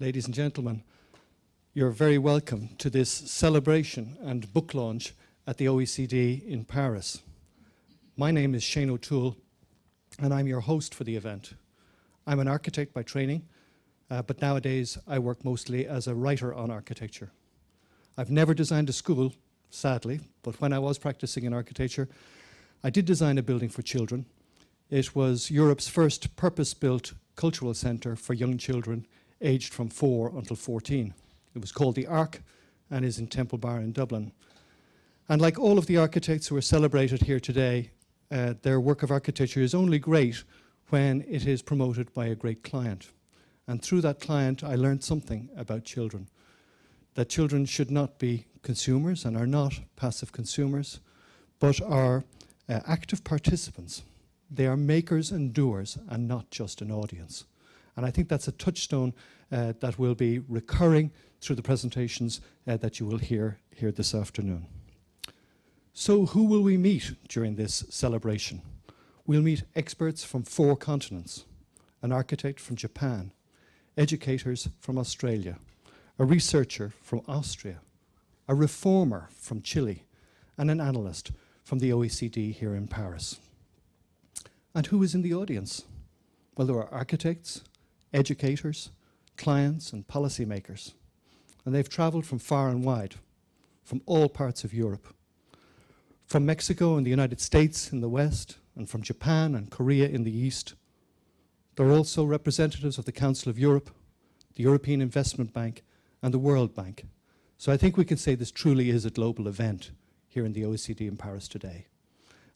ladies and gentlemen, you're very welcome to this celebration and book launch at the OECD in Paris. My name is Shane O'Toole, and I'm your host for the event. I'm an architect by training, but nowadays I work mostly as a writer on architecture. I've never designed a school, sadly, but when I was practicing in architecture, I did design a building for children. It was Europe's first purpose-built cultural centre for young children aged from 4 until 14. It was called the Ark and is in Temple Bar in Dublin. And like all of the architects who are celebrated here today, their work of architecture is only great when it is promoted by a great client. And through that client, I learned something about children. That children should not be consumers and are not passive consumers, but are active participants. They are makers and doers and not just an audience. And I think that's a touchstone that will be recurring through the presentations that you will hear here this afternoon. So who will we meet during this celebration? We'll meet experts from 4 continents, an architect from Japan, educators from Australia, a researcher from Austria, a reformer from Chile, and an analyst from the OECD here in Paris. And who is in the audience? Well, there are architects, educators, clients, and policymakers. And they've traveled from far and wide, from all parts of Europe, from Mexico and the United States in the west, and from Japan and Korea in the east. There are also representatives of the Council of Europe, the European Investment Bank, and the World Bank. So I think we can say this truly is a global event here in the OECD in Paris today.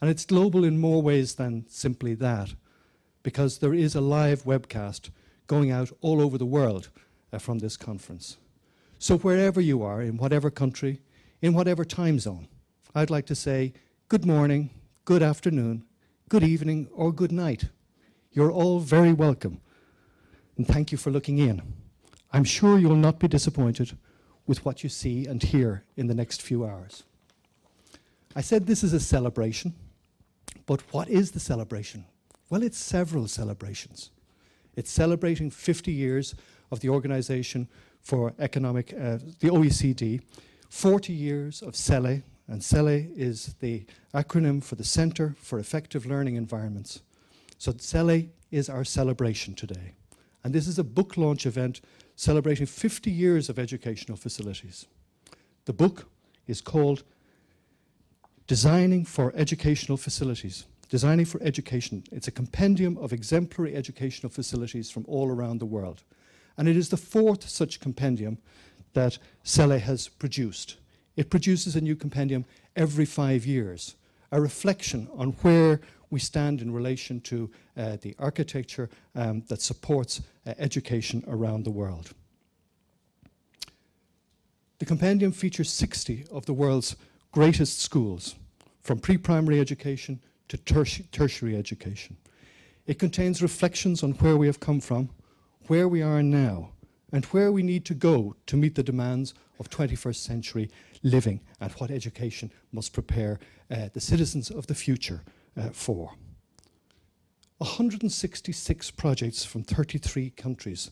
And it's global in more ways than simply that, because there is a live webcast going out all over the world from this conference. So wherever you are, in whatever country, in whatever time zone, I'd like to say good morning, good afternoon, good evening, or good night. You're all very welcome, and thank you for looking in. I'm sure you'll not be disappointed with what you see and hear in the next few hours. I said this is a celebration, but what is the celebration? Well, it's several celebrations. It's celebrating 50 years of the Organization for Economic, the OECD, 40 years of CELE, and CELE is the acronym for the Center for Effective Learning Environments. So CELE is our celebration today. And this is a book launch event celebrating 50 years of educational facilities. The book is called Designing for Educational Facilities. Designing for Education. It's a compendium of exemplary educational facilities from all around the world. And it is the 4th such compendium that CELE has produced. It produces a new compendium every 5 years, a reflection on where we stand in relation to the architecture that supports education around the world. The compendium features 60 of the world's greatest schools, from pre-primary education to tertiary education. It contains reflections on where we have come from, where we are now, and where we need to go to meet the demands of 21st century living and what education must prepare the citizens of the future for. 166 projects from 33 countries,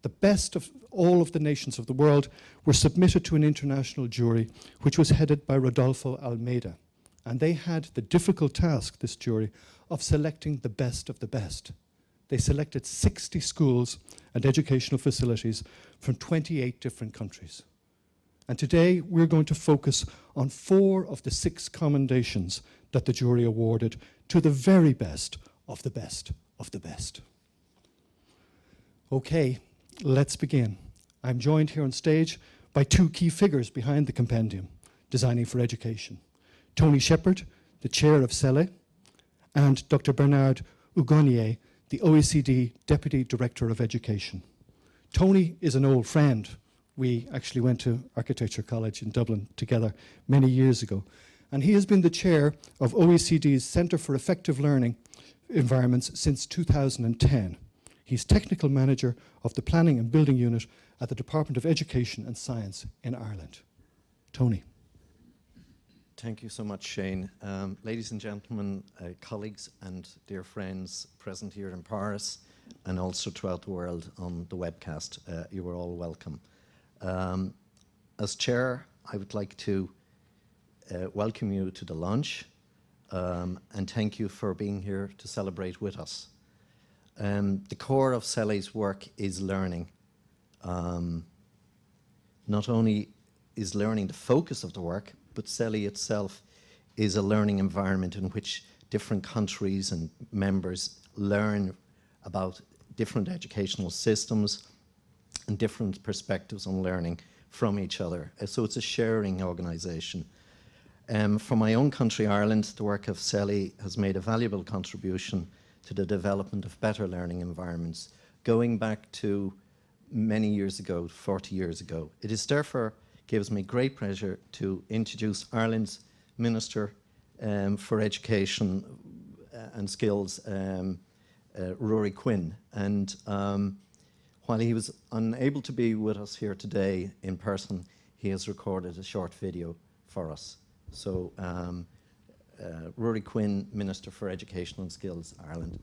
the best of all of the nations of the world, were submitted to an international jury which was headed by Rodolfo Almeida. And they had the difficult task, this jury, of selecting the best of the best. They selected 60 schools and educational facilities from 28 different countries. And today we're going to focus on 4 of the 6 commendations that the jury awarded to the very best of the best of the best. Okay, let's begin. I'm joined here on stage by 2 key figures behind the compendium, Designing for Education. Tony Shepard, the chair of CELE, and Dr. Bernard Hugonnier, the OECD Deputy Director of Education. Tony is an old friend. We actually went to Architecture College in Dublin together many years ago. And he has been the chair of OECD's Centre for Effective Learning Environments since 2010. He's technical manager of the Planning and Building Unit at the Department of Education and Science in Ireland. Tony. Thank you so much, Shane. Ladies and gentlemen, colleagues and dear friends present here in Paris, and also throughout the world on the webcast. You are all welcome. As chair, I would like to welcome you to the lunch and thank you for being here to celebrate with us. The core of CELE's work is learning. Not only is learning the focus of the work, but CELE itself is a learning environment in which different countries and members learn about different educational systems and different perspectives on learning from each other. So it's a sharing organisation. For my own country, Ireland, the work of CELE has made a valuable contribution to the development of better learning environments, going back to many years ago, 40 years ago. It is therefore gives me great pleasure to introduce Ireland's Minister for Education and Skills, Ruairi Quinn. And while he was unable to be with us here today in person, he has recorded a short video for us. So, Ruairi Quinn, Minister for Education and Skills, Ireland.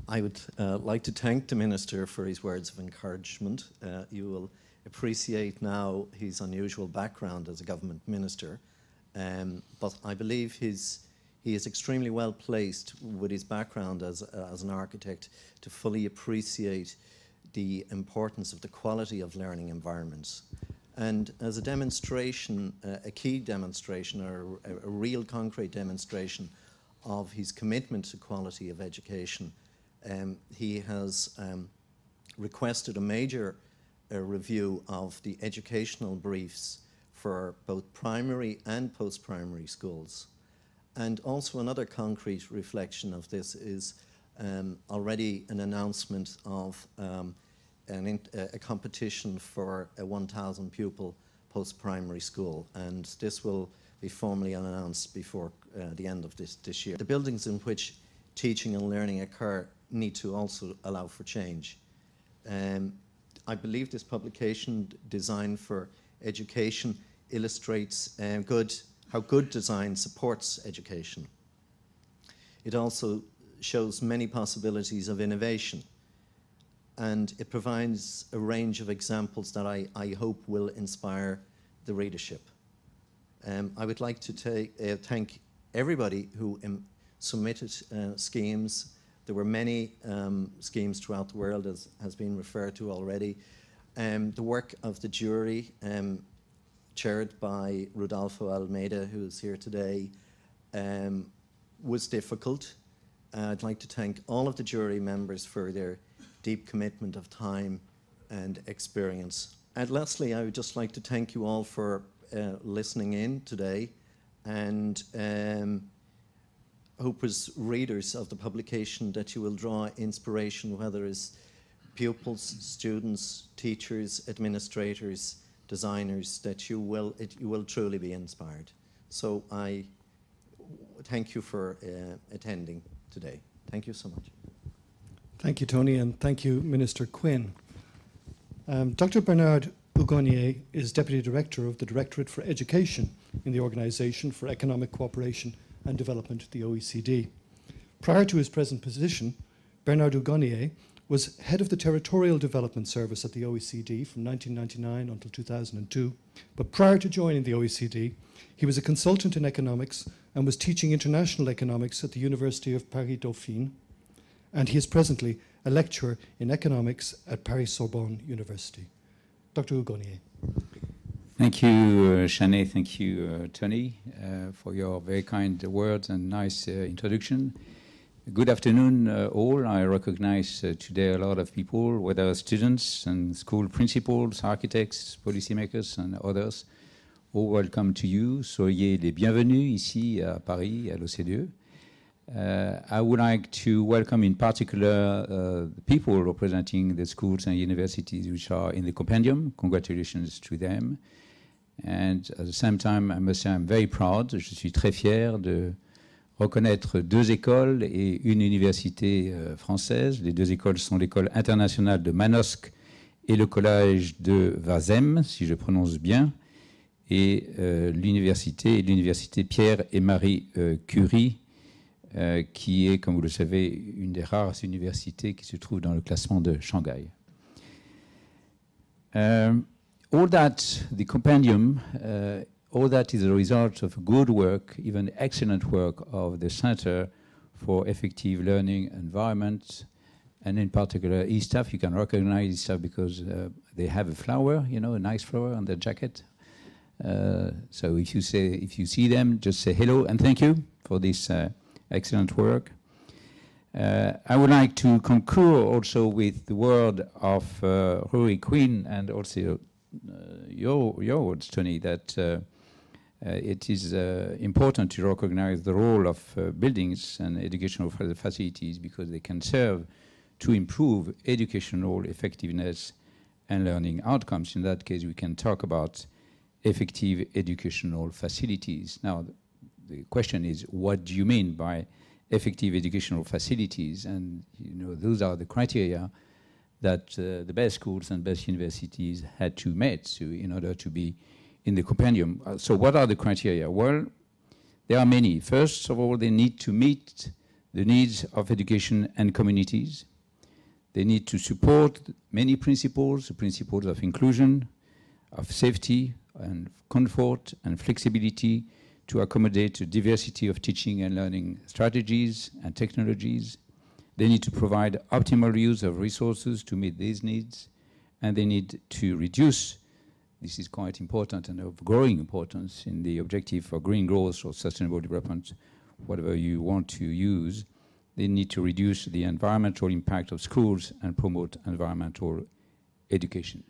I would like to thank the Minister for his words of encouragement. You will appreciate now his unusual background as a government minister, but I believe he is extremely well placed with his background as an architect to fully appreciate the importance of the quality of learning environments. And as a demonstration, a key demonstration or a real concrete demonstration of his commitment to quality of education, he has requested a major review of the educational briefs for both primary and post-primary schools. And also another concrete reflection of this is already an announcement of a competition for a 1,000 pupil post-primary school, and this will be formally announced before the end of this year. The buildings in which teaching and learning occur need to also allow for change. I believe this publication, Design for Education, illustrates how good design supports education. It also shows many possibilities of innovation, and it provides a range of examples that I hope will inspire the readership. I would like to thank everybody who submitted schemes. There were many schemes throughout the world, as has been referred to already. The work of the jury, chaired by Rodolfo Almeida, who is here today, was difficult. I'd like to thank all of the jury members for their deep commitment of time and experience. And lastly, I would just like to thank you all for listening in today. And hope as readers of the publication that you will draw inspiration, whether it's pupils, students, teachers, administrators, designers, that you will truly be inspired. So I thank you for attending today. Thank you so much. Thank you, Tony, and thank you, Minister Quinn. Dr. Bernard Hugonnier is Deputy Director of the Directorate for Education in the Organisation for Economic Cooperation and Development, the OECD. Prior to his present position, Bernard Hugonnier was head of the Territorial Development Service at the OECD from 1999 until 2002. But prior to joining the OECD, he was a consultant in economics and was teaching international economics at the University of Paris-Dauphine. And he is presently a lecturer in economics at Paris-Sorbonne University. Dr. Hugonnier. Thank you, Shane. Thank you, Tony, for your very kind words and nice introduction. Good afternoon, all. I recognize today a lot of people, whether students and school principals, architects, policymakers, and others. All welcome to you. Soyez les bienvenus ici à Paris, à l'OCDE. I would like to welcome in particular people representing the schools and universities which are in the compendium. Congratulations to them. And at the same time, I must say I'm very proud. Je suis très fier de reconnaître deux écoles et une université française. Les deux écoles sont l'école internationale de Manosque et le collège de Vazem, si je prononce bien, et l'université Pierre et Marie Curie, qui est, comme vous le savez, une des rares universités qui se trouve dans le classement de Shanghai. All that, the compendium, all that is a result of good work, even excellent work of the Center for Effective Learning Enviroments, and in particular e-staff. You can recognize e-staff because they have a flower, you know, a nice flower on their jacket. So if you see them, just say hello and thank you for this excellent work. I would like to concur also with the word of Rory Quinn and also your words, Tony, that it is important to recognize the role of buildings and educational facilities because they can serve to improve educational effectiveness and learning outcomes. In that case, we can talk about effective educational facilities. Now, the question is, what do you mean by effective educational facilities? And you know, those are the criteria that the best schools and best universities had to meet in order to be in the compendium. So what are the criteria? Well, there are many. First of all, they need to meet the needs of education and communities. They need to support many principles, the principles of inclusion, of safety and comfort and flexibility to accommodate a diversity of teaching and learning strategies and technologies. They need to provide optimal use of resources to meet these needs, and they need to reduce, this is quite important and of growing importance in the objective for green growth or sustainable development, whatever you want to use, they need to reduce the environmental impact of schools and promote environmental education.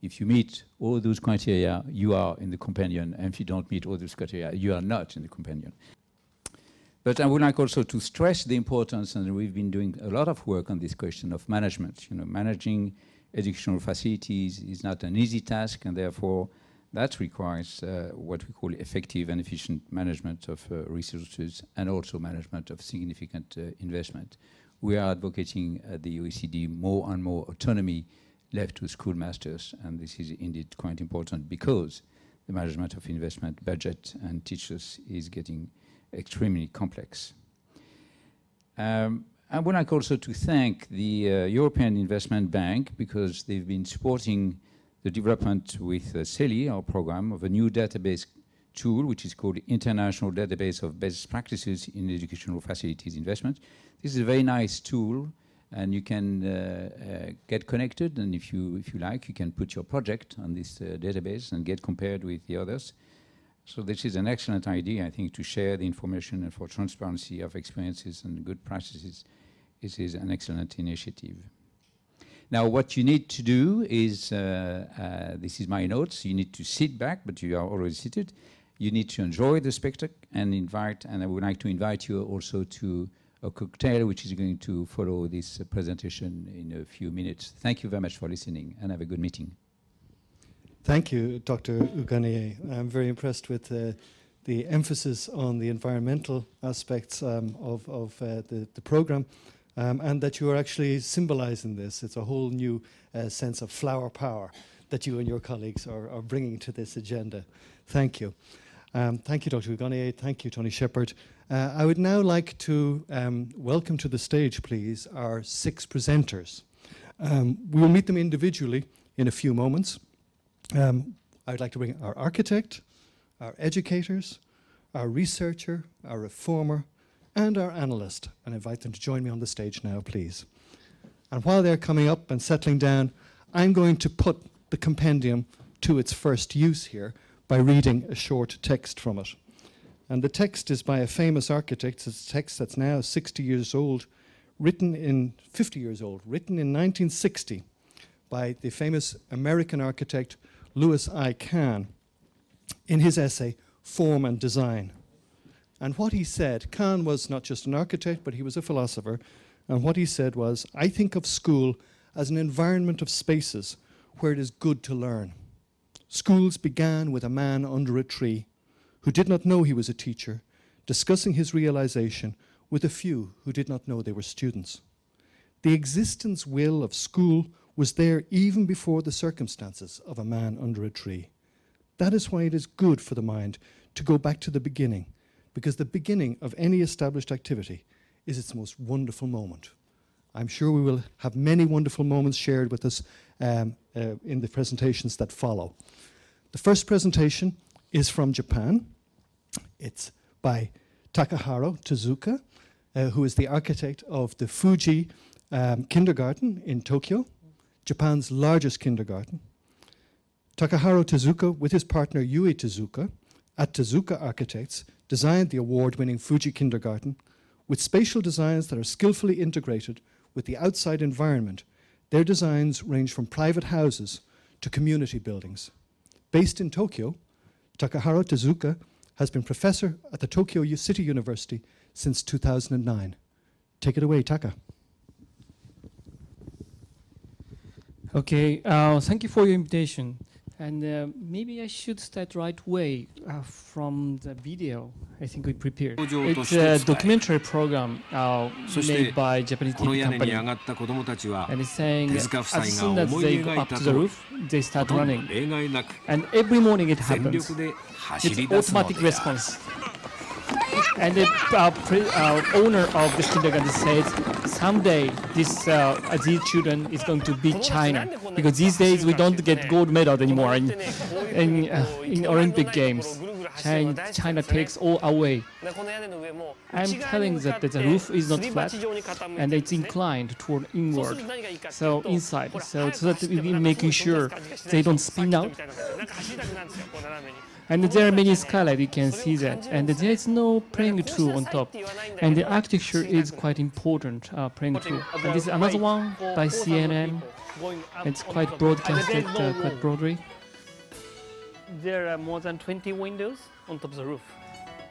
If you meet all those criteria, you are in the compendium, and if you don't meet all those criteria, you are not in the compendium. But I would like also to stress the importance, and we've been doing a lot of work on this question of management. You know, managing educational facilities is not an easy task, and therefore that requires what we call effective and efficient management of resources and also management of significant investment. We are advocating at the OECD more and more autonomy left to schoolmasters, and this is indeed quite important because the management of investment budget and teachers is getting extremely complex. I would like also to thank the European Investment Bank because they've been supporting the development with CELE, our program, of a new database tool which is called International Database of Best Practices in Educational Facilities Investment. This is a very nice tool, and you can get connected, and if you like, you can put your project on this database and get compared with the others. So this is an excellent idea, I think, to share the information and for transparency of experiences and good practices. This is an excellent initiative. Now, what you need to do is, this is my notes, you need to sit back, but you are already seated. You need to enjoy the spectacle and I would like to invite you also to a cocktail which is going to follow this presentation in a few minutes. Thank you very much for listening and have a good meeting. Thank you, Dr. Ugonier. I'm very impressed with the emphasis on the environmental aspects of the program and that you are actually symbolizing this. It's a whole new sense of flower power that you and your colleagues are bringing to this agenda. Thank you. Thank you, Dr. Ugonier. Thank you, Tony Shepherd. I would now like to welcome to the stage, please, our 6 presenters. We will meet them individually in a few moments. I'd like to bring our architect, our educators, our researcher, our reformer, and our analyst, and invite them to join me on the stage now, please. And while they're coming up and settling down, I'm going to put the compendium to its first use here by reading a short text from it. And the text is by a famous architect. It's a text that's now 60 years old, written in 50 years old, written in 1960 by the famous American architect Louis I. Kahn in his essay, Form and Design. And what he said, Kahn was not just an architect, but he was a philosopher. And what he said was, I think of school as an environment of spaces where it is good to learn. Schools began with a man under a tree who did not know he was a teacher, discussing his realization with a few who did not know they were students. The existence will of school was there even before the circumstances of a man under a tree. That is why it is good for the mind to go back to the beginning, because the beginning of any established activity is its most wonderful moment. I'm sure we will have many wonderful moments shared with us in the presentations that follow. The first presentation is from Japan. It's by Takahiro Tezuka, who is the architect of the Fuji Kindergarten in Tokyo, Japan's largest kindergarten. Takahiro Tezuka, with his partner Yui Tezuka, at Tezuka Architects, designed the award-winning Fuji Kindergarten with spatial designs that are skillfully integrated with the outside environment. Their designs range from private houses to community buildings. Based in Tokyo, Takahiro Tezuka has been professor at the Tokyo City University since 2009. Take it away, Taka. Okay, thank you for your invitation. And maybe I should start right away from the video I think we prepared. It's a documentary program made by a Japanese TV company. And it's saying as soon as they go up to the roof, they start running. And every morning it happens. It's automatic response. And the owner of this kindergarten says, someday these children is going to beat China, because these days we don't get gold medal anymore in Olympic Games. China takes all away. I'm telling that the roof is not flat and it's inclined toward inward, so inside, so that we're making sure they don't spin out. And there are many skylights, you can see that. And there is no playing tool on top. And the architecture is quite important, playing tool. And this is another one by CNN. It's quite broadcasted, quite broadly. There are more than 20 windows on top of the roof.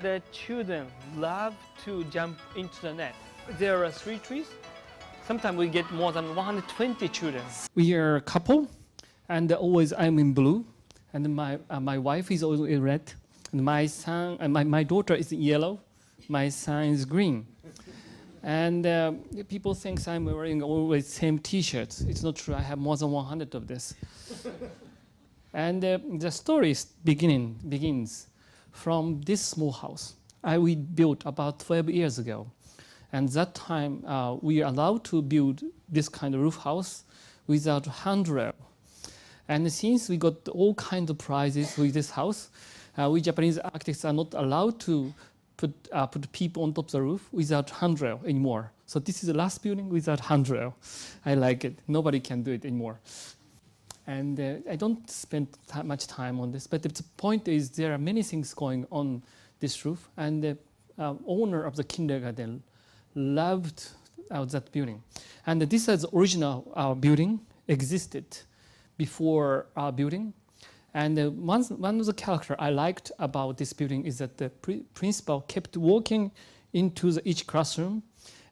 The children love to jump into the net. There are 3 trees. Sometimes we get more than 120 children. We are a couple, and always I'm in blue. And my wife is always in red, and my son and my daughter is in yellow, my son is green. And people think I'm wearing always same T-shirts. It's not true. I have more than 100 of this. And the story begins from this small house we built about 12 years ago. And that time we are allowed to build this kind of roof house without handrail. And since we got all kinds of prizes with this house, we Japanese architects are not allowed to put people on top of the roof without handrail anymore. So this is the last building without handrail. I like it. Nobody can do it anymore. And I don't spend much time on this, but the point is there are many things going on this roof, and the owner of the kindergarten loved that building. And this is the original building existed before our building, And one of the character I liked about this building is that the principal kept walking into each classroom,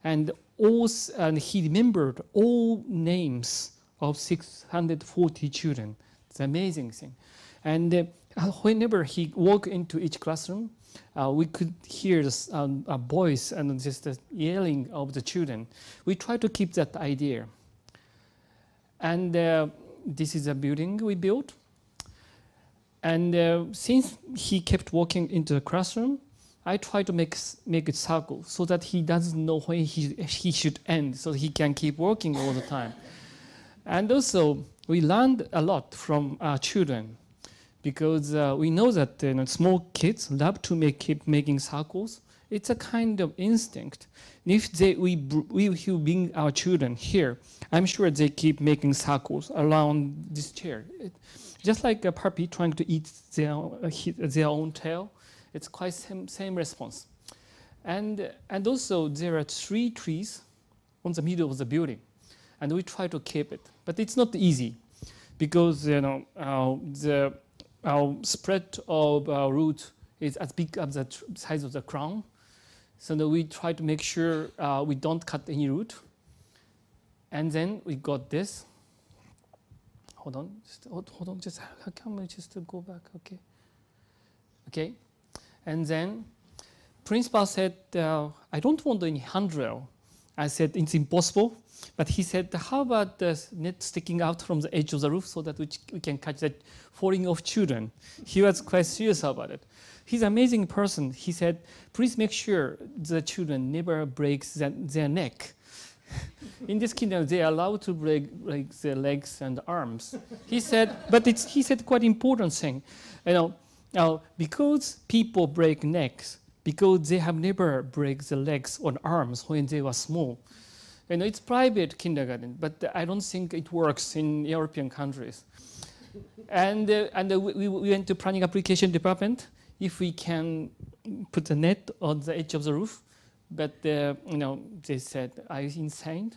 and he remembered all names of 640 children. It's an amazing thing. And whenever he walked into each classroom, we could hear a voice and just the yelling of the children. We try to keep that idea. And this is a building we built. And since he kept walking into the classroom, I try to make it circle so that he doesn't know when he should end, so he can keep working all the time. And also, we learned a lot from our children, because we know that small kids love to keep making circles. It's a kind of instinct. If we bring our children here, I'm sure they keep making circles around this chair. Just like a puppy trying to eat their own tail, it's quite same response. And also there are 3 trees on the middle of the building, and we try to keep it. But it's not easy, because the spread of our root is as big as the size of the crown. So that we try to make sure we don't cut any root. And then we got this. Hold on, just how come I just go back? Okay. And then principal said, I don't want any handrail. I said, it's impossible. But he said, how about the net sticking out from the edge of the roof so that we can catch that falling off children? He was quite serious about it. He's an amazing person. He said, please make sure the children never break their neck. In this kingdom, they are allowed to break their legs and arms. He said, but he said quite important thing. Because people break necks, because they have never break the legs or arms when they were small. It's private kindergarten, but I don't think it works in European countries. And we went to planning application department if we can put a net on the edge of the roof. But they said I'm insane,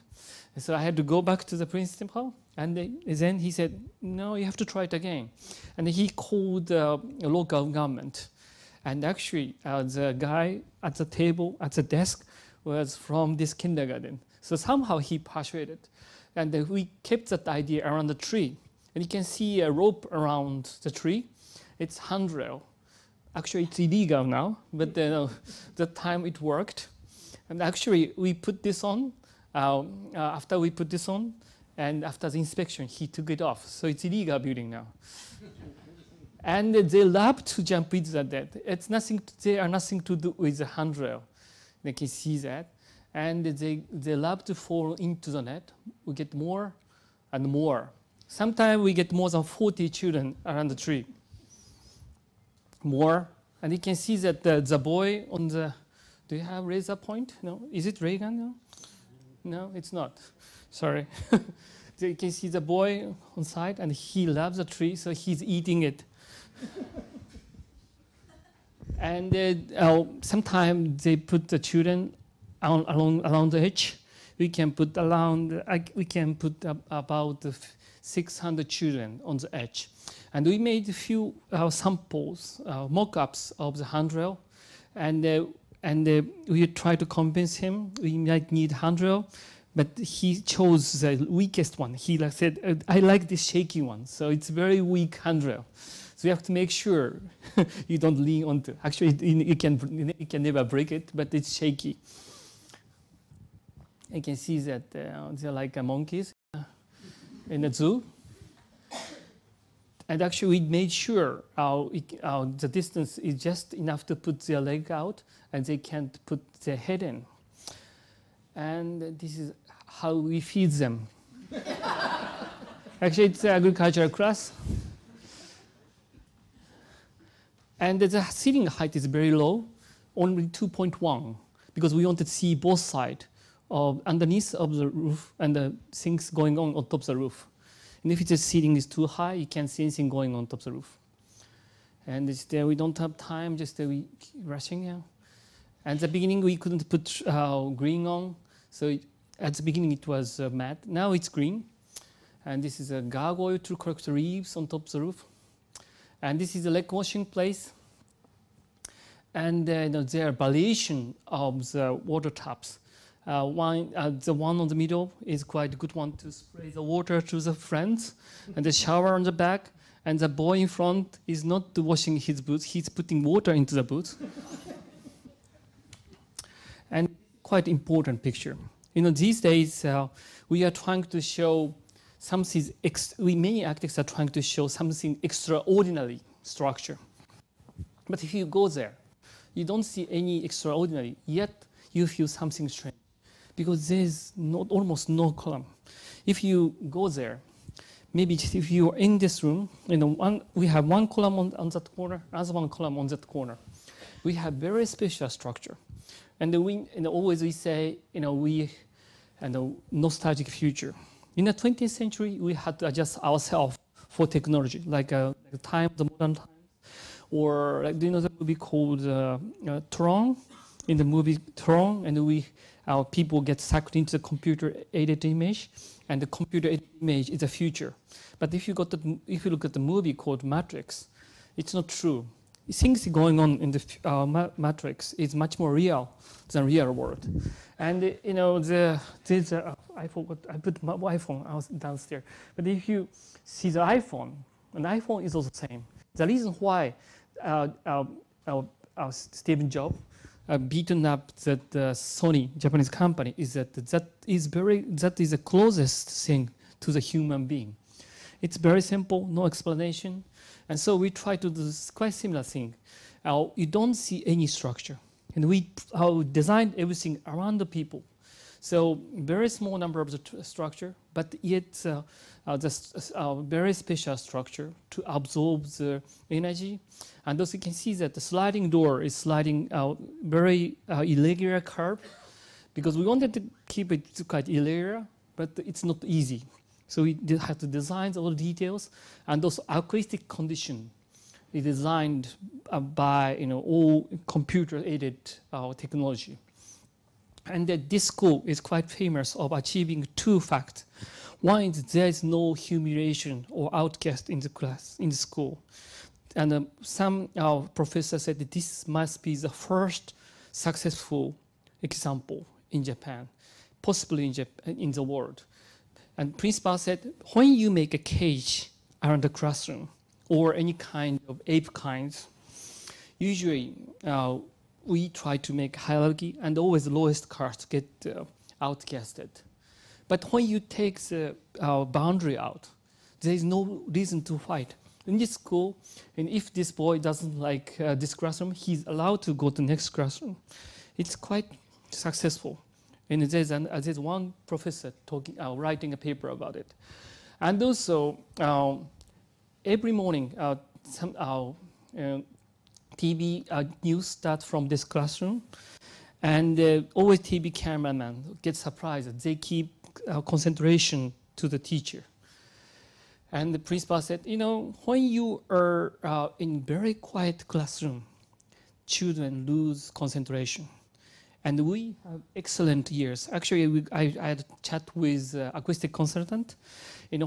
so I had to go back to the principal. And then he said, no, you have to try it again. And he called the local government. And actually, the guy at the table, at the desk, was from this kindergarten. So somehow he persuaded. And we kept that idea around the tree. And you can see a rope around the tree. It's handrail. Actually, it's illegal now, but the time it worked. And actually, we put this on. After we put this on, and after the inspection, he took it off. So it's illegal building now. And they love to jump into that. It's nothing. They are nothing to do with the handrail. They can see that. And they love to fall into the net. We get more and more. Sometimes we get more than 40 children around the tree. More. And you can see that the boy on the, do you have razor point? No? Is it ray gun? No? No, it's not. Sorry. So you can see the boy on side, and he loves the tree, so he's eating it. And sometimes they put the children along the edge. We can put about 600 children on the edge. And we made a few samples, mock-ups of the handrail, and we tried to convince him we might need handrail, but he chose the weakest one. He said, I like this shaky one, so it's very weak handrail. So you have to make sure you don't lean onto. Actually, you can never break it, but it's shaky. You can see that they're like monkeys in a zoo. And actually, we made sure the distance is just enough to put their leg out, and they can't put their head in. And this is how we feed them. Actually, it's an agricultural class. And the ceiling height is very low, only 2.1, because we wanted to see both sides of underneath of the roof and the things going on top of the roof. And if the ceiling is too high, you can't see anything going on top of the roof. And we don't have time, we rushing here. At the beginning, we couldn't put green on. So at the beginning, it was matte. Now it's green. And this is a gargoyle to collect the leaves on top of the roof. And this is a lake washing place. And there are variation of the water taps. The one on the middle is quite a good one to spray the water to the friends, and the shower on the back. And the boy in front is not washing his boots, he's putting water into the boots. And quite important picture. These days, we are trying to show something, many architects are trying to show something extraordinary structure. But if you go there, you don't see any extraordinary, yet you feel something strange, because there's almost no column. If you go there, maybe if you are in this room, we have one column on that corner, another one column on that corner. We have very special structure. And always we say, we nostalgic future. In the 20th century, we had to adjust ourselves for technology, like the modern times. Or like, do you know the movie called Tron? In the movie Tron, and our people get sucked into the computer-aided image, and the computer-aided image is the future. But if you look at the movie called Matrix, it's not true. Things going on in the Matrix is much more real than real world. And I forgot, I put my iPhone downstairs. But if you see the iPhone, an iPhone is also the same. The reason why Steve Jobs beaten up that Sony, Japanese company, is that is the closest thing to the human being. It's very simple, no explanation. And so we try to do this quite similar thing. You don't see any structure. And we designed everything around the people. So very small number of the structure, but yet very special structure to absorb the energy. And also you can see that the sliding door is sliding out very irregular curve, because we wanted to keep it quite irregular, but it's not easy. So we have to design all the details, and those acoustic condition is designed by all computer-aided technology. And this school is quite famous of achieving two facts. One is there is no humiliation or outcast in the class, in the school. And some professors said that this must be the first successful example in Japan, possibly in the world. And principal said, when you make a cage around the classroom or any kind of ape kinds, usually we try to make hierarchy, and always the lowest caste get outcasted. But when you take the boundary out, there is no reason to fight. In this school, and if this boy doesn't like this classroom, he's allowed to go to the next classroom. It's quite successful. And there's one professor writing a paper about it. And also, every morning, TV news starts from this classroom. And always TV cameraman gets surprised that they keep concentration to the teacher. And the principal said, when you are in very quiet classroom, children lose concentration. And we have excellent years. Actually, I had a chat with acoustic consultant.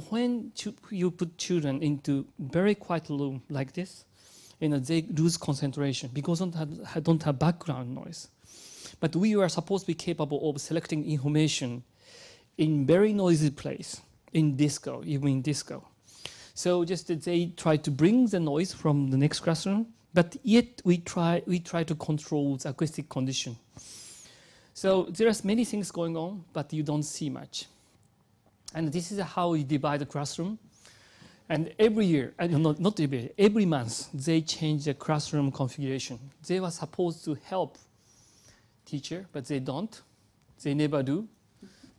When you put children into very quiet room like this, they lose concentration because they don't have background noise. But we are supposed to be capable of selecting information in very noisy place, in disco, even in disco. So just that they try to bring the noise from the next classroom, but yet we try to control the acoustic condition. So there's many things going on, but you don't see much. And this is how we divide the classroom. And every year, not every year, every month, they change the classroom configuration. They were supposed to help teacher, but they don't. They never do.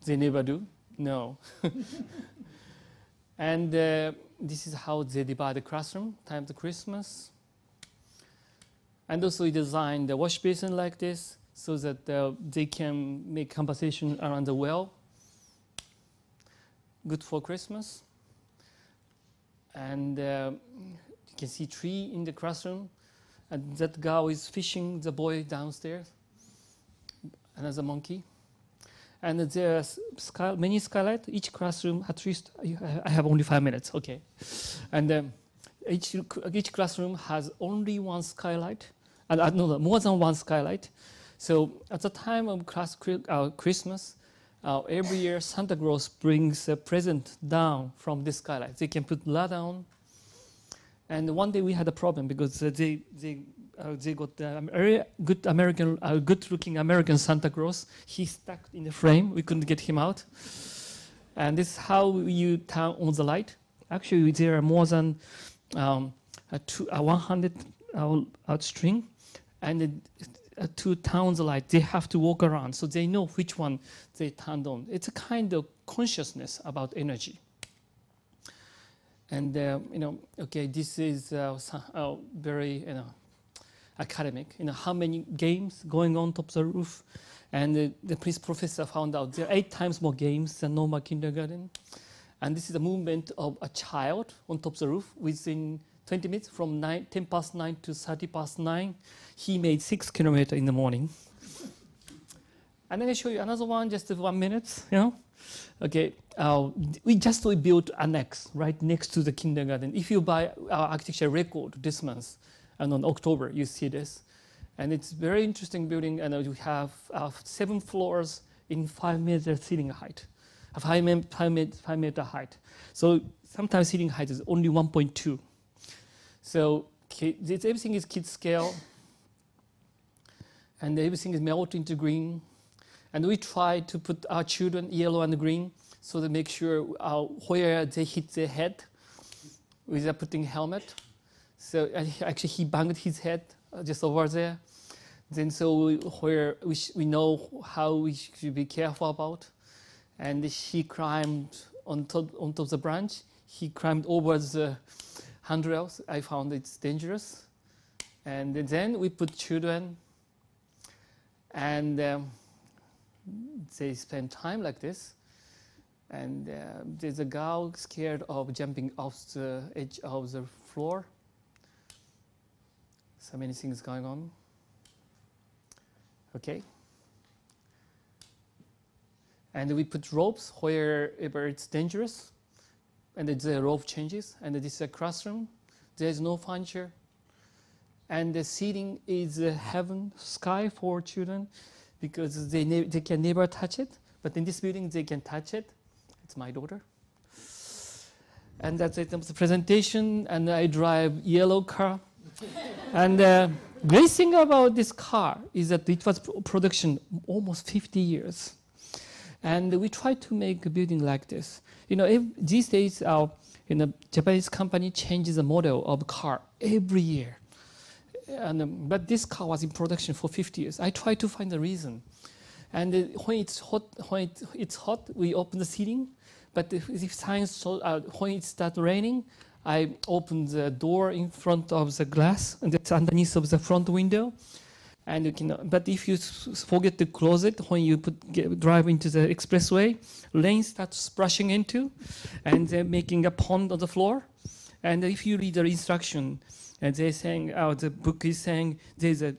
They never do. No. And this is how they divide the classroom, time to Christmas. And also we designed the wash basin like this, so that they can make conversation around the well. Good for Christmas. And you can see tree in the classroom. And that girl is fishing the boy downstairs. Another monkey. And there's many skylights. Each classroom, at least, I have only 5 minutes, okay. And Each classroom has only one skylight, and no, more than one skylight. So at the time of Christmas, every year Santa Claus brings a present down from this skylight. They can put ladder on. And one day we had a problem because they got a very good-looking American Santa Claus. He stuck in the frame. We couldn't get him out. And this is how you turn on the light. Actually, there are more than 100 string, and to turn on the light, they have to walk around, so they know which one they turned on. It's a kind of consciousness about energy. And okay, this is very academic. How many games going on top of the roof, and the professor found out there are 8 times more games than normal kindergarten. And this is the movement of a child on top of the roof within 20 minutes, from 10 past 9 to 30 past 9. He made 6 kilometers in the morning. And then I show you another one, just 1 minute. Okay, we built annex right next to the kindergarten. If you buy our architecture record this month, and on October, you see this. And it's very interesting building, and we have 7 floors in 5-meter ceiling height. 5 meter height. So sometimes ceiling height is only 1.2. So everything is kid scale, and everything is melted into green. And we try to put our children yellow and green, so to make sure where they hit their head without putting helmet. So actually he banged his head just over there. Then so where we know how we should be careful about. And he climbed on top of the branch. He climbed over the handrails. I found it's dangerous. And then we put children, and they spend time like this. And there's a girl scared of jumping off the edge of the floor. So many things going on. Okay. And we put ropes wherever it's dangerous, and the rope changes. And this is a classroom. There's no furniture, and the ceiling is heaven, sky for children, because they can never touch it. But in this building, they can touch it. It's my daughter. And that's it. That's the presentation. And I drive yellow car. And great thing about this car is that it was production almost 50 years. And we try to make a building like this. These days, Japanese company changes the model of car every year. But this car was in production for 50 years. I try to find the reason. And when it's hot, we open the ceiling. But if when it starts raining, I open the door in front of the glass, and it's underneath of the front window. And but if you forget to close it, when you drive into the expressway, rain starts splashing into, and they're making a pond on the floor. And if you read the instruction, and they're saying, the book is saying there's a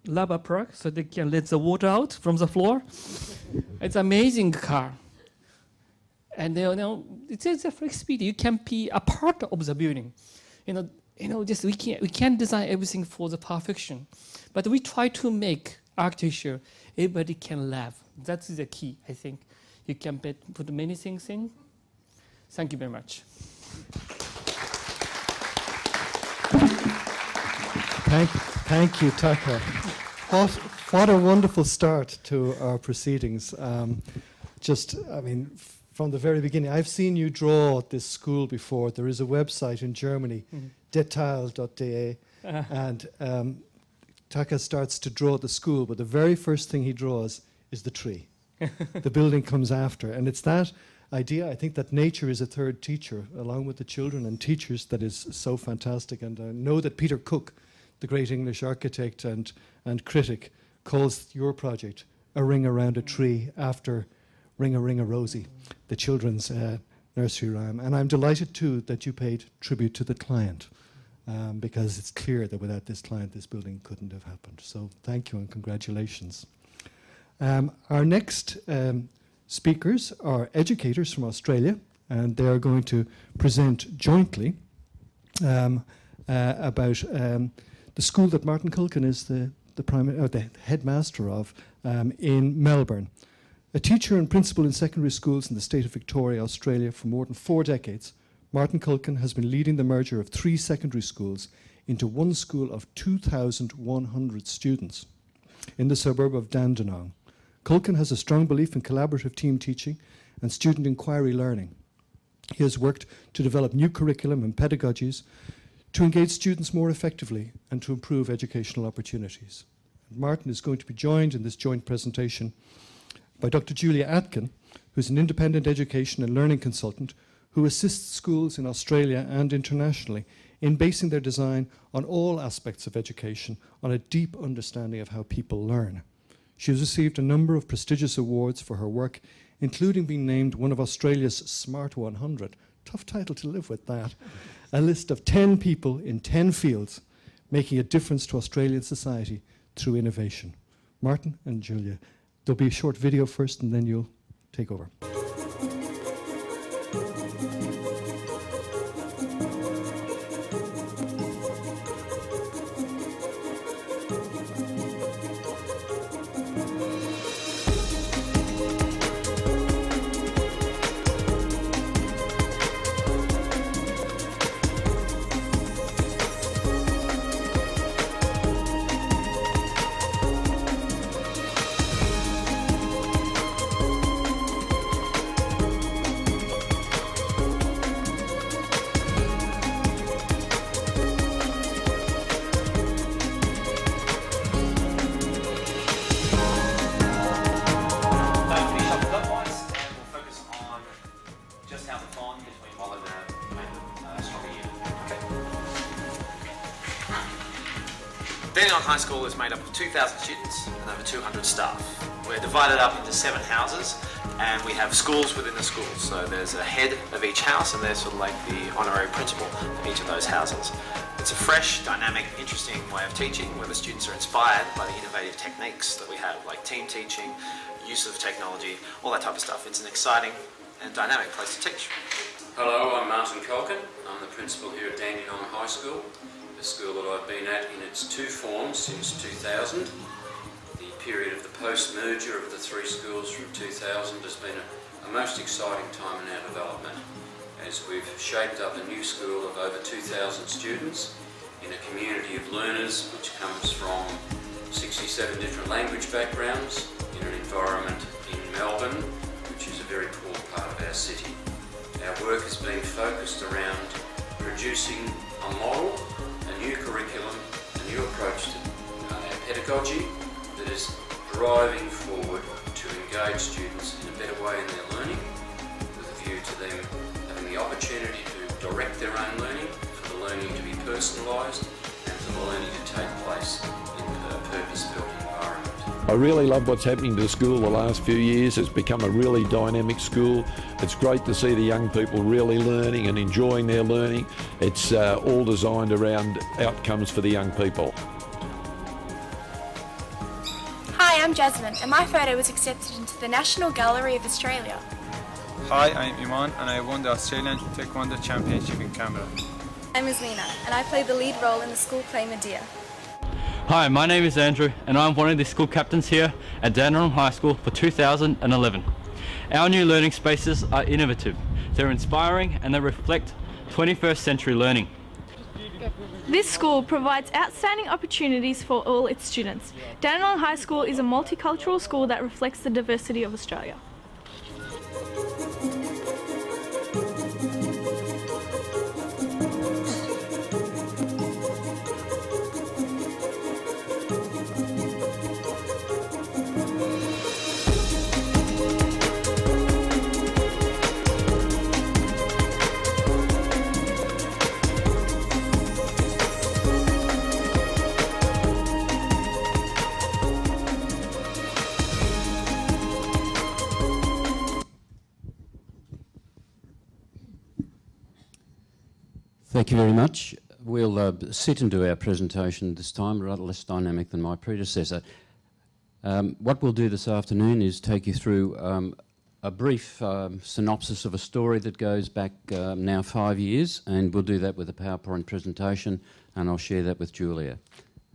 lava plug, so they can let the water out from the floor. It's an amazing car. And it's a flexibility. You can be a part of the building. Just we can't design everything for the perfection, but we try to make architecture everybody can laugh. That's the key, I think. You can put many things in. Thank you very much. Thank you, Taka. What a wonderful start to our proceedings. From the very beginning, I've seen you draw at this school before. There is a website in Germany, detail.de, and Taka starts to draw the school, but the very first thing he draws is the tree. The building comes after, and it's that idea, I think, that nature is a third teacher, along with the children and teachers, that is so fantastic. And I know that Peter Cook, the great English architect and critic, calls your project A Ring Around a Tree after Ring a Ring a Rosie, the children's nursery rhyme. And I'm delighted too that you paid tribute to the client, because it's clear that without this client this building couldn't have happened. So thank you and congratulations. Our next speakers are educators from Australia, and they are going to present jointly about the school that Martin Culkin is the headmaster of in Melbourne. A teacher and principal in secondary schools in the state of Victoria, Australia, for more than 4 decades, Martin Culkin has been leading the merger of 3 secondary schools into one school of 2,100 students in the suburb of Dandenong. Culkin has a strong belief in collaborative team teaching and student inquiry learning. He has worked to develop new curriculum and pedagogies to engage students more effectively and to improve educational opportunities. Martin is going to be joined in this joint presentation by Dr. Julia Atkin, who's an independent education and learning consultant who assists schools in Australia and internationally in basing their design on all aspects of education, on a deep understanding of how people learn. She has received a number of prestigious awards for her work, including being named one of Australia's Smart 100. Tough title to live with, that. A list of 10 people in 10 fields making a difference to Australian society through innovation. Martin and Julia, there'll be a short video first and then you'll take over. High School is made up of 2,000 students and over 200 staff. We're divided up into 7 houses and we have schools within the schools. So there's a head of each house and there's sort of like the honorary principal of each of those houses. It's a fresh, dynamic, interesting way of teaching where the students are inspired by the innovative techniques that we have, like team teaching, use of technology, all that type of stuff. It's an exciting and dynamic place to teach. Hello, I'm Martin Culkin. I'm the principal here at Dandenong High School. A school that I've been at in its 2 forms since 2000. The period of the post-merger of the 3 schools from 2000 has been a most exciting time in our development as we've shaped up a new school of over 2,000 students in a community of learners which comes from 67 different language backgrounds in an environment in Melbourne, which is a very poor part of our city. Our work has been focused around producing a model, a new curriculum, a new approach to our pedagogy that is driving forward to engage students in a better way in their learning, with a view to them having the opportunity to direct their own learning, for the learning to be personalised, and for the learning to take place in a purpose-built environment. I really love what's happening to the school the last few years. It's become a really dynamic school. It's great to see the young people really learning and enjoying their learning. It's all designed around outcomes for the young people. Hi, I'm Jasmine and my photo was accepted into the National Gallery of Australia. Hi, I'm Iman and I won the Australian Taekwondo Championship in Canberra. I'm Ismina and I play the lead role in the school play Medea. Hi, my name is Andrew and I'm one of the school captains here at Dandenong High School for 2011. Our new learning spaces are innovative, they're inspiring and they reflect 21st century learning. This school provides outstanding opportunities for all its students. Dandenong High School is a multicultural school that reflects the diversity of Australia. Thank you very much. We'll sit and do our presentation this time, rather less dynamic than my predecessor. What we'll do this afternoon is take you through a brief synopsis of a story that goes back now 5 years, and we'll do that with a PowerPoint presentation, and I'll share that with Julia.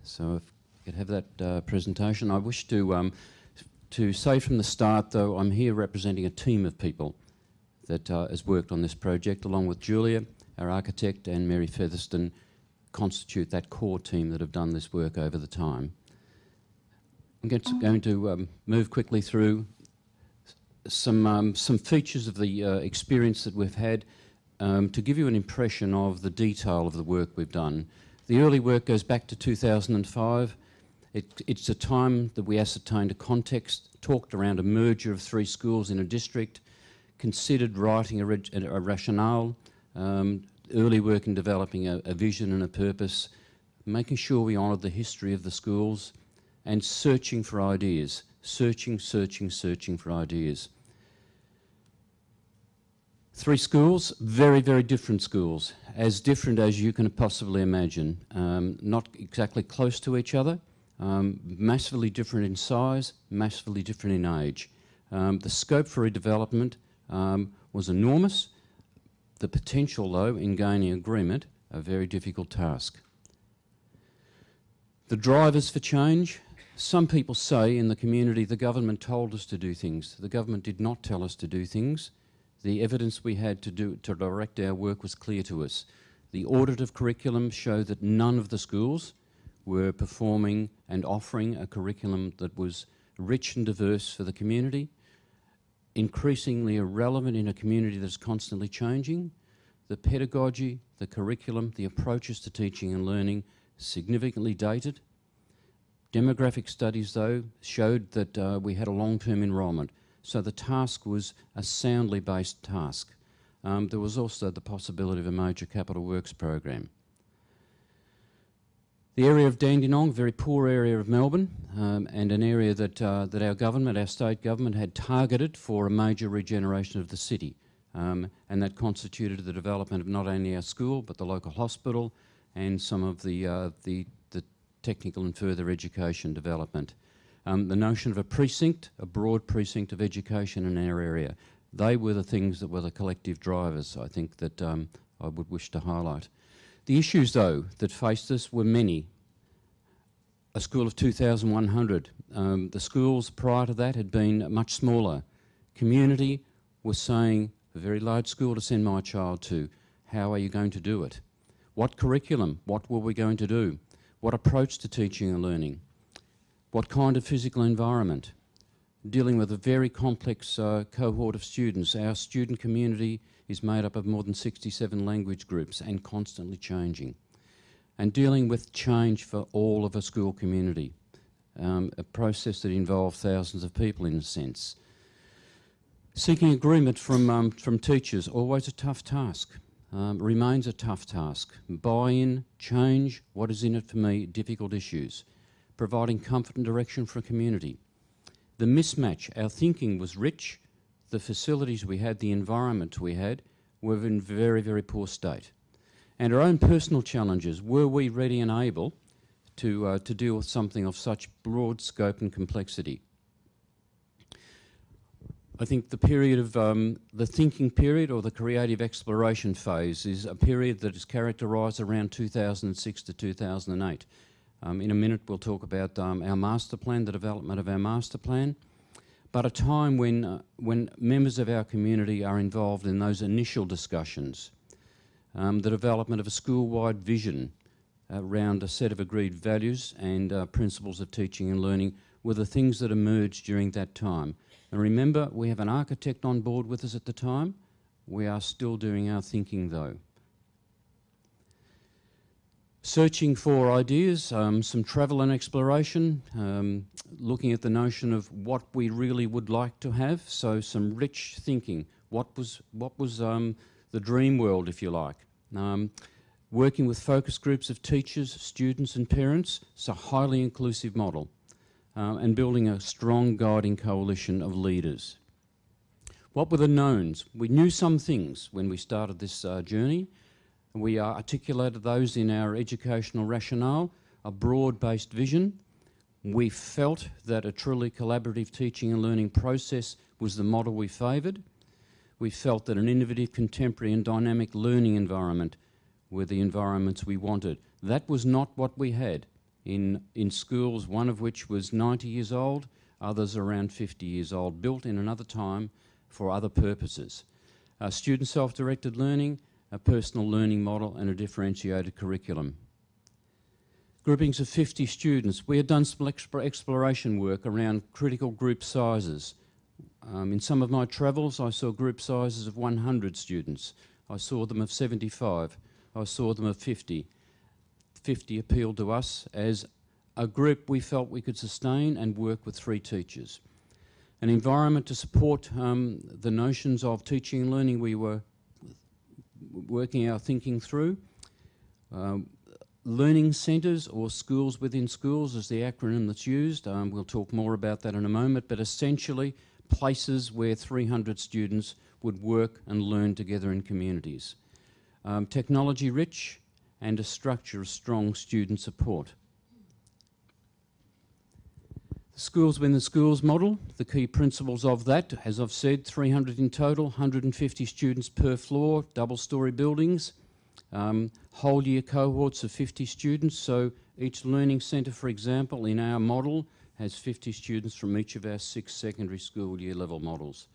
So if you could have that presentation. I wish to say from the start, though, I'm here representing a team of people that has worked on this project, along with Julia, our architect, and Mary Featherston, constitute that core team that have done this work over the time. I'm going to move quickly through some features of the experience that we've had to give you an impression of the detail of the work we've done. The early work goes back to 2005. It's a time that we ascertained a context, talked around a merger of 3 schools in a district, considered writing a rationale, early work in developing a vision and a purpose, making sure we honoured the history of the schools, and searching for ideas, searching for ideas. 3 schools, very, very different schools, as different as you can possibly imagine, not exactly close to each other, massively different in size, massively different in age. The scope for redevelopment was enormous. The potential, though, in gaining agreement, a very difficult task. The drivers for change. Some people say in the community the government told us to do things. The government did not tell us to do things. The evidence we had to direct our work was clear to us. The audit of curriculum showed that none of the schools were performing and offering a curriculum that was rich and diverse for the community, increasingly irrelevant in a community that's constantly changing. The pedagogy, the curriculum, the approaches to teaching and learning, significantly dated. Demographic studies, though, showed that we had a long-term enrolment, so the task was a soundly based task. There was also the possibility of a major capital works program. The area of Dandenong, very poor area of Melbourne, and an area that our government, our state government, had targeted for a major regeneration of the city. And that constituted the development of not only our school, but the local hospital and some of the technical and further education development. The notion of a precinct, a broad precinct of education in our area, they were the things that were the collective drivers, I think, that I would wish to highlight. The issues, though, that faced us were many. A school of 2,100. The schools prior to that had been much smaller. Community was saying, a very large school to send my child to. How are you going to do it? What curriculum? What were we going to do? What approach to teaching and learning? What kind of physical environment? Dealing with a very complex cohort of students. Our student community is made up of more than 67 language groups and constantly changing. And dealing with change for all of a school community. A process that involved thousands of people in a sense. Seeking agreement from teachers, always a tough task. Remains a tough task. Buy-in, change, what is in it for me, difficult issues. Providing comfort and direction for a community. The mismatch, our thinking was rich, the facilities we had, the environment we had, were in very, very poor state. And our own personal challenges, were we ready and able to deal with something of such broad scope and complexity? I think the period of the thinking period or the creative exploration phase is a period that is characterised around 2006 to 2008. In a minute we'll talk about our master plan, the development of our master plan, but a time when members of our community are involved in those initial discussions. The development of a school-wide vision around a set of agreed values and principles of teaching and learning were the things that emerged during that time. And remember, we have an architect on board with us at the time. We are still doing our thinking, though. Searching for ideas, some travel and exploration, looking at the notion of what we really would like to have, so some rich thinking. What was the dream world, if you like? Working with focus groups of teachers, students and parents, it's a highly inclusive model. And building a strong guiding coalition of leaders. What were the knowns? We knew some things when we started this journey. We articulated those in our educational rationale, a broad-based vision. We felt that a truly collaborative teaching and learning process was the model we favoured. We felt that an innovative, contemporary and dynamic learning environment were the environments we wanted. That was not what we had in schools, one of which was 90 years old, others around 50 years old, built in another time for other purposes. Student self-directed learning, a personal learning model and a differentiated curriculum. Groupings of 50 students. We had done some exploration work around critical group sizes. In some of my travels, I saw group sizes of 100 students. I saw them of 75. I saw them of 50. 50 appealed to us as a group we felt we could sustain and work with 3 teachers. An environment to support the notions of teaching and learning we were working our thinking through. Learning centres, or schools within schools, is the acronym that's used. We'll talk more about that in a moment, but essentially places where 300 students would work and learn together in communities. Technology rich and a structure of strong student support. The schools within the schools model, the key principles of that, as I've said, 300 in total, 150 students per floor, double-storey buildings, whole year cohorts of 50 students, so each learning centre, for example, in our model has 50 students from each of our 6 secondary school year level models.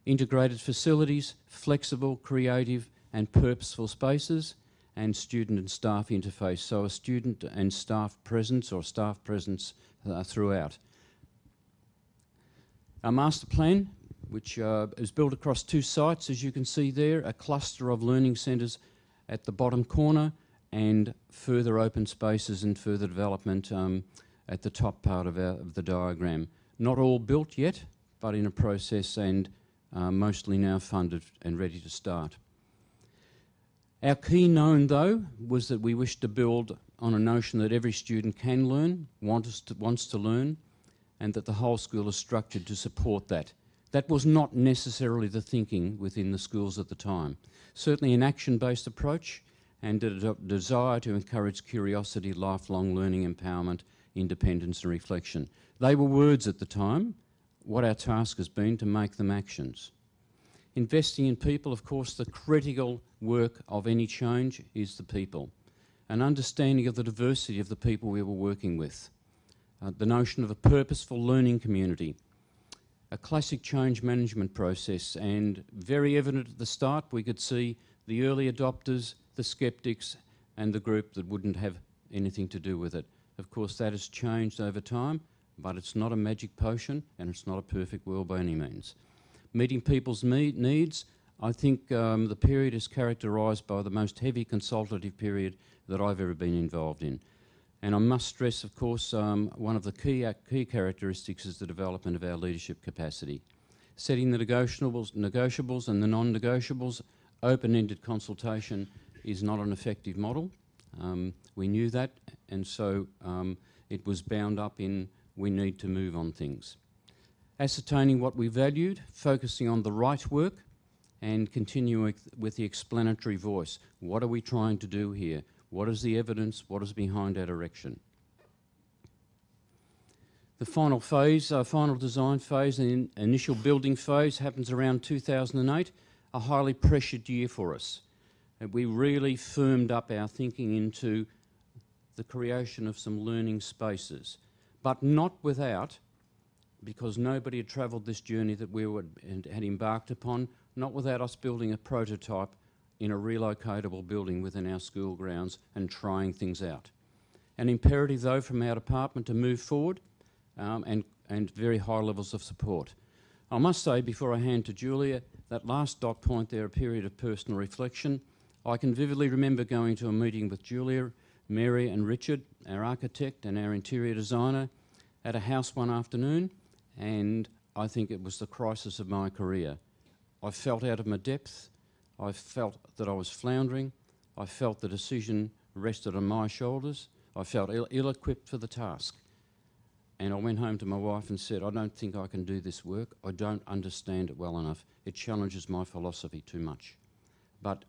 Integrated facilities, flexible, creative and purposeful spaces, and student and staff interface, so a student and staff presence or staff presence throughout. Our master plan, which is built across 2 sites, as you can see there, a cluster of learning centres at the bottom corner and further open spaces and further development at the top part of the diagram. Not all built yet, but in a process and mostly now funded and ready to start. Our key known, though, was that we wished to build on a notion that every student can learn, wants to learn, and that the whole school is structured to support that. That was not necessarily the thinking within the schools at the time. Certainly an action-based approach and a desire to encourage curiosity, lifelong learning, empowerment, independence and reflection. They were words at the time. What our task has been to make them actions. Investing in people, of course, the critical work of any change is the people. An understanding of the diversity of the people we were working with. The notion of a purposeful learning community. A classic change management process, and very evident at the start we could see the early adopters, the skeptics and the group that wouldn't have anything to do with it. Of course that has changed over time, but it's not a magic potion and it's not a perfect world by any means. Meeting people's needs, I think the period is characterised by the most heavy consultative period that I've ever been involved in. And I must stress, of course, one of the key characteristics is the development of our leadership capacity. Setting the negotiables and the non-negotiables, open-ended consultation is not an effective model. We knew that, and so it was bound up in we need to move on things. Ascertaining what we valued, focusing on the right work, and continuing with the explanatory voice. What are we trying to do here? What is the evidence? What is behind our direction? The final phase, final design phase and initial building phase happens around 2008, a highly pressured year for us. And we really firmed up our thinking into the creation of some learning spaces, but not without, because nobody had travelled this journey that we had embarked upon, not without us building a prototype in a relocatable building within our school grounds and trying things out. An imperative, though, from our department to move forward and very high levels of support. I must say, before I hand to Julia, that last dot point there, a period of personal reflection. I can vividly remember going to a meeting with Julia, Mary and Richard, our architect and our interior designer, at a house one afternoon, and I think it was the crisis of my career. I felt out of my depth. I felt that I was floundering. I felt the decision rested on my shoulders. I felt ill-equipped for the task. And I went home to my wife and said, I don't think I can do this work. I don't understand it well enough. It challenges my philosophy too much. But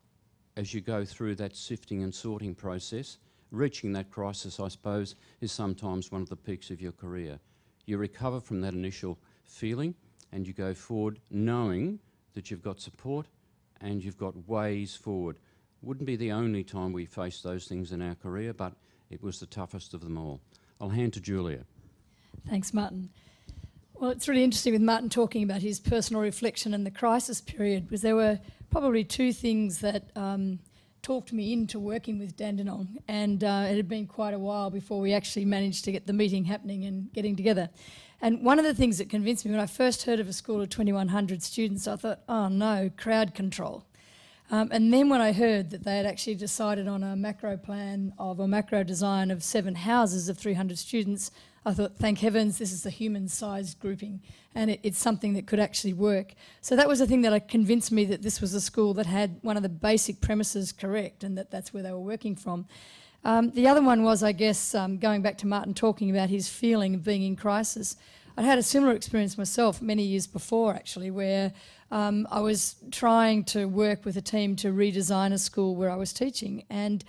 as you go through that sifting and sorting process, reaching that crisis, I suppose, is sometimes one of the peaks of your career. You recover from that initial feeling and you go forward knowing that you've got support and you've got ways forward. Wouldn't be the only time we faced those things in our career, but it was the toughest of them all. I'll hand to Julia. Thanks, Martin. Well, it's really interesting with Martin talking about his personal reflection in the crisis period, because there were probably two things that talked me into working with Dandenong, and it had been quite a while before we actually managed to get the meeting happening and getting together. And one of the things that convinced me, when I first heard of a school of 2,100 students, I thought, oh no, crowd control. And then when I heard that they had actually decided on a macro plan of a macro design of 7 houses of 300 students, I thought, thank heavens, this is a human-sized grouping, and it's something that could actually work. So that was the thing that convinced me that this was a school that had one of the basic premises correct, and that's where they were working from. The other one was, I guess, going back to Martin talking about his feeling of being in crisis. I'd had a similar experience myself many years before, actually, where I was trying to work with a team to redesign a school where I was teaching. And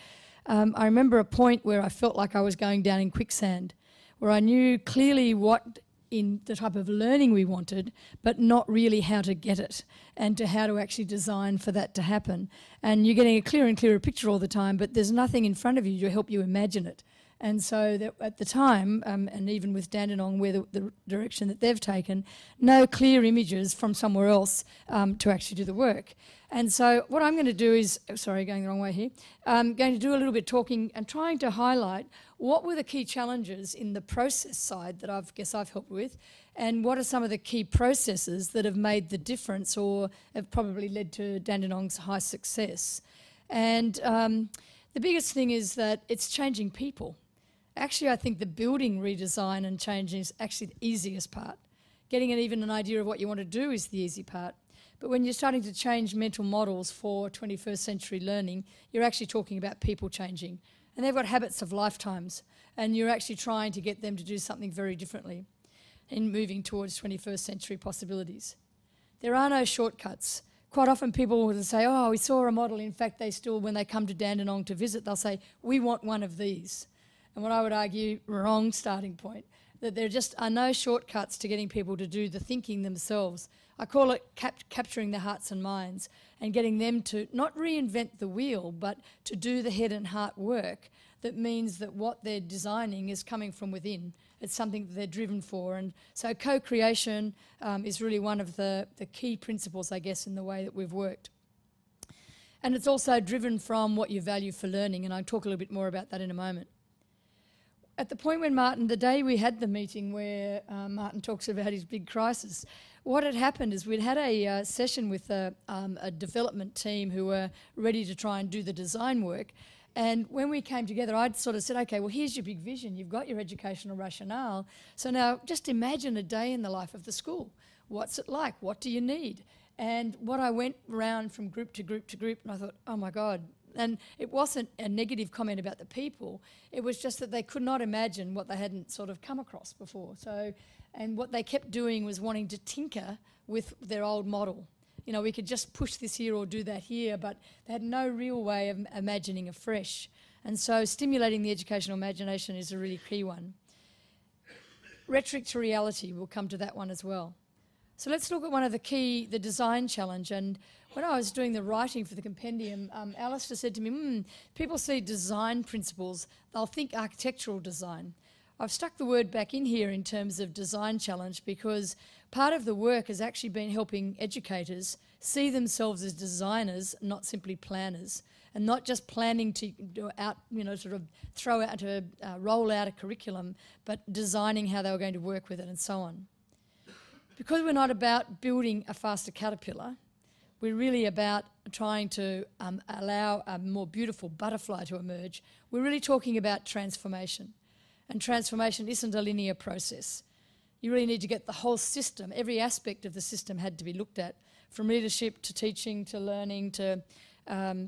I remember a point where I felt like I was going down in quicksand, where I knew clearly what in the type of learning we wanted, but not really how to get it and to how to actually design for that to happen. And you're getting a clearer and clearer picture all the time, but there's nothing in front of you to help you imagine it. And so that at the time, and even with Dandenong, where the direction that they've taken, no clear images from somewhere else to actually do the work. And so what I'm going to do is, sorry, going the wrong way here, I'm going to do a little bit talking and trying to highlight what were the key challenges in the process side that I've helped with, and what are some of the key processes that have made the difference or have probably led to Dandenong's high success. And the biggest thing is that it's changing people. Actually, I think the building redesign and change is actually the easiest part. Getting even an idea of what you want to do is the easy part. But when you're starting to change mental models for 21st century learning, you're actually talking about people changing. And they've got habits of lifetimes, and you're actually trying to get them to do something very differently in moving towards 21st century possibilities. There are no shortcuts. Quite often people will say, oh, we saw a model. In fact, they still, when they come to Dandenong to visit, they'll say, we want one of these. And what I would argue, wrong starting point, that there just are no shortcuts to getting people to do the thinking themselves. I call it capturing their hearts and minds and getting them to not reinvent the wheel, but to do the head and heart work that means that what they're designing is coming from within. It's something that they're driven for. And so co-creation is really one of the key principles, I guess, in the way that we've worked. And it's also driven from what you value for learning, and I'll talk a little bit more about that in a moment. At the point when Martin, the day we had the meeting where Martin talks about his big crisis, what had happened is we'd had a session with a development team who were ready to try and do the design work. And when we came together, I'd sort of said, okay, well, here's your big vision. You've got your educational rationale. So now just imagine a day in the life of the school. What's it like? What do you need? And what I went around from group to group to group, and I thought, oh my God. And it wasn't a negative comment about the people. It was just that they could not imagine what they hadn't sort of come across before. So, and what they kept doing was wanting to tinker with their old model. You know, we could just push this here or do that here, but they had no real way of imagining afresh. And so stimulating the educational imagination is a really key one. Rhetoric to reality, we'll come to that one as well. So let's look at one of the design challenge. And when I was doing the writing for the compendium, Alistair said to me, people see design principles, they'll think architectural design. I've stuck the word back in here in terms of design challenge because part of the work has actually been helping educators see themselves as designers, not simply planners, and not just planning to do out, sort of throw out to roll out a curriculum, but designing how they were going to work with it and so on. Because we're not about building a faster caterpillar, we're really about trying to allow a more beautiful butterfly to emerge. We're really talking about transformation. And transformation isn't a linear process. You really need to get the whole system, every aspect of the system had to be looked at, from leadership to teaching to learning to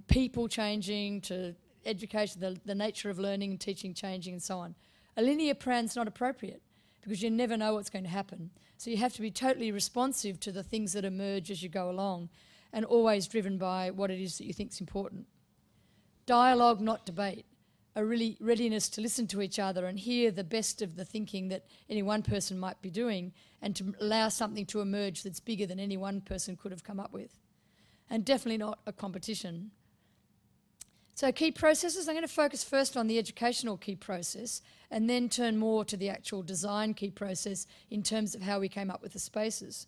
people changing to education, the nature of learning and teaching changing and so on. A linear plan's not appropriate because you never know what's going to happen. So you have to be totally responsive to the things that emerge as you go along and always driven by what it is that you think is important. Dialogue, not debate. a really readiness to listen to each other and hear the best of the thinking that any one person might be doing, and to allow something to emerge that's bigger than any one person could have come up with. And definitely not a competition. So key processes, I'm going to focus first on the educational key process and then turn more to the actual design key process in terms of how we came up with the spaces.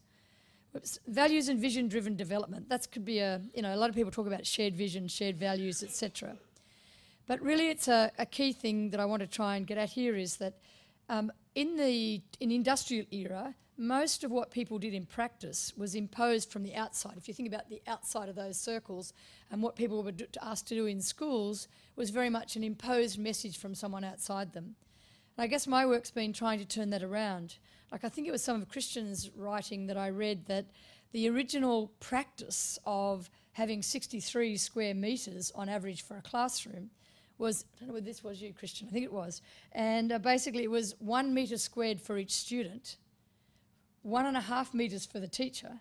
Values and vision-driven development. That could be a lot of people talk about shared vision, shared values, etc. But really it's a key thing that I want to try and get at here is that in the industrial era, most of what people did in practice was imposed from the outside. If you think about the outside of those circles, and what people were asked to do in schools was very much an imposed message from someone outside them. And I guess my work's been trying to turn that around. Like, I think it was some of Christian's writing that I read that the original practice of having 63 square metres on average for a classroom was, I don't know whether this was you, Christian, I think it was, and basically it was 1 metre squared for each student, 1.5 metres for the teacher,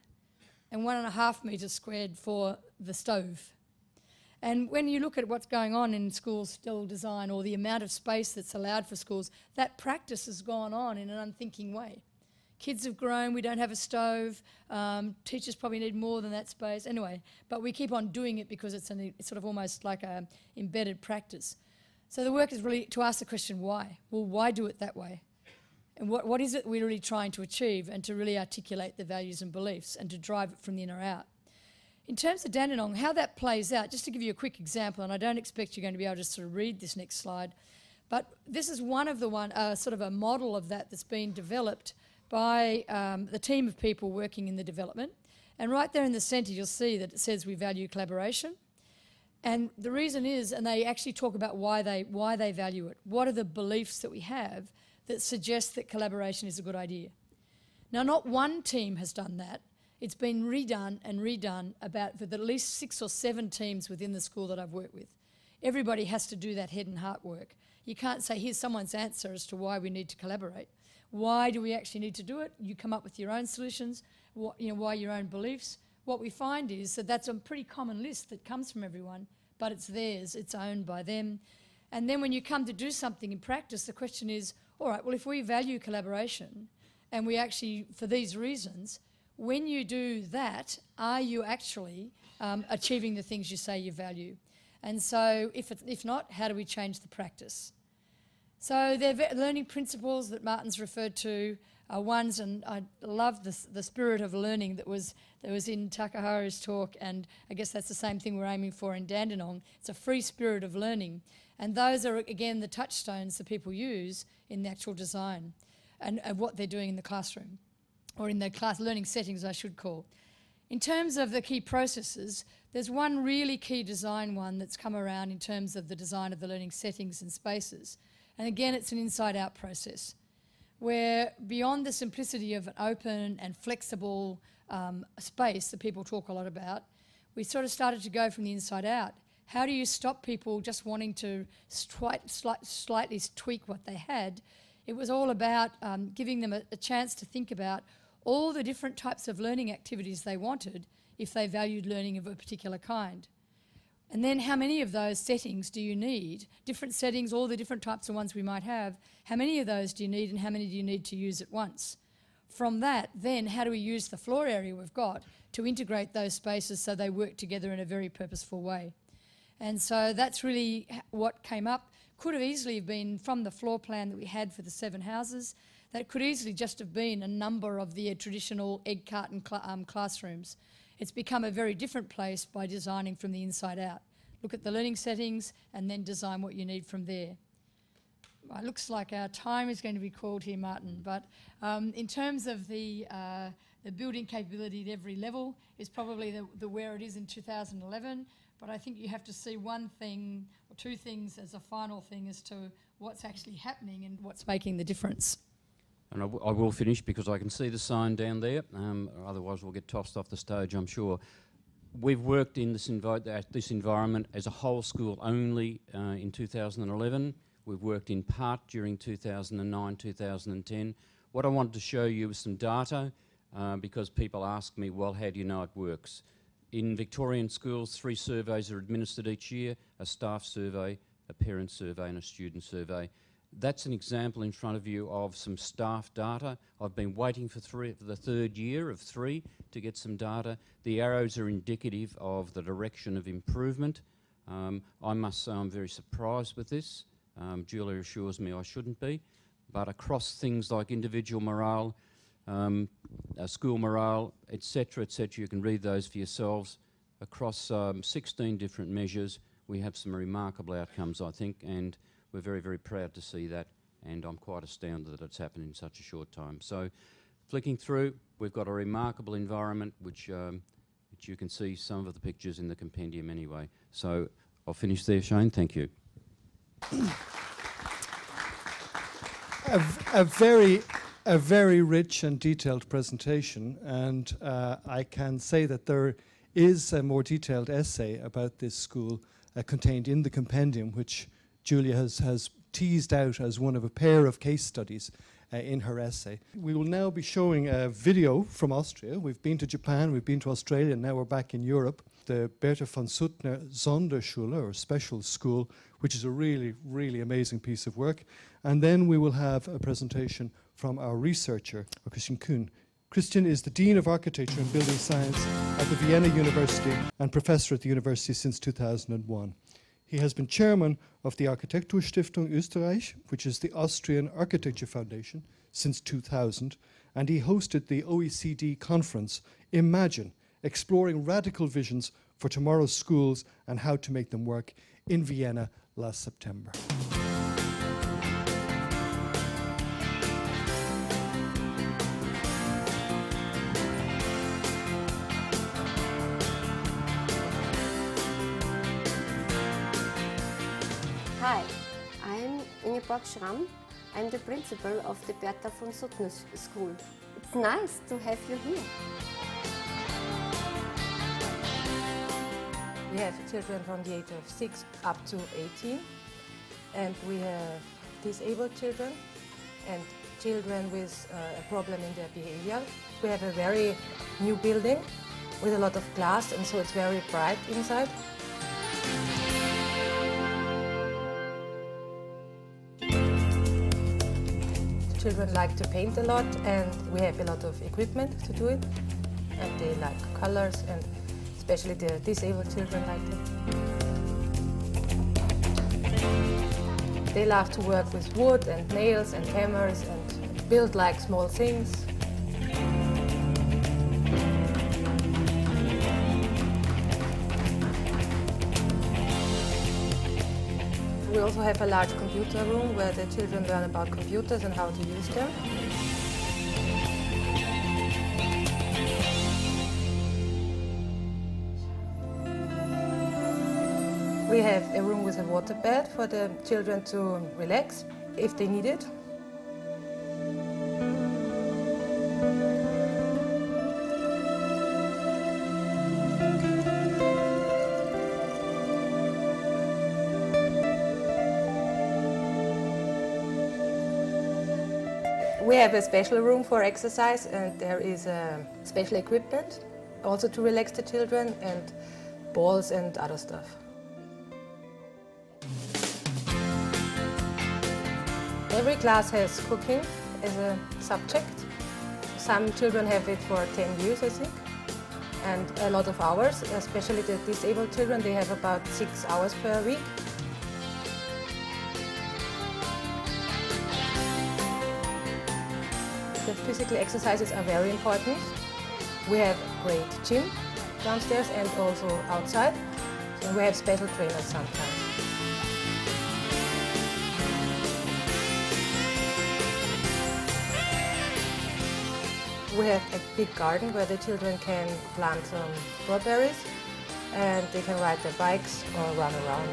and 1.5 metres squared for the stove. And when you look at what's going on in schools still design, or the amount of space that's allowed for schools, that practice has gone on in an unthinking way. Kids have grown, we don't have a stove, teachers probably need more than that space. Anyway, but we keep on doing it because it's sort of almost like an embedded practice. So the work is really to ask the question, why? Well, why do it that way? And what is it we're really trying to achieve, and to really articulate the values and beliefs and to drive it from the inner out. In terms of Dandenong, how that plays out, just to give you a quick example, and I don't expect you're going to be able to sort of read this next slide, but this is one of the sort of a model of that that's been developed by the team of people working in the development. And right there in the centre, you'll see that it says we value collaboration. And the reason is, and they actually talk about why they value it. What are the beliefs that we have that suggest that collaboration is a good idea? Now, not one team has done that. It's been redone and redone about for at least 6 or 7 teams within the school that I've worked with. Everybody has to do that head and heart work. You can't say, here's someone's answer as to why we need to collaborate. Why do we actually need to do it? You come up with your own solutions, why your own beliefs. What we find is that that's a pretty common list that comes from everyone, but it's theirs, it's owned by them. And then when you come to do something in practice, the question is, all right, well, if we value collaboration and we actually, for these reasons, when you do that, are you actually achieving the things you say you value? And so if not, how do we change the practice? So they're learning principles that Martin's referred to are ones, and I love the spirit of learning that was in Takaharu's talk, and I guess that's the same thing we're aiming for in Dandenong. It's a free spirit of learning. And those are, again, the touchstones that people use in the actual design and of what they're doing in the classroom, or in the class learning settings, I should call. In terms of the key processes, there's one really key design one that's come around in terms of the design of the learning settings and spaces. And again, it's an inside-out process, where beyond the simplicity of an open and flexible space that people talk a lot about, we sort of started to go from the inside out. How do you stop people just wanting to slightly tweak what they had? It was all about giving them a chance to think about all the different types of learning activities they wanted if they valued learning of a particular kind. And then how many of those settings do you need? Different settings, all the different types of ones we might have, how many of those do you need, and how many do you need to use at once? From that, then, how do we use the floor area we've got to integrate those spaces so they work together in a very purposeful way? And so that's really what came up. Could have easily been from the floor plan that we had for the 7 houses. That could easily just have been a number of the traditional egg carton classrooms. It's become a very different place by designing from the inside out. Look at the learning settings and then design what you need from there. It looks like our time is going to be called here, Martin, but in terms of the building capability at every level is probably the where it is in 2011, but I think you have to see one thing or 2 things as a final thing as to what's actually happening and what's making the difference. And I will finish because I can see the sign down there, otherwise we'll get tossed off the stage, I'm sure. We've worked in this environment as a whole school only in 2011. We've worked in part during 2009, 2010. What I wanted to show you is some data because people ask me, well, how do you know it works? In Victorian schools, 3 surveys are administered each year, a staff survey, a parent survey and a student survey. That's an example in front of you of some staff data. I've been waiting for the third year of 3 to get some data. The arrows are indicative of the direction of improvement. I must say I'm very surprised with this. Julia assures me I shouldn't be. But across things like individual morale, school morale, etc., you can read those for yourselves. Across 16 different measures, we have some remarkable outcomes, I think, and we're very, very proud to see that, and I'm quite astounded that it's happened in such a short time. So, flicking through, we've got a remarkable environment, which you can see some of the pictures in the compendium anyway. So, I'll finish there, Shane. Thank you. A very rich and detailed presentation, and I can say that there is a more detailed essay about this school contained in the compendium, which Julia has teased out as one of a pair of case studies in her essay. We will now be showing a video from Austria. We've been to Japan, we've been to Australia, and now we're back in Europe. The Bertha von Suttner Sonderschule, or special school, which is a really, really amazing piece of work. And then we will have a presentation from our researcher, Cristián Cox. Cristián is the Dean of Architecture and Building Science at the Vienna University and professor at the university since 2001. He has been chairman of the Architekturstiftung Österreich, which is the Austrian Architecture Foundation, since 2000, and he hosted the OECD conference, Imagine, Exploring Radical Visions for Tomorrow's Schools and How to Make Them Work, in Vienna last September. Hi, I'm Ingeborg Schramm. I'm the principal of the Bertha von Suttner School. It's nice to have you here. We have children from the age of 6 up to 18, and we have disabled children and children with a problem in their behavior. We have a very new building with a lot of glass, and so it's very bright inside. Children like to paint a lot, and we have a lot of equipment to do it, and they like colors, and especially the disabled children like it. They love to work with wood and nails and hammers and build like small things. We also have a large computer room where the children learn about computers and how to use them. We have a room with a water bed for the children to relax if they need it. We have a special room for exercise, and there is special equipment also to relax the children, and balls and other stuff. Every class has cooking as a subject. Some children have it for 10 years, I think, and a lot of hours, especially the disabled children. They have about 6 hours per week. The physical exercises are very important. We have a great gym downstairs and also outside, and we have special trainers sometimes. We have a big garden where the children can plant some strawberries, and they can ride their bikes or run around.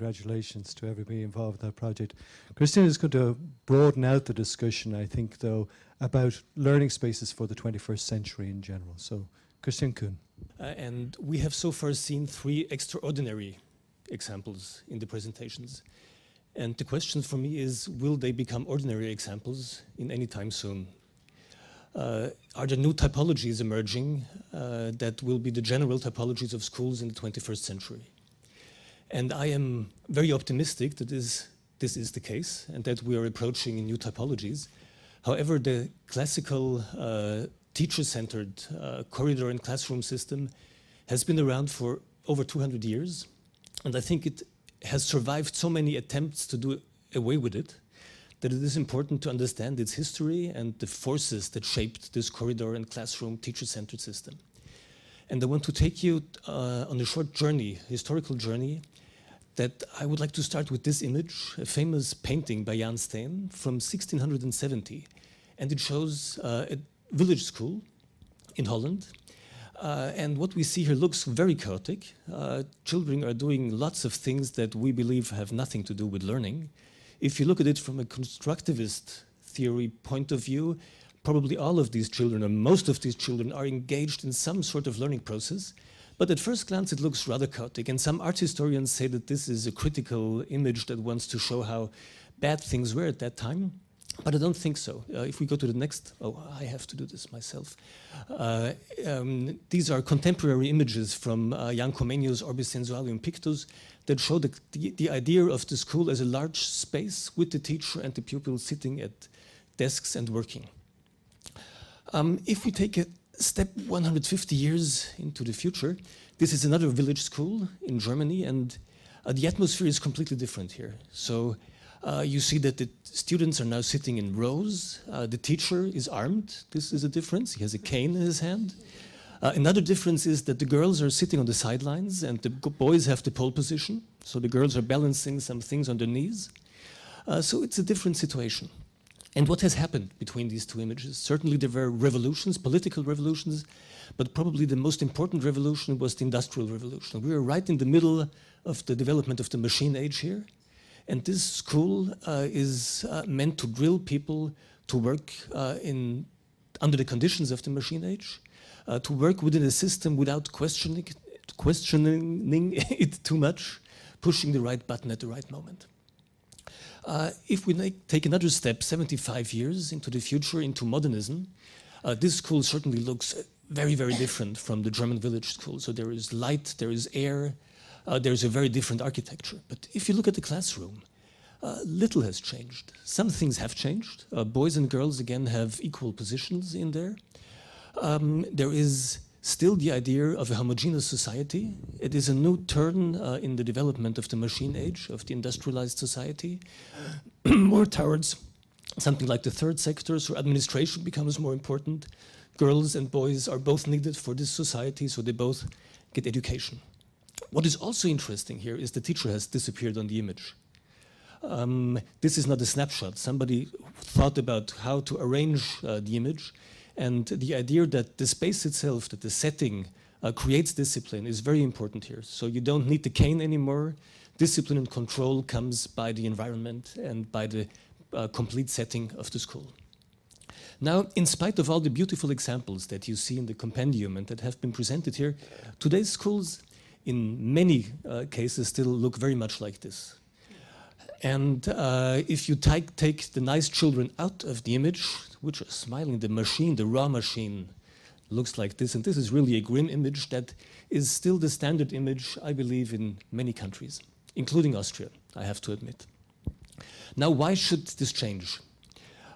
congratulations to everybody involved in that project. Cristián is going to broaden out the discussion, I think, though, about learning spaces for the 21st century in general. So, Cristián Kuhn. And we have so far seen 3 extraordinary examples in the presentations. And the question for me is, will they become ordinary examples in any time soon? Are there new typologies emerging that will be the general typologies of schools in the 21st century? And I am very optimistic that this is the case and that we are approaching new typologies. However, the classical teacher-centered corridor and classroom system has been around for over 200 years. And I think it has survived so many attempts to do away with it that it is important to understand its history and the forces that shaped this corridor and classroom teacher-centered system. And I want to take you on a short journey, historical journey, that I would like to start with this image, a famous painting by Jan Steen from 1670. And it shows a village school in Holland. And what we see here looks very chaotic. Children are doing lots of things that we believe have nothing to do with learning. If you look at it from a constructivist theory point of view, probably all of these children, or most of these children, are engaged in some sort of learning process. But at first glance, it looks rather chaotic. And some art historians say that this is a critical image that wants to show how bad things were at that time. But I don't think so. If we go to the next, I have to do this myself. These are contemporary images from Jan Comenius' Orbis Sensualium Pictus that show the idea of the school as a large space with the teacher and the pupil sitting at desks and working. If we take a step 150 years into the future, this is another village school in Germany, and the atmosphere is completely different here. So you see that the students are now sitting in rows. The teacher is armed. This is a difference. He has a cane in his hand. Another difference is that the girls are sitting on the sidelines and the boys have the pole position. So the girls are balancing some things on their knees. So it's a different situation. And what has happened between these two images? Certainly there were revolutions, political revolutions, but probably the most important revolution was the Industrial Revolution. We are right in the middle of the development of the machine age here. And this school is meant to drill people to work under the conditions of the machine age, to work within a system without questioning it too much, pushing the right button at the right moment. If we take another step, 75 years into the future, into modernism, this school certainly looks very, very different from the German village school. So there is light, there is air, there's a very different architecture. But if you look at the classroom, little has changed. Some things have changed. Boys and girls, again, have equal positions in there. There is still the idea of a homogeneous society. It is a new turn in the development of the machine age, of the industrialized society, more towards something like the third sector, so administration becomes more important. Girls and boys are both needed for this society, so they both get education. What is also interesting here is the teacher has disappeared on the image. This is not a snapshot. Somebody thought about how to arrange the image, and the idea that the space itself, that the setting creates discipline is very important here. So you don't need the cane anymore. Discipline and control comes by the environment and by the complete setting of the school. Now, in spite of all the beautiful examples that you see in the compendium and that have been presented here, today's schools in many cases still look very much like this. And if you take the nice children out of the image, which are smiling, the machine, the raw machine, looks like this. And this is really a grim image that is still the standard image, I believe, in many countries, including Austria, I have to admit. Now, why should this change?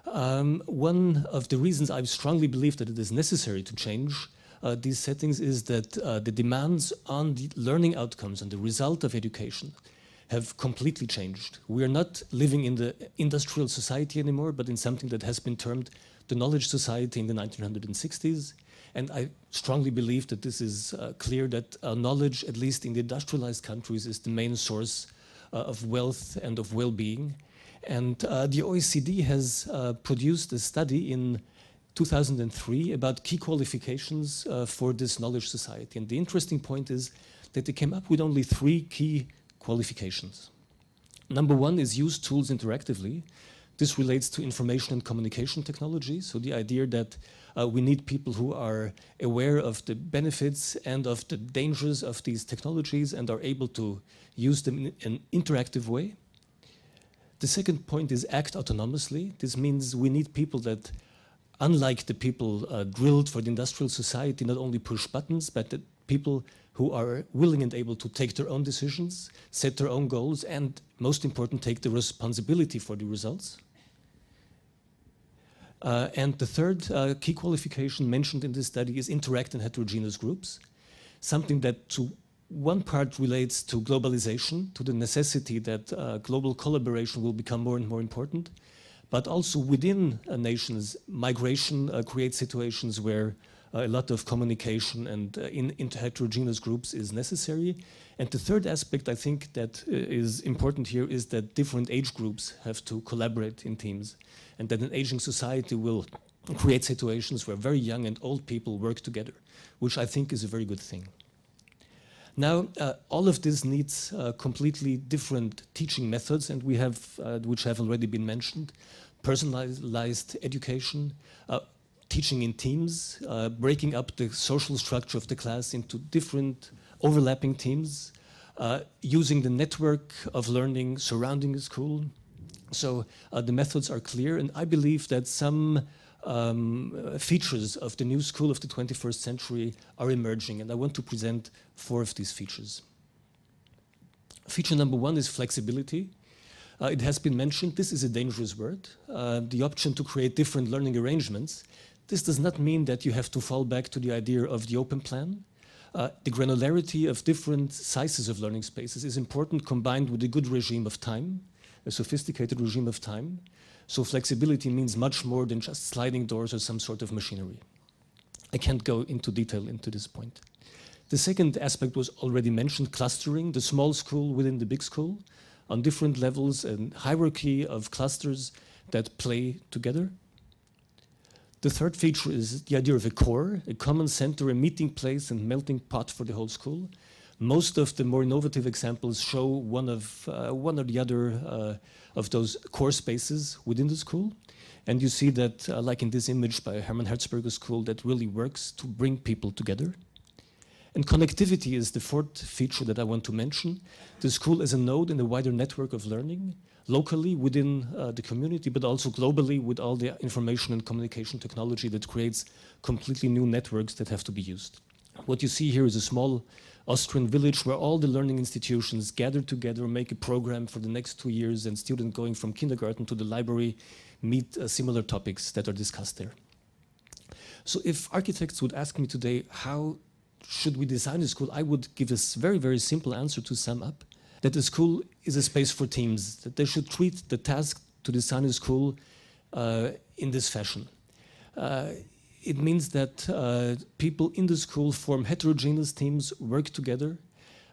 One of the reasons I strongly believe that it is necessary to change these settings is that the demands on the learning outcomes and the result of education have completely changed. We are not living in the industrial society anymore, but in something that has been termed the knowledge society in the 1960s. And I strongly believe that this is clear that knowledge, at least in the industrialized countries, is the main source of wealth and of well-being. And the OECD has produced a study in 2003 about key qualifications for this knowledge society. And the interesting point is that they came up with only 3 key qualifications. Number one is use tools interactively. This relates to information and communication technology. So the idea that we need people who are aware of the benefits and of the dangers of these technologies and are able to use them in an interactive way. The second point is act autonomously. This means we need people that, unlike the people drilled for the industrial society, not only push buttons, but that people who are willing and able to take their own decisions, set their own goals, and most important, take the responsibility for the results. And the third key qualification mentioned in this study is interact in heterogeneous groups, something that to one part relates to globalization, to the necessity that global collaboration will become more and more important, but also within nations, migration creates situations where a lot of communication and in heterogeneous groups is necessary. And the third aspect I think that is important here is that different age groups have to collaborate in teams, and that an aging society will create situations where very young and old people work together, which I think is a very good thing. Now, all of this needs completely different teaching methods, and we have, which have already been mentioned, personalized education, teaching in teams, breaking up the social structure of the class into different overlapping teams, using the network of learning surrounding the school. So the methods are clear, and I believe that some features of the new school of the 21st century are emerging, and I want to present 4 of these features. Feature number 1 is flexibility. It has been mentioned, this is a dangerous word, the option to create different learning arrangements. This does not mean that you have to fall back to the idea of the open plan. The granularity of different sizes of learning spaces is important, combined with a good regime of time, a sophisticated regime of time. So flexibility means much more than just sliding doors or some sort of machinery. I can't go into detail into this point. The second aspect was already mentioned, clustering, the small school within the big school, on different levels and hierarchy of clusters that play together. The third feature is the idea of a core, a common center, a meeting place and melting pot for the whole school. Most of the more innovative examples show one or the other of those core spaces within the school. And you see that, like in this image by Hermann Herzberger School, that really works to bring people together. And connectivity is the fourth feature that I want to mention. The school is a node in the wider network of learning, locally within the community, but also globally with all the information and communication technology that creates completely new networks that have to be used. What you see here is a small Austrian village where all the learning institutions gather together, make a program for the next 2 years, and students going from kindergarten to the library meet similar topics that are discussed there. So if architects would ask me today, how should we design a school, I would give a very, very simple answer to sum up, that the school is a space for teams, that they should treat the task to design a school in this fashion. It means that people in the school form heterogeneous teams, work together,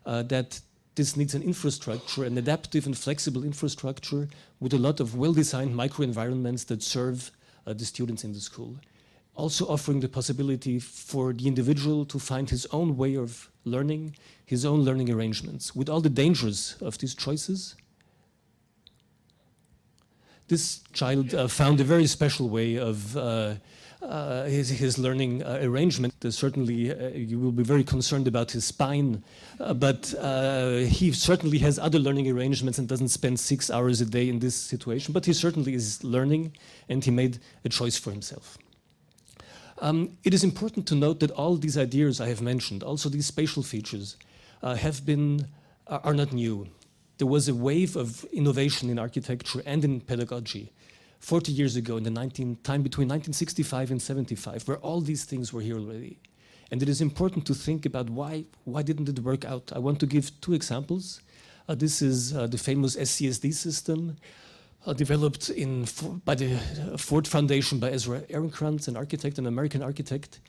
that this needs an infrastructure, an adaptive and flexible infrastructure with a lot of well-designed microenvironments that serve the students in the school. Also offering the possibility for the individual to find his own way of learning, his own learning arrangements, with all the dangers of these choices. This child found a very special way of his learning arrangement. Certainly, you will be very concerned about his spine, but he certainly has other learning arrangements and doesn't spend 6 hours a day in this situation, but he certainly is learning, and he made a choice for himself. It is important to note that all these ideas I have mentioned, also these spatial features, are not new. There was a wave of innovation in architecture and in pedagogy 40 years ago, in the time between 1965 and 75, where all these things were here already. And it is important to think about why didn't it work out? I want to give 2 examples. This is the famous SCSD system, developed by the Ford Foundation by Ezra Ehrenkrantz, an architect, an American architect.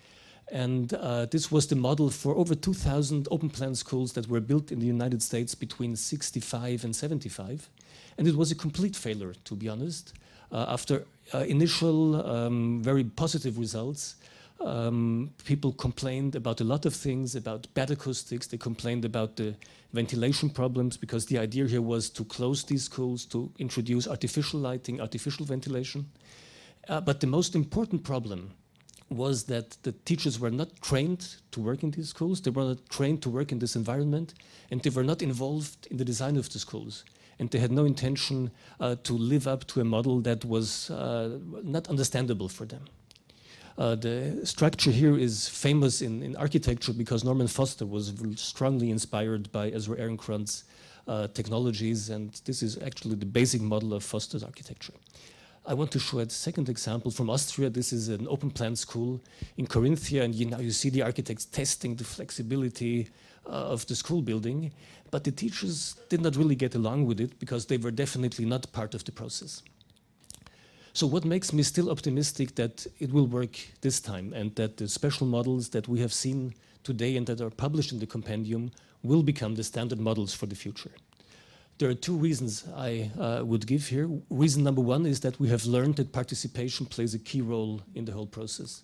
And this was the model for over 2,000 open plan schools that were built in the United States between 65 and 75. And it was a complete failure, to be honest. After initial very positive results, People complained about a lot of things, about bad acoustics. They complained about the ventilation problems, because the idea here was to close these schools, to introduce artificial lighting, artificial ventilation. But the most important problem was that the teachers were not trained to work in these schools. They were not trained to work in this environment, and they were not involved in the design of the schools. And they had no intention to live up to a model that was not understandable for them. The structure here is famous in architecture because Norman Foster was strongly inspired by Ezra Ehrenkrant's technologies, and this is actually the basic model of Foster's architecture. I want to show a second example from Austria. This is an open plan school in Carinthia, and now you see the architects testing the flexibility of the school building, but the teachers did not really get along with it because they were definitely not part of the process. So what makes me still optimistic that it will work this time, and that the special models that we have seen today and that are published in the compendium will become the standard models for the future? There are two reasons I would give here. Reason number one is that we have learned that participation plays a key role in the whole process.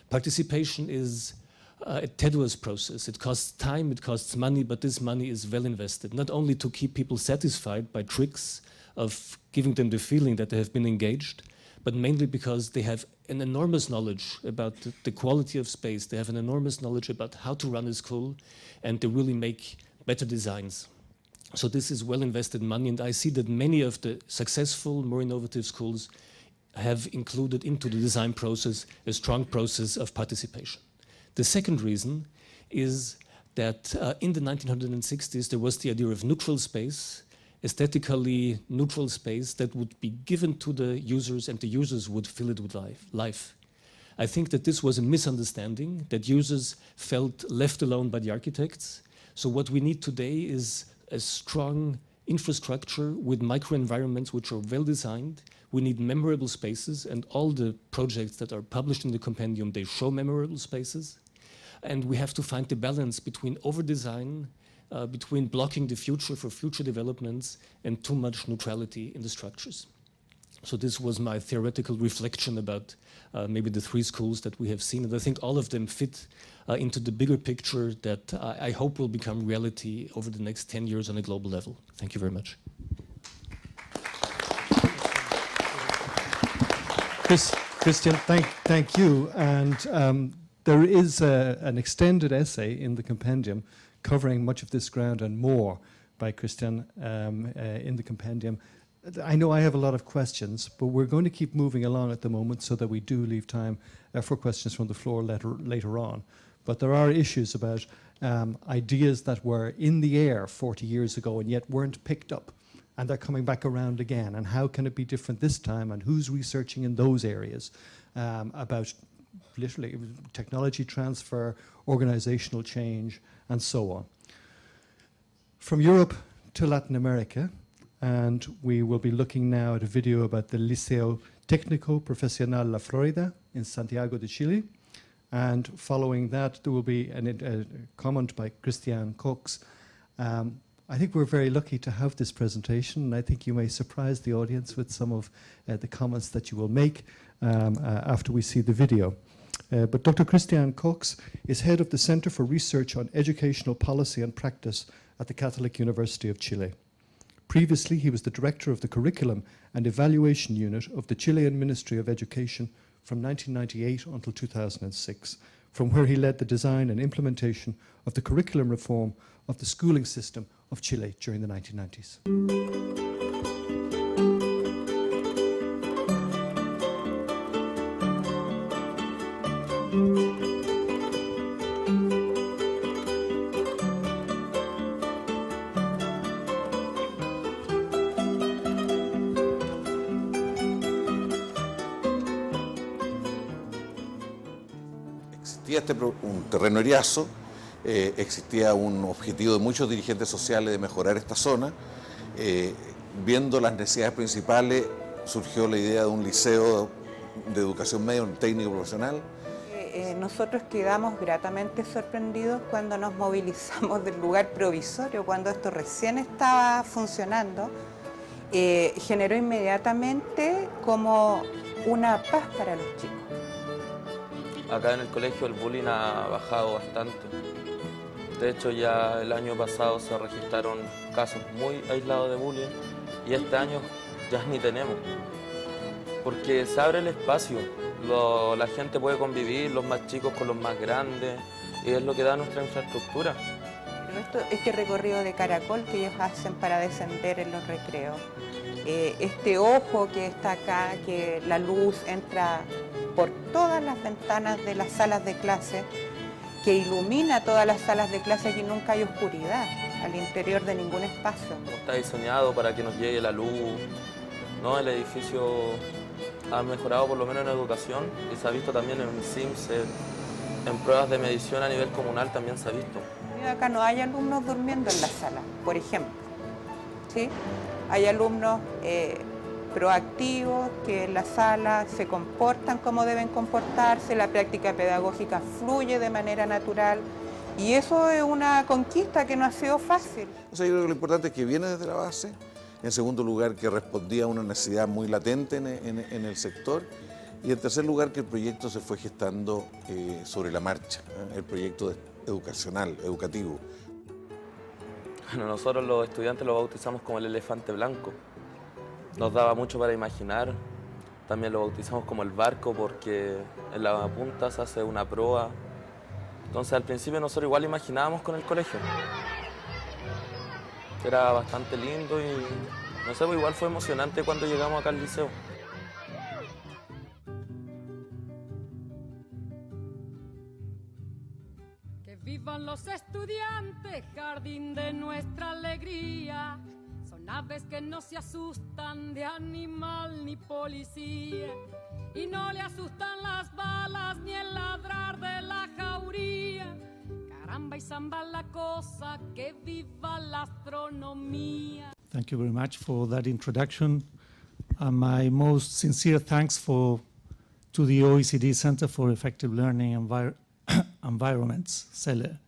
Participation is a tenuous process. It costs time, it costs money, but this money is well invested, not only to keep people satisfied by tricks of giving them the feeling that they have been engaged, but mainly because they have an enormous knowledge about the quality of space. They have an enormous knowledge about how to run a school, and they really make better designs. So this is well invested money, and I see that many of the successful, more innovative schools have included into the design process a strong process of participation. The second reason is that in the 1960s there was the idea of neutral space, aesthetically neutral space that would be given to the users, and the users would fill it with life. I think that this was a misunderstanding, that users felt left alone by the architects. So what we need today is a strong infrastructure with microenvironments which are well designed. We need memorable spaces, and all the projects that are published in the compendium, they show memorable spaces. And we have to find the balance between over-design, between blocking the future for future developments, and too much neutrality in the structures. So this was my theoretical reflection about maybe the three schools that we have seen, and I think all of them fit into the bigger picture that I hope will become reality over the next 10 years on a global level. Thank you very much. Cristián, thank you. And there is an extended essay in the compendium covering much of this ground and more by Cristián in the compendium. I know I have a lot of questions, but we're going to keep moving along at the moment so that we do leave time for questions from the floor later on. But there are issues about ideas that were in the air 40 years ago and yet weren't picked up, and they're coming back around again. And how can it be different this time, and who's researching in those areas about literally technology transfer, organizational change, and so on. From Europe to Latin America, and we will be looking now at a video about the Liceo Técnico Profesional La Florida in Santiago de Chile. And following that, there will be a comment by Cristián Cox. I think we're very lucky to have this presentation, and I think you may surprise the audience with some of the comments that you will make after we see the video. But Dr. Cristián Cox is head of the Center for Research on Educational Policy and Practice at the Catholic University of Chile. Previously, he was the director of the Curriculum and Evaluation Unit of the Chilean Ministry of Education from 1998 until 2006, from where he led the design and implementation of the curriculum reform of the schooling system of Chile during the 1990s. Un terreno eriazo, existía un objetivo de muchos dirigentes sociales de mejorar esta zona. Viendo las necesidades principales, surgió la idea de un liceo de educación media, un técnico profesional. Nosotros quedamos gratamente sorprendidos cuando nos movilizamos del lugar provisorio, cuando esto recién estaba funcionando. Generó inmediatamente como una paz para los chicos. Acá en el colegio el bullying ha bajado bastante. De hecho, ya el año pasado se registraron casos muy aislados de bullying y este año ya ni tenemos. Porque se abre el espacio, la gente puede convivir, los más chicos con los más grandes, y es lo que da nuestra infraestructura. Este recorrido de caracol que ellos hacen para descender en los recreos, este ojo que está acá, que la luz entra por todas las ventanas de las salas de clase, que ilumina todas las salas de clase, que nunca hay oscuridad al interior de ningún espacio. Está diseñado para que nos llegue la luz, ¿no? El edificio ha mejorado por lo menos en educación y se ha visto también en Sims, en pruebas de medición a nivel comunal también se ha visto. Acá no hay alumnos durmiendo en la sala, por ejemplo, ¿sí? Hay alumnos proactivos que en la sala se comportan como deben comportarse, la práctica pedagógica fluye de manera natural y eso es una conquista que no ha sido fácil. O sea, yo creo que lo importante es que viene desde la base, en segundo lugar que respondía a una necesidad muy latente en el sector y en tercer lugar que el proyecto se fue gestando sobre la marcha, el proyecto educacional, educativo. Bueno, nosotros los estudiantes lo bautizamos como el elefante blanco. Nos daba mucho para imaginar. También lo bautizamos como el barco porque en la punta se hace una proa. Entonces al principio nosotros igual imaginábamos con el colegio. Era bastante lindo y no sé, pues igual fue emocionante cuando llegamos acá al liceo. Vivan los estudiantes, jardín de nuestra alegría. Son aves que no se asustan de animal ni policía. Y no le asustan las balas ni el ladrar de la jauría. Caramba y zamba la cosa, que viva la astronomía. Thank you very much for that introduction. My most sincere thanks to the OECD Center for Effective Learning Enviroments, CELE,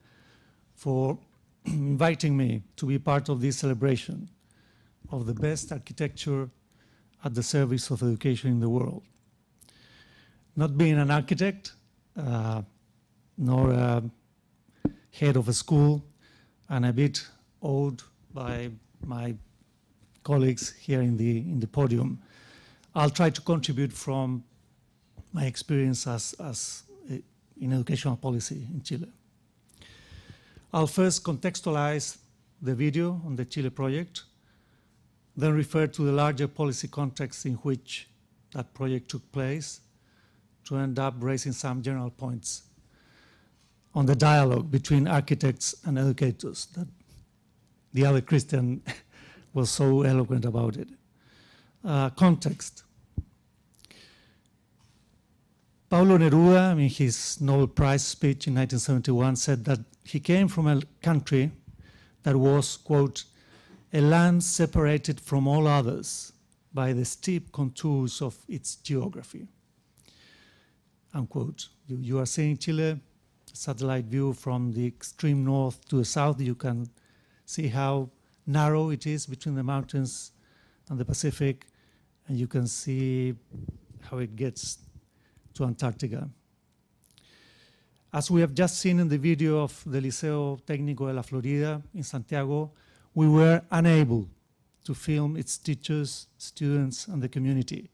for inviting me to be part of this celebration of the best architecture at the service of education in the world. Not being an architect, nor a head of a school, and a bit awed by my colleagues here in the podium, I'll try to contribute from my experience as in educational policy in Chile. I'll first contextualize the video on the Chile project, then refer to the larger policy context in which that project took place, to end up raising some general points on the dialogue between architects and educators that the other Cristián was so eloquent about it. Context. Pablo Neruda, in his Nobel Prize speech in 1971, said that he came from a country that was, quote, a land separated from all others by the steep contours of its geography, unquote. You are seeing Chile, satellite view from the extreme north to the south. You can see how narrow it is between the mountains and the Pacific, and you can see how it gets to Antarctica. As we have just seen in the video of the Liceo Técnico de la Florida in Santiago, we were unable to film its teachers, students, and the community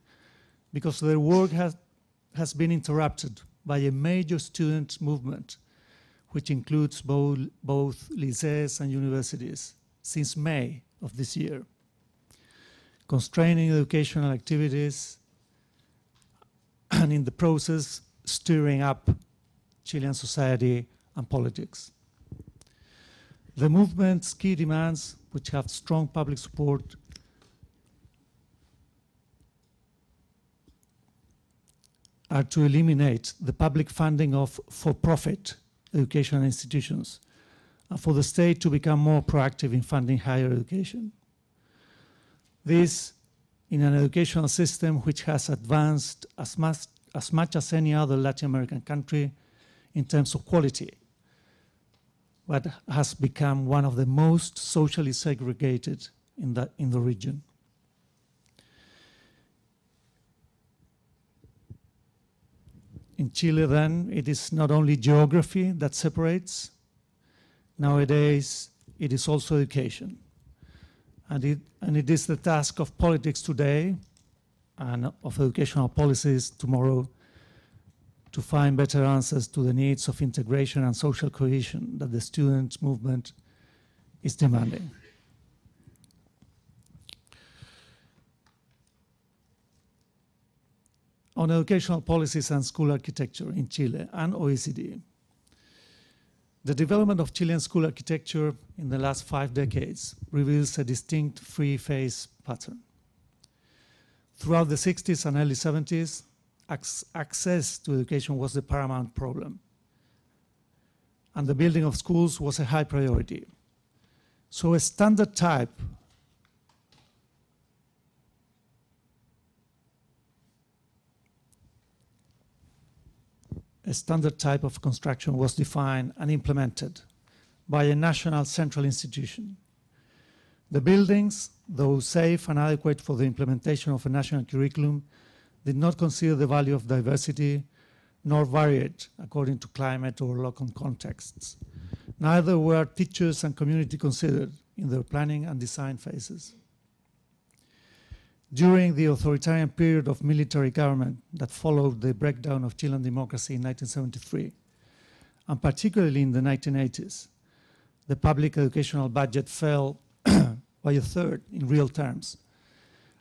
because their work has been interrupted by a major student movement, which includes both lycées and universities, since May of this year, constraining educational activities and in the process stirring up Chilean society and politics. The movement's key demands, which have strong public support, are to eliminate the public funding of for-profit educational institutions and for the state to become more proactive in funding higher education. This in an educational system which has advanced as much as any other Latin American country in terms of quality, but has become one of the most socially segregated in the region. In Chile, then, it is not only geography that separates. Nowadays, it is also education. And it is the task of politics today and of educational policies tomorrow to find better answers to the needs of integration and social cohesion that the student movement is demanding. On educational policies and school architecture in Chile and OECD. The development of Chilean school architecture in the last 5 decades reveals a distinct three-phase pattern. Throughout the 60s and early 70s, access to education was the paramount problem, and the building of schools was a high priority. So a standard type of construction was defined and implemented by a national central institution. The buildings, though safe and adequate for the implementation of a national curriculum, did not consider the value of diversity, nor vary it according to climate or local contexts. Neither were teachers and community considered in their planning and design phases. During the authoritarian period of military government that followed the breakdown of Chilean democracy in 1973, and particularly in the 1980s, the public educational budget fell by a third in real terms,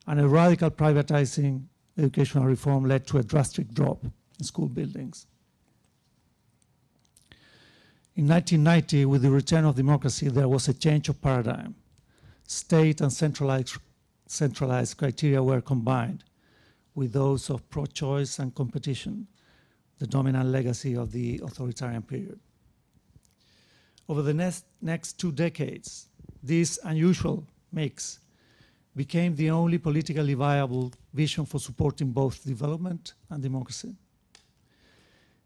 and a radical privatizing educational reform led to a drastic drop in school buildings. In 1990, with the return of democracy, there was a change of paradigm. State and centralized criteria were combined with those of pro-choice and competition, the dominant legacy of the authoritarian period. Over the next 2 decades, this unusual mix became the only politically viable vision for supporting both development and democracy.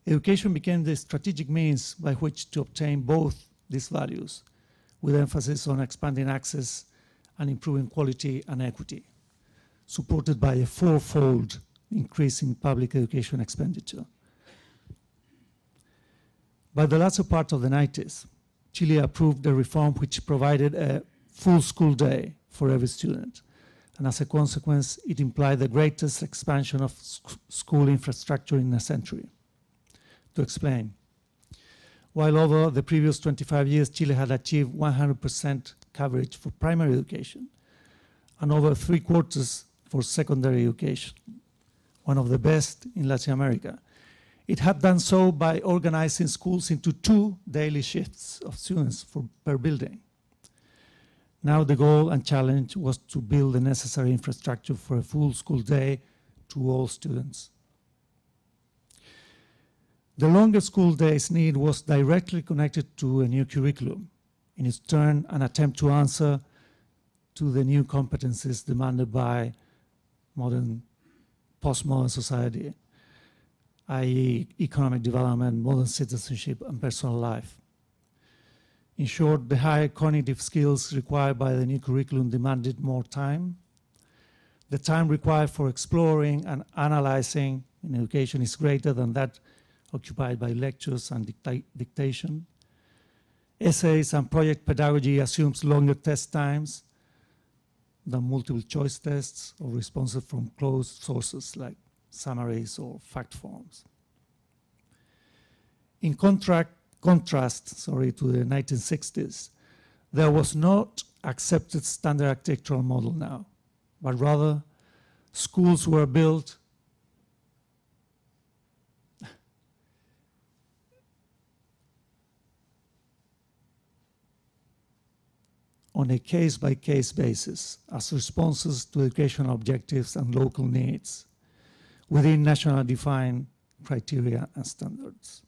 Education became the strategic means by which to obtain both these values, with emphasis on expanding access and improving quality and equity, supported by a 4-fold increase in public education expenditure. By the latter part of the 90s, Chile approved a reform which provided a full school day for every student, and as a consequence, it implied the greatest expansion of school infrastructure in a century. To explain, while over the previous 25 years, Chile had achieved 100% coverage for primary education and over 3/4 for secondary education, one of the best in Latin America. It had done so by organizing schools into 2 daily shifts of students per building. Now the goal and challenge was to build the necessary infrastructure for a full school day to all students. The longer school days need was directly connected to a new curriculum, in its turn an attempt to answer to the new competencies demanded by postmodern society, i.e. economic development, modern citizenship, and personal life. In short, the higher cognitive skills required by the new curriculum demanded more time. The time required for exploring and analyzing in education is greater than that occupied by lectures and dictation. Essays and project pedagogy assumes longer test times than multiple choice tests or responses from closed sources like summaries or fact forms. In contrast to the 1960s, there was not accepted standard architectural model now, but rather schools were built on a case-by-case basis as responses to educational objectives and local needs within nationally defined criteria and standards.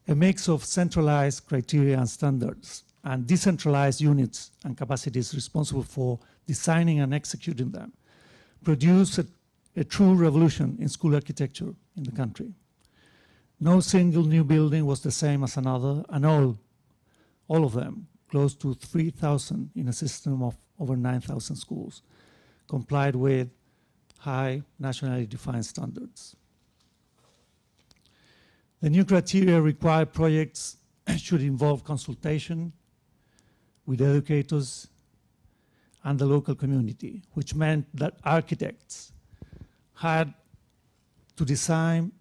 A mix of centralized criteria and standards and decentralized units and capacities responsible for designing and executing them produced a true revolution in school architecture in the country. No single new building was the same as another, and all of them, close to 3,000 in a system of over 9,000 schools, complied with high nationally defined standards. The new criteria require projects should involve consultation with educators and the local community, which meant that architects had to design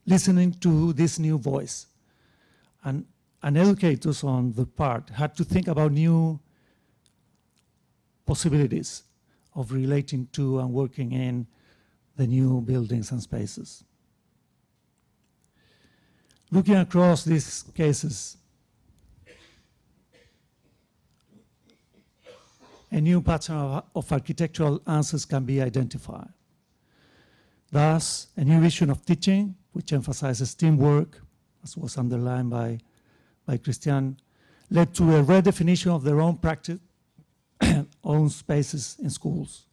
listening to this new voice. And educators on the part had to think about new possibilities of relating to and working in the new buildings and spaces. Looking across these cases, a new pattern of architectural answers can be identified. Thus, a new vision of teaching, which emphasizes teamwork, as was underlined by Cristián, led to a redefinition of their own practice, own spaces in schools.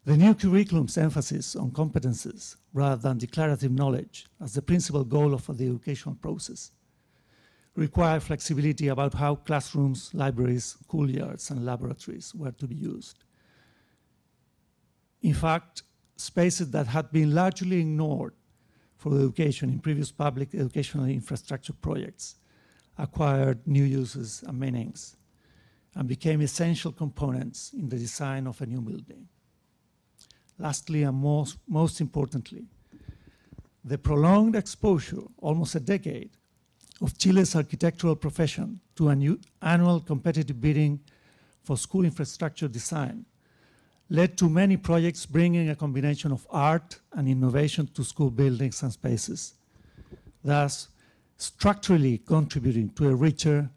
The new curriculum's emphasis on competences rather than declarative knowledge as the principal goal of the educational process require flexibility about how classrooms, libraries, schoolyards, and laboratories were to be used. In fact, spaces that had been largely ignored for education in previous public educational infrastructure projects acquired new uses and meanings and became essential components in the design of a new building. Lastly, and most importantly, the prolonged exposure, almost a decade, of Chile's architectural profession to an annual competitive bidding for school infrastructure design led to many projects bringing a combination of art and innovation to school buildings and spaces, thus structurally contributing to a richer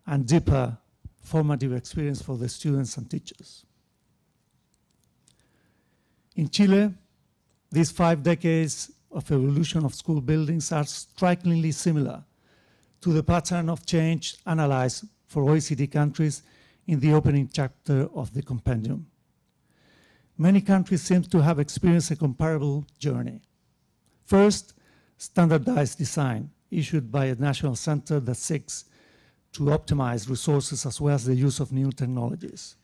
and deeper formative experience for the students and teachers. In Chile, these 5 decades of evolution of school buildings are strikingly similar to the pattern of change analyzed for OECD countries in the opening chapter of the compendium. Many countries seem to have experienced a comparable journey. First, standardized design issued by a national center that seeks to optimize resources as well as the use of new technologies.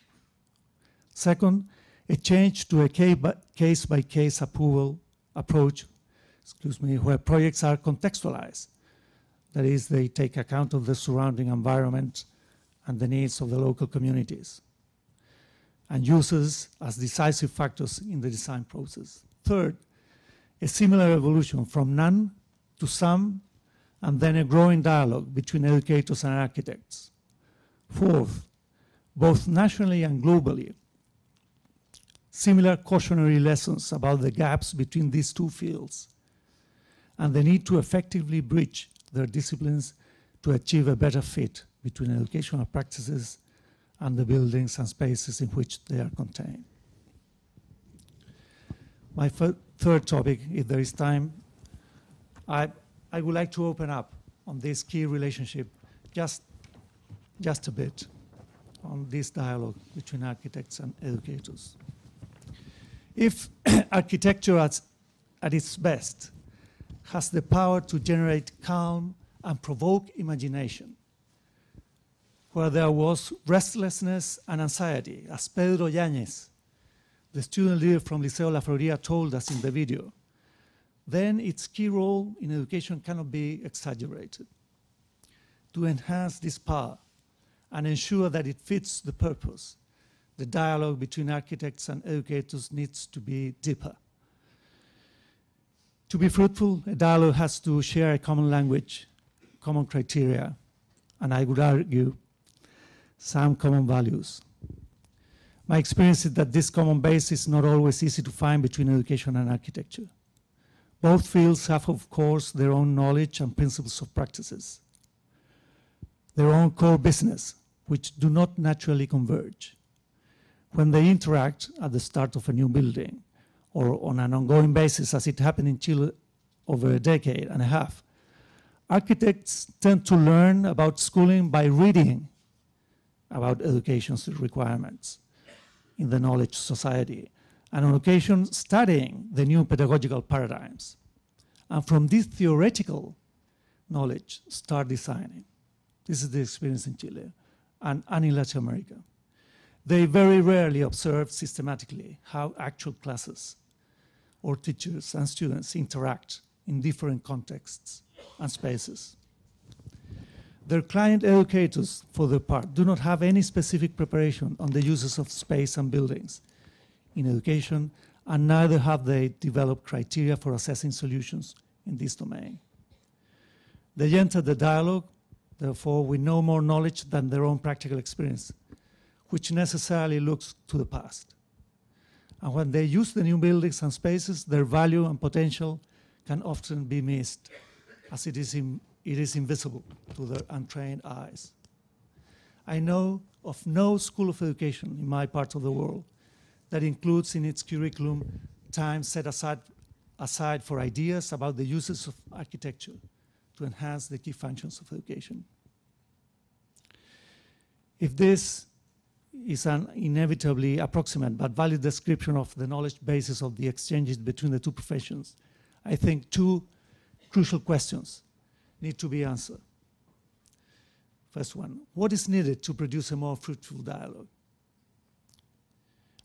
Second, a change to a case-by-case approval approach, where projects are contextualized. That is, they take account of the surrounding environment and the needs of the local communities, and uses as decisive factors in the design process. Third, a similar evolution from none to some, and then a growing dialogue between educators and architects. Fourth, both nationally and globally, similar cautionary lessons about the gaps between these two fields and the need to effectively bridge their disciplines to achieve a better fit between educational practices and the buildings and spaces in which they are contained. My third topic, if there is time, I would like to open up on this key relationship just a bit on this dialogue between architects and educators. If architecture at its best has the power to generate calm and provoke imagination, where there was restlessness and anxiety, as Pedro Yáñez, the student leader from Liceo La Florida, told us in the video, then its key role in education cannot be exaggerated. To enhance this power and ensure that it fits the purpose, the dialogue between architects and educators needs to be deeper. To be fruitful, a dialogue has to share a common language, common criteria, and I would argue some common values. My experience is that this common base is not always easy to find between education and architecture. Both fields have, of course, their own knowledge and principles of practices, their own core business, which do not naturally converge. When they interact at the start of a new building or on an ongoing basis, as it happened in Chile over a decade and a half, architects tend to learn about schooling by reading about education's requirements in the knowledge society, and on occasion studying the new pedagogical paradigms. And from this theoretical knowledge, start designing. This is the experience in Chile. and in Latin America. They very rarely observe systematically how actual classes or teachers and students interact in different contexts and spaces. Their client educators, for their part, do not have any specific preparation on the uses of space and buildings in education, and neither have they developed criteria for assessing solutions in this domain. They enter the dialogue, therefore, with no more knowledge than their own practical experience, which necessarily looks to the past. And when they use the new buildings and spaces, their value and potential can often be missed, as it is invisible to their untrained eyes. I know of no school of education in my part of the world that includes in its curriculum time set aside for ideas about the uses of architecture to enhance the key functions of education. If this is an inevitably approximate but valid description of the knowledge basis of the exchanges between the two professions, I think two crucial questions need to be answered. First one, what is needed to produce a more fruitful dialogue?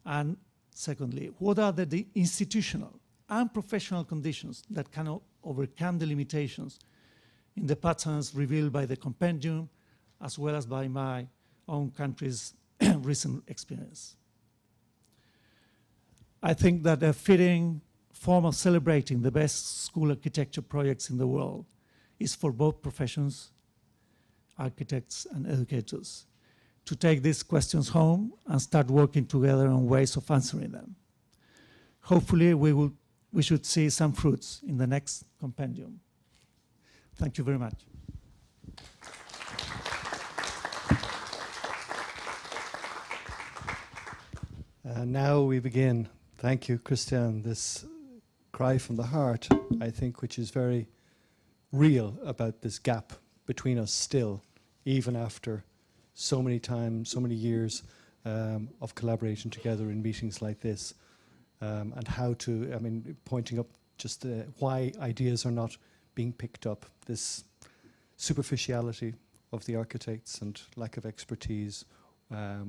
And secondly, what are the institutional and professional conditions that can overcome the limitations in the patterns revealed by the compendium, as well as by my own country's recent experience? I think that a fitting form of celebrating the best school architecture projects in the world is for both professions, architects and educators, to take these questions home and start working together on ways of answering them. Hopefully we should see some fruits in the next compendium. Thank you very much. Now we begin. Thank you, Cristián. This cry from the heart, I think, which is very real about this gap between us still, even after so many times, so many years of collaborating together in meetings like this, and how to, I mean, pointing up just why ideas are not being picked up, this superficiality of the architects and lack of expertise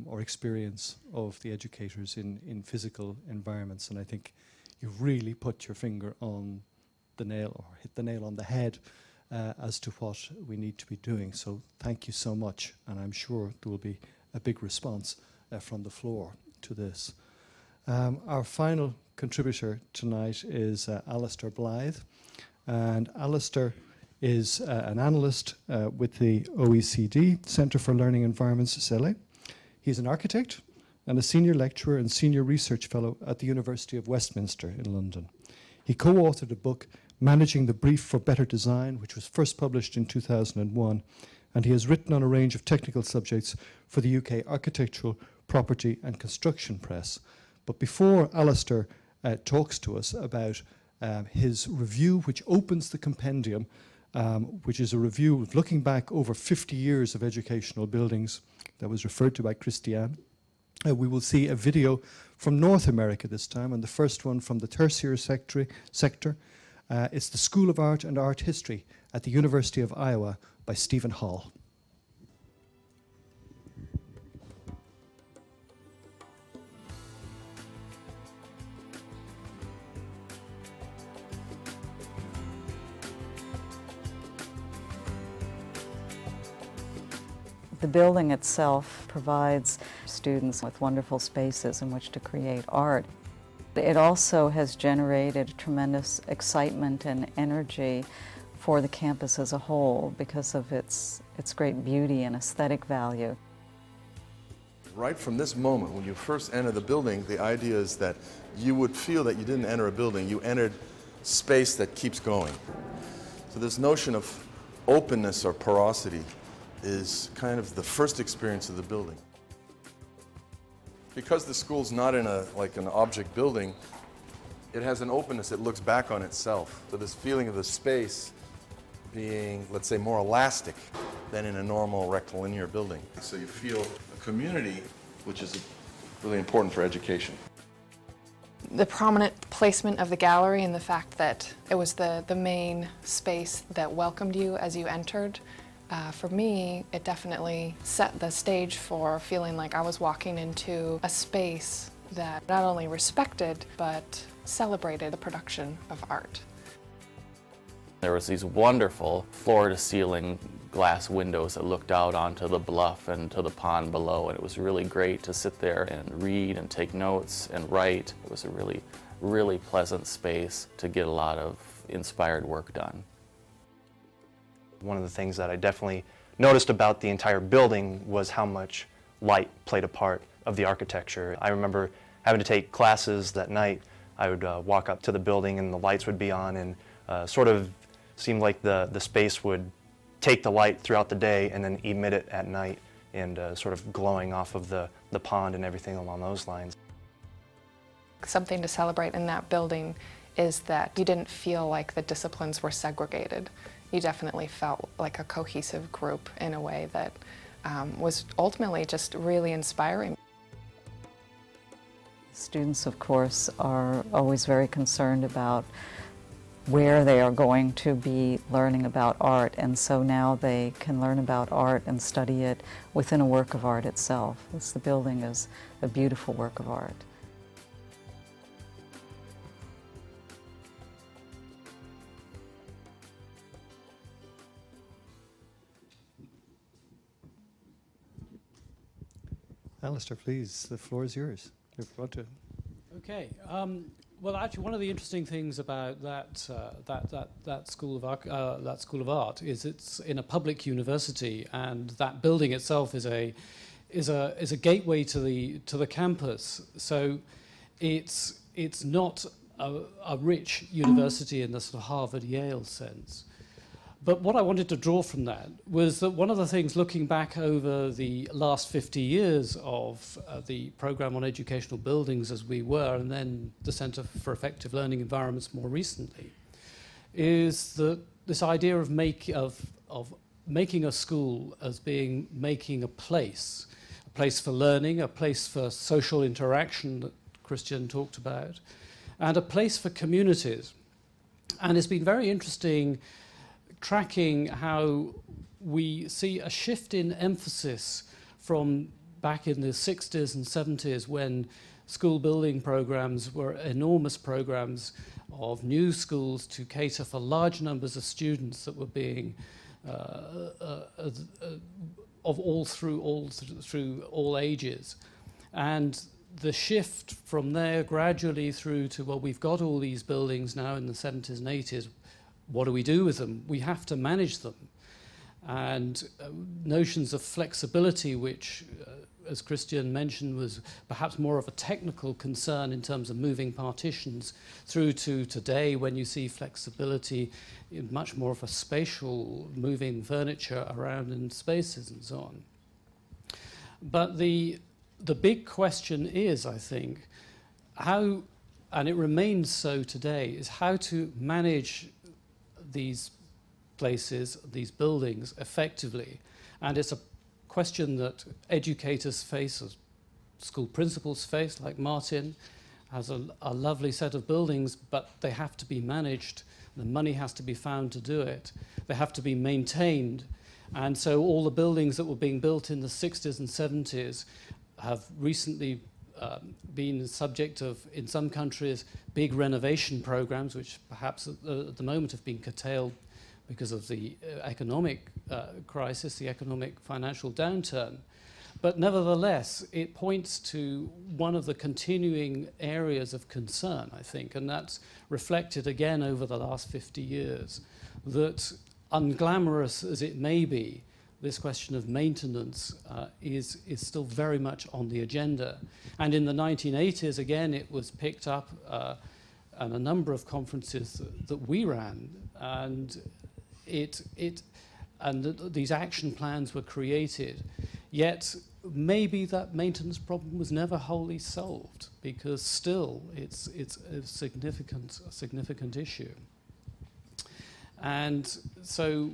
or experience of the educators in physical environments. And I think you've really put your finger on the nail, or hit the nail on the head, as to what we need to be doing. So thank you so much, and I'm sure there will be a big response from the floor to this. Our final contributor tonight is Alistair Blythe, and Alistair is an analyst with the OECD Centre for Learning Enviroments, CELE. He's an architect and a senior lecturer and senior research fellow at the University of Westminster in London. He co-authored a book, Managing the Brief for Better Design, which was first published in 2001, and he has written on a range of technical subjects for the UK Architectural, Property and Construction Press. But before Alistair talks to us about his review, which opens the compendium, which is a review of looking back over 50 years of educational buildings that was referred to by Cristián, we will see a video from North America this time, and the first one from the tertiary sector. It's the School of Art and Art History at the University of Iowa by Stephen Hall. The building itself provides students with wonderful spaces in which to create art. It also has generated tremendous excitement and energy for the campus as a whole because of its great beauty and aesthetic value. Right from this moment, when you first enter the building, the idea is that you would feel that you didn't enter a building, you entered space that keeps going. So this notion of openness or porosity is kind of the first experience of the building. Because the school's not in like an object building, it has an openness that looks back on itself. So this feeling of the space being, let's say, more elastic than in a normal rectilinear building. So you feel a community, which is really important for education. The prominent placement of the gallery and the fact that it was the main space that welcomed you as you entered For me, it definitely set the stage for feeling like I was walking into a space that not only respected, but celebrated the production of art. There was these wonderful floor-to-ceiling glass windows that looked out onto the bluff and to the pond below, and it was really great to sit there and read and take notes and write. It was a really, really pleasant space to get a lot of inspired work done. One of the things that I definitely noticed about the entire building was how much light played a part of the architecture. I remember having to take classes that night. I would walk up to the building and the lights would be on, and sort of seemed like the space would take the light throughout the day and then emit it at night, and sort of glowing off of the pond and everything along those lines. Something to celebrate in that building is that you didn't feel like the disciplines were segregated. You definitely felt like a cohesive group in a way that was ultimately just really inspiring. Students, of course, are always very concerned about where they are going to be learning about art, and so now they can learn about art and study it within a work of art itself. The building is a beautiful work of art. Alistair, please, the floor is yours. You've got to. Okay. Well, actually, one of the interesting things about that school of art is it's in a public university, and that building itself is a gateway to the campus. So it's not a rich university in the sort of Harvard Yale sense. But what I wanted to draw from that was that one of the things, looking back over the last 50 years of the Programme on Educational Buildings as we were, and then the Centre for Effective Learning Environments more recently, is that this idea of making a school as being making a place for learning, a place for social interaction that Cristián talked about, and a place for communities. And it's been very interesting tracking how we see a shift in emphasis from back in the 60s and 70s, when school building programs were enormous programs of new schools to cater for large numbers of students that were being through all ages. And the shift from there gradually through to, well, we've got all these buildings now in the 70s and 80s. What do we do with them? We have to manage them. And notions of flexibility, which, as Cristián mentioned, was perhaps more of a technical concern in terms of moving partitions, through to today when you see flexibility in much more of a spatial, moving furniture around in spaces and so on. But the big question is, I think, how, and it remains so today, is how to manage these places, these buildings, effectively. And it's a question that educators face, as school principals face, like Martin has a lovely set of buildings, but they have to be managed. The money has to be found to do it. They have to be maintained. And so all the buildings that were being built in the 60s and 70s have recently been the subject of, in some countries, big renovation programs, which perhaps at the moment have been curtailed because of the economic crisis, the economic financial downturn. But nevertheless, it points to one of the continuing areas of concern, I think, and that's reflected again over the last 50 years, that unglamorous as it may be, this question of maintenance is still very much on the agenda. And in the 1980s, again, it was picked up at a number of conferences that we ran, and these action plans were created. Yet maybe that maintenance problem was never wholly solved, because still it's a significant issue. And so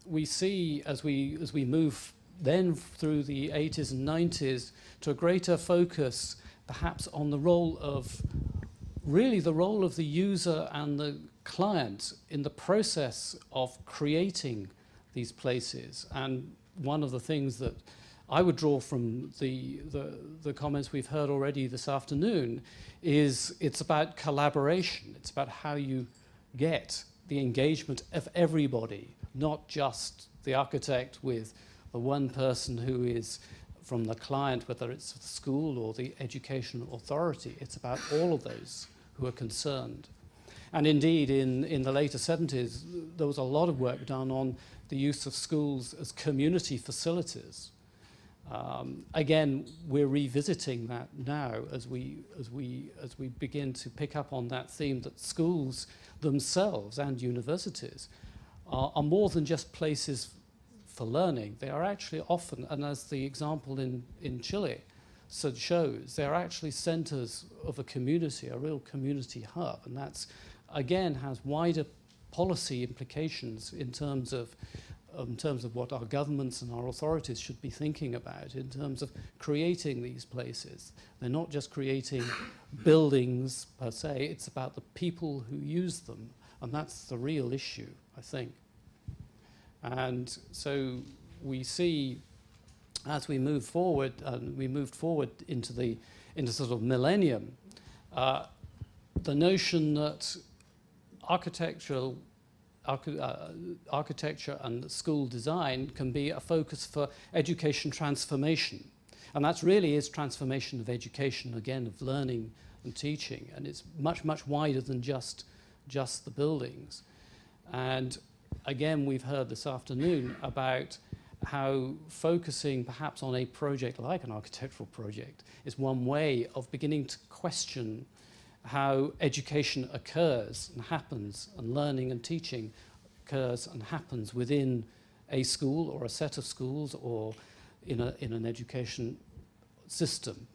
we see, as we move then through the 80s and 90s, to a greater focus perhaps on the role of, really the role of the user and the client in the process of creating these places. And one of the things that I would draw from the comments we've heard already this afternoon is it's about collaboration. It's about how you get the engagement of everybody, not just the architect with the one person who is from the client, whether it's the school or the educational authority. It's about all of those who are concerned. And indeed, in the later 70s, there was a lot of work done on the use of schools as community facilities. Again, we're revisiting that now as we begin to pick up on that theme that schools themselves and universities are more than just places for learning. They are actually often, and as the example in Chile shows, they are actually centers of a community, a real community hub, and that's again has wider policy implications in terms of what our governments and our authorities should be thinking about in terms of creating these places. They're not just creating buildings per se, it's about the people who use them, and that's the real issue, I think. And so we see, as we move forward, and we moved forward into sort of millennium, the notion that architecture and school design can be a focus for education transformation. And that really is transformation of education, again, of learning and teaching. And it's much, much wider than just the buildings. And again, we've heard this afternoon about how focusing perhaps on a project like an architectural project is one way of beginning to question how education occurs and happens, and learning and teaching occurs and happens within a school or a set of schools or in an education system.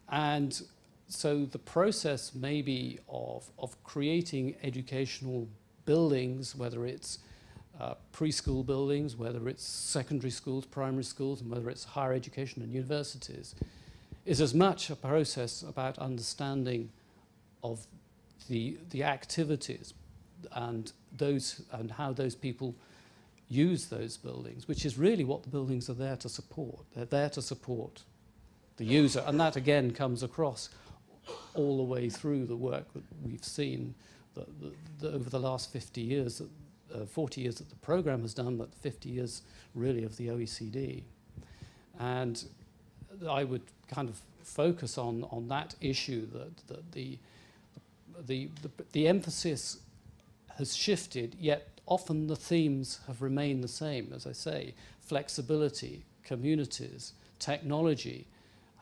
And so the process maybe of creating educational buildings, whether it's preschool buildings, whether it's secondary schools, primary schools, and whether it's higher education and universities, is as much a process about understanding of the activities and how those people use those buildings, which is really what the buildings are there to support. They're there to support the user, and that again comes across all the way through the work that we've seen over the last 50 years, 40 years that the program has done, but 50 years really of the OECD. And I would kind of focus on that issue, that the emphasis has shifted, yet often the themes have remained the same. As I say, flexibility, communities, technology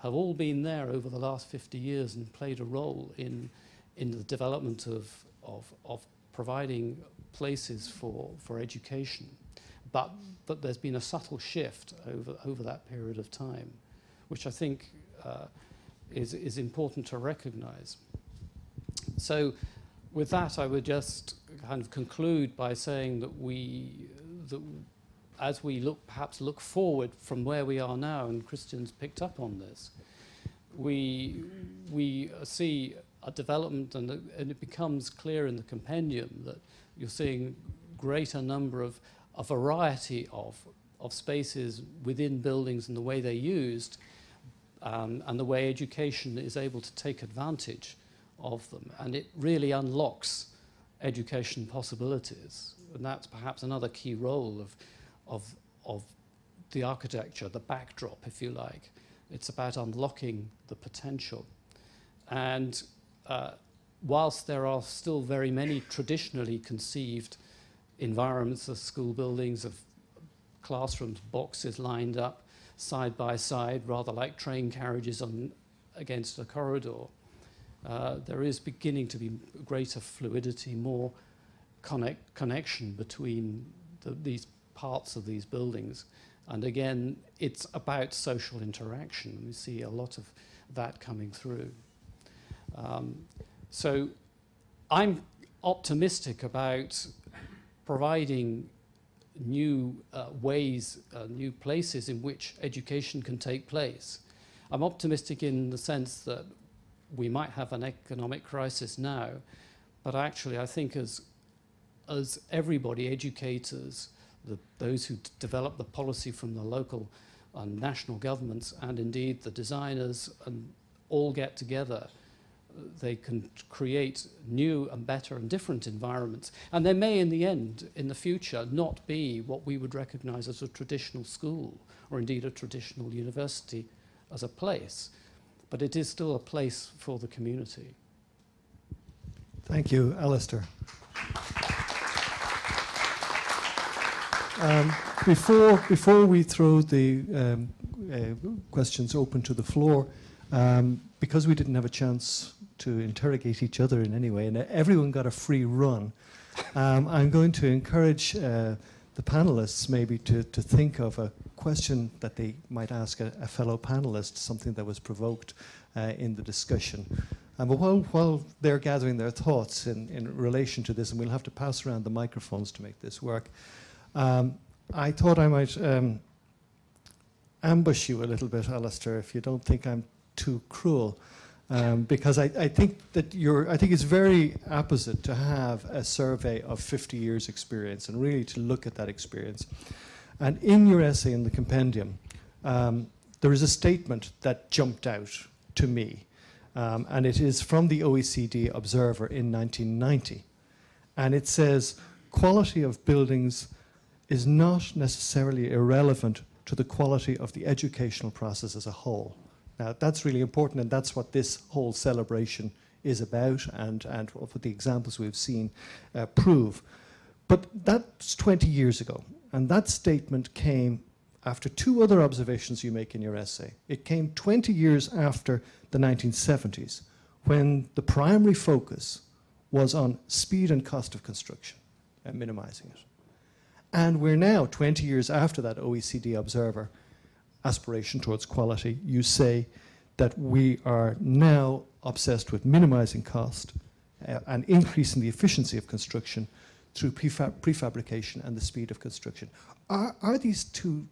have all been there over the last 50 years and played a role in the development of providing places for education. But there's been a subtle shift over that period of time, which I think is important to recognize. So with that, I would just kind of conclude by saying that as we perhaps look forward from where we are now, and Cristián's picked up on this, we see a development, and it becomes clear in the compendium that you're seeing greater number of a variety of spaces within buildings and the way they're used, and the way education is able to take advantage of them. And it really unlocks education possibilities. And that's perhaps another key role of the architecture, the backdrop, if you like. It's about unlocking the potential. And whilst there are still very many traditionally conceived environments of school buildings, of classrooms, boxes lined up side by side, rather like train carriages against a corridor, there is beginning to be greater fluidity, more connection between these parts of these buildings. And again, it's about social interaction. We see a lot of that coming through. So I'm optimistic about providing new ways, new places in which education can take place. I'm optimistic in the sense that we might have an economic crisis now, but actually I think as everybody, educators, those who develop the policy from the local and national governments, and indeed the designers, and all get together, they can create new and better and different environments. And there may, in the end, in the future, not be what we would recognize as a traditional school, or indeed a traditional university as a place. But it is still a place for the community. Thank you, Alistair. Before we throw the questions open to the floor, because we didn't have a chance to interrogate each other in any way, and everyone got a free run, I'm going to encourage the panelists maybe to think of a question that they might ask a fellow panelist, something that was provoked in the discussion. But while they're gathering their thoughts in relation to this, and we'll have to pass around the microphones to make this work, I thought I might ambush you a little bit, Alistair, if you don't think I'm too cruel. Because I think that I think it's very apposite to have a survey of 50 years experience and really to look at that experience. And in your essay in the compendium, there is a statement that jumped out to me. And it is from the OECD Observer in 1990. And it says, quality of buildings is not necessarily irrelevant to the quality of the educational process as a whole. Now, that's really important, and that's what this whole celebration is about, and what the examples we've seen prove. But that's 20 years ago, and that statement came after two other observations you make in your essay. It came 20 years after the 1970s, when the primary focus was on speed and cost of construction, and minimizing it. And we're now, 20 years after that OECD Observer aspiration towards quality, you say that we are now obsessed with minimizing cost and increasing the efficiency of construction through prefabrication and the speed of construction. Are these two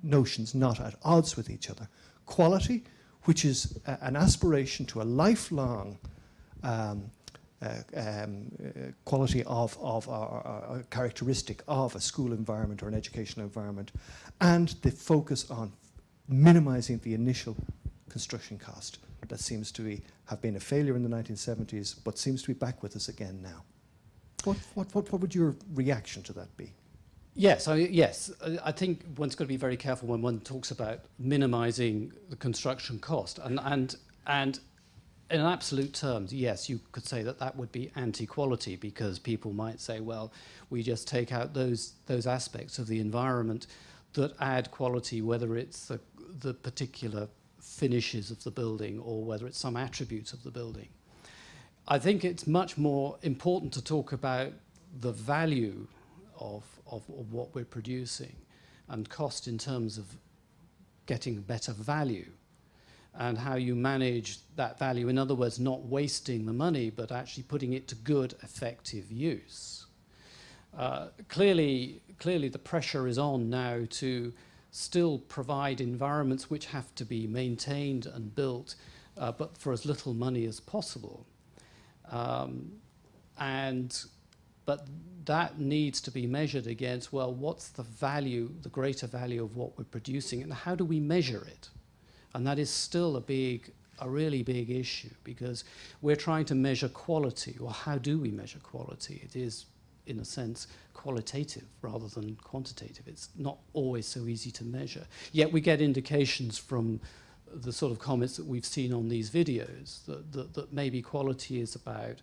notions not at odds with each other? Quality, which is an aspiration to a lifelong quality of a characteristic of a school environment or an educational environment, and the focus on minimizing the initial construction cost that seems to have been a failure in the 1970s, but seems to be back with us again now. What would your reaction to that be? Yes, I think one's got to be very careful when one talks about minimizing the construction cost, and in absolute terms, yes, you could say that that would be anti-quality, because people might say, well, we just take out those aspects of the environment that add quality, whether it's the particular finishes of the building or whether it's some attributes of the building. I think it's much more important to talk about the value of what we're producing and cost in terms of getting better value, and how you manage that value. In other words, not wasting the money, but actually putting it to good, effective use. Clearly the pressure is on now to still provide environments which have to be maintained and built, but for as little money as possible. But that needs to be measured against, well, what's the value, the greater value of what we're producing, and how do we measure it? And that is still a really big issue, because we're trying to measure quality. Or how do we measure quality? It is, in a sense, qualitative rather than quantitative. It's not always so easy to measure. Yet we get indications from the sort of comments that we've seen on these videos that maybe quality is about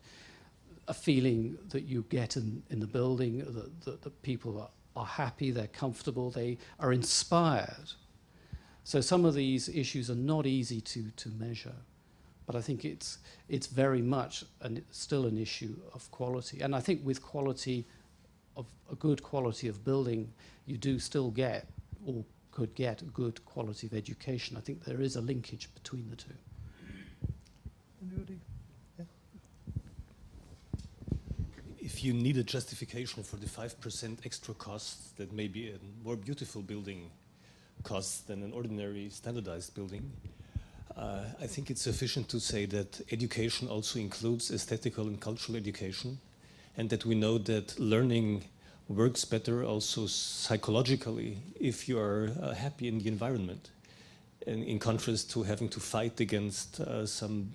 a feeling that you get in the building, that people are happy, they're comfortable, they are inspired. So some of these issues are not easy to measure, but I think it's very much still an issue of quality. And I think with quality, of a good quality of building, you do still get, or could get, a good quality of education. I think there is a linkage between the two. Anybody? Yeah. If you need a justification for the 5% extra costs that maybe a more beautiful building costs than an ordinary standardized building, I think it's sufficient to say that education also includes aesthetical and cultural education, and that we know that learning works better also psychologically if you are happy in the environment, and in contrast to having to fight against some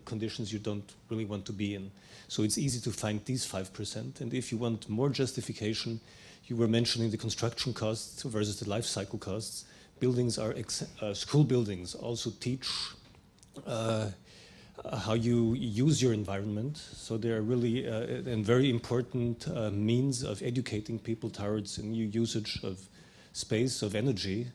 conditions you don't really want to be in. So it's easy to find these 5%, and if you want more justification, you were mentioning the construction costs versus the life cycle costs. Buildings are, school buildings also teach how you use your environment. So they are really a very important means of educating people towards a new usage of space, of energy.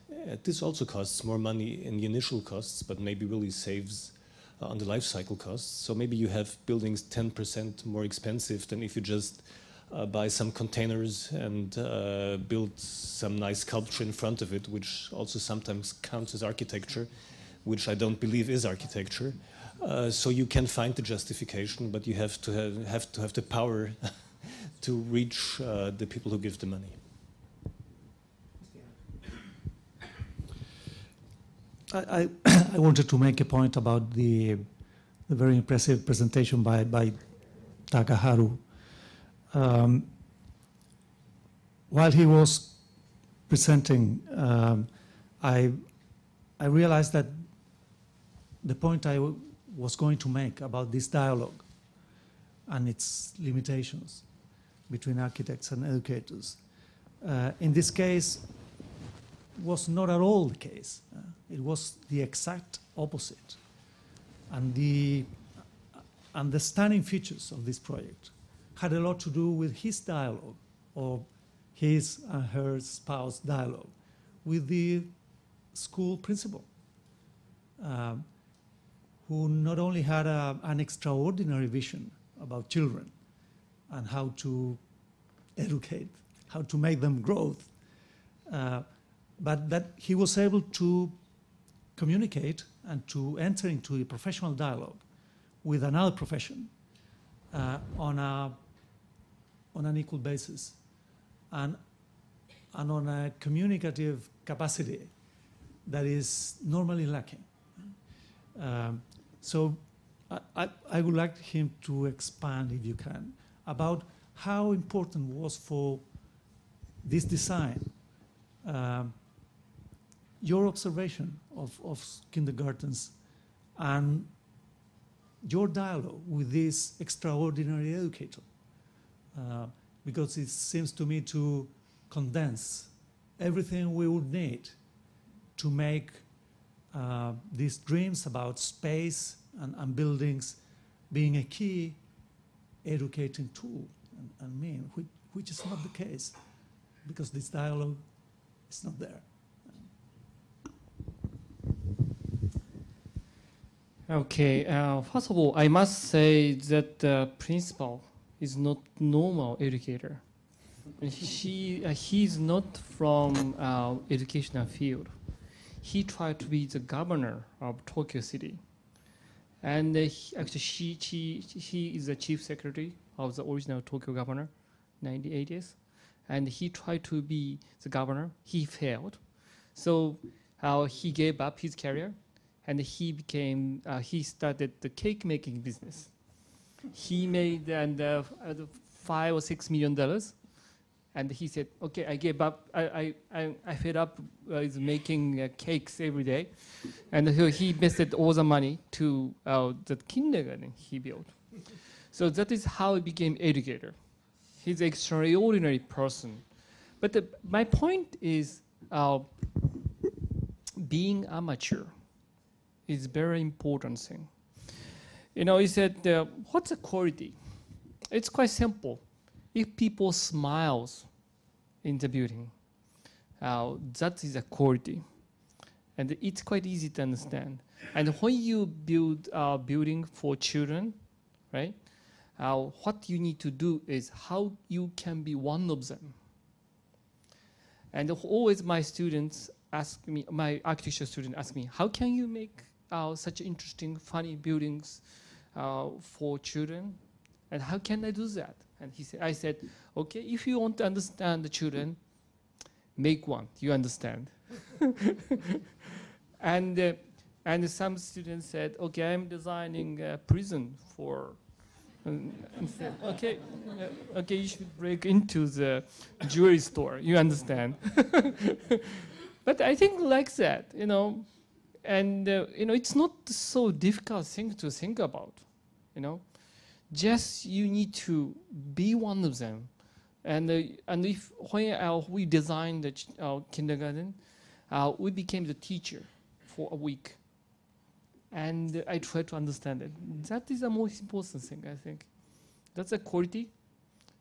This also costs more money in the initial costs, but maybe really saves on the life cycle costs. So maybe you have buildings 10% more expensive than if you just buy some containers and build some nice sculpture in front of it, which also sometimes counts as architecture, which I don't believe is architecture. So you can find the justification, but you have to have the power to reach the people who give the money. I wanted to make a point about the very impressive presentation by Takaharu. While he was presenting, I realized that the point I was going to make about this dialogue and its limitations between architects and educators, in this case, was not at all the case. It was the exact opposite. And the understanding features of this project had a lot to do with his dialogue, or his and her spouse dialogue, with the school principal, who not only had an extraordinary vision about children and how to educate, how to make them grow, but that he was able to communicate and to enter into a professional dialogue with another profession on an equal basis, and on a communicative capacity that is normally lacking. So I would like him to expand, if you can, about how important was for this design your observation of kindergartens and your dialogue with this extraordinary educator, because it seems to me to condense everything we would need to make these dreams about space and buildings being a key educating tool and mean, which is not the case, because this dialogue is not there. Okay, first of all, I must say that the principal is not normal educator. He's not from educational field. He tried to be the governor of Tokyo City. And actually, he is the chief secretary of the original Tokyo governor, 1980s. And he tried to be the governor. He failed. So he gave up his career. And he started the cake making business. He made $5 or $6 million. And he said, okay, I gave up. I fed up with making cakes every day. And he invested all the money to the kindergarten he built. So that is how he became educator. He's an extraordinary person. But my point is being amateur is very important thing. You know, he said, what's the quality? It's quite simple. If people smiles in the building, that is a quality. And it's quite easy to understand. And when you build a building for children, right, what you need to do is how you can be one of them. And always my students ask me, my architecture students ask me, how can you make such interesting, funny buildings for children? And how can I do that? And I said, okay, if you want to understand the children, make one, you understand. And some students said, okay, I'm designing a prison for And said, okay, okay, you should break into the jewelry store. You understand? But I think like that, you know, and you know, it's not so difficult thing to think about, you know. Just you need to be one of them, and if when we designed the kindergarten, we became the teacher for a week, and I tried to understand it. That is the most important thing, I think. That's a quality,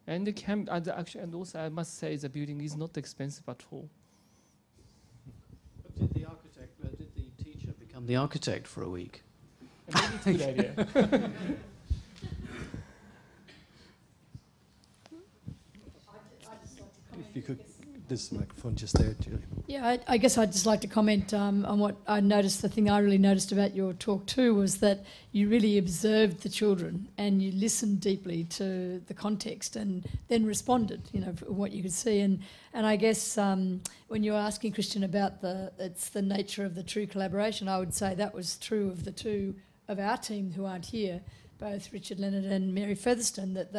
and it can actually, and also I must say the building is not expensive at all. But did the teacher become the architect for a week? Maybe it's a good idea. If you could, this microphone just there, Julie. Yeah, I guess I'd just like to comment on what I noticed. The thing I really noticed about your talk too was that you really observed the children and you listened deeply to the context and then responded, you know, from what you could see. And I guess when you were asking Cristián about it's the nature of the true collaboration, I would say that was true of the two of our team who aren't here, both Richard Leonard and Mary Featherstone, that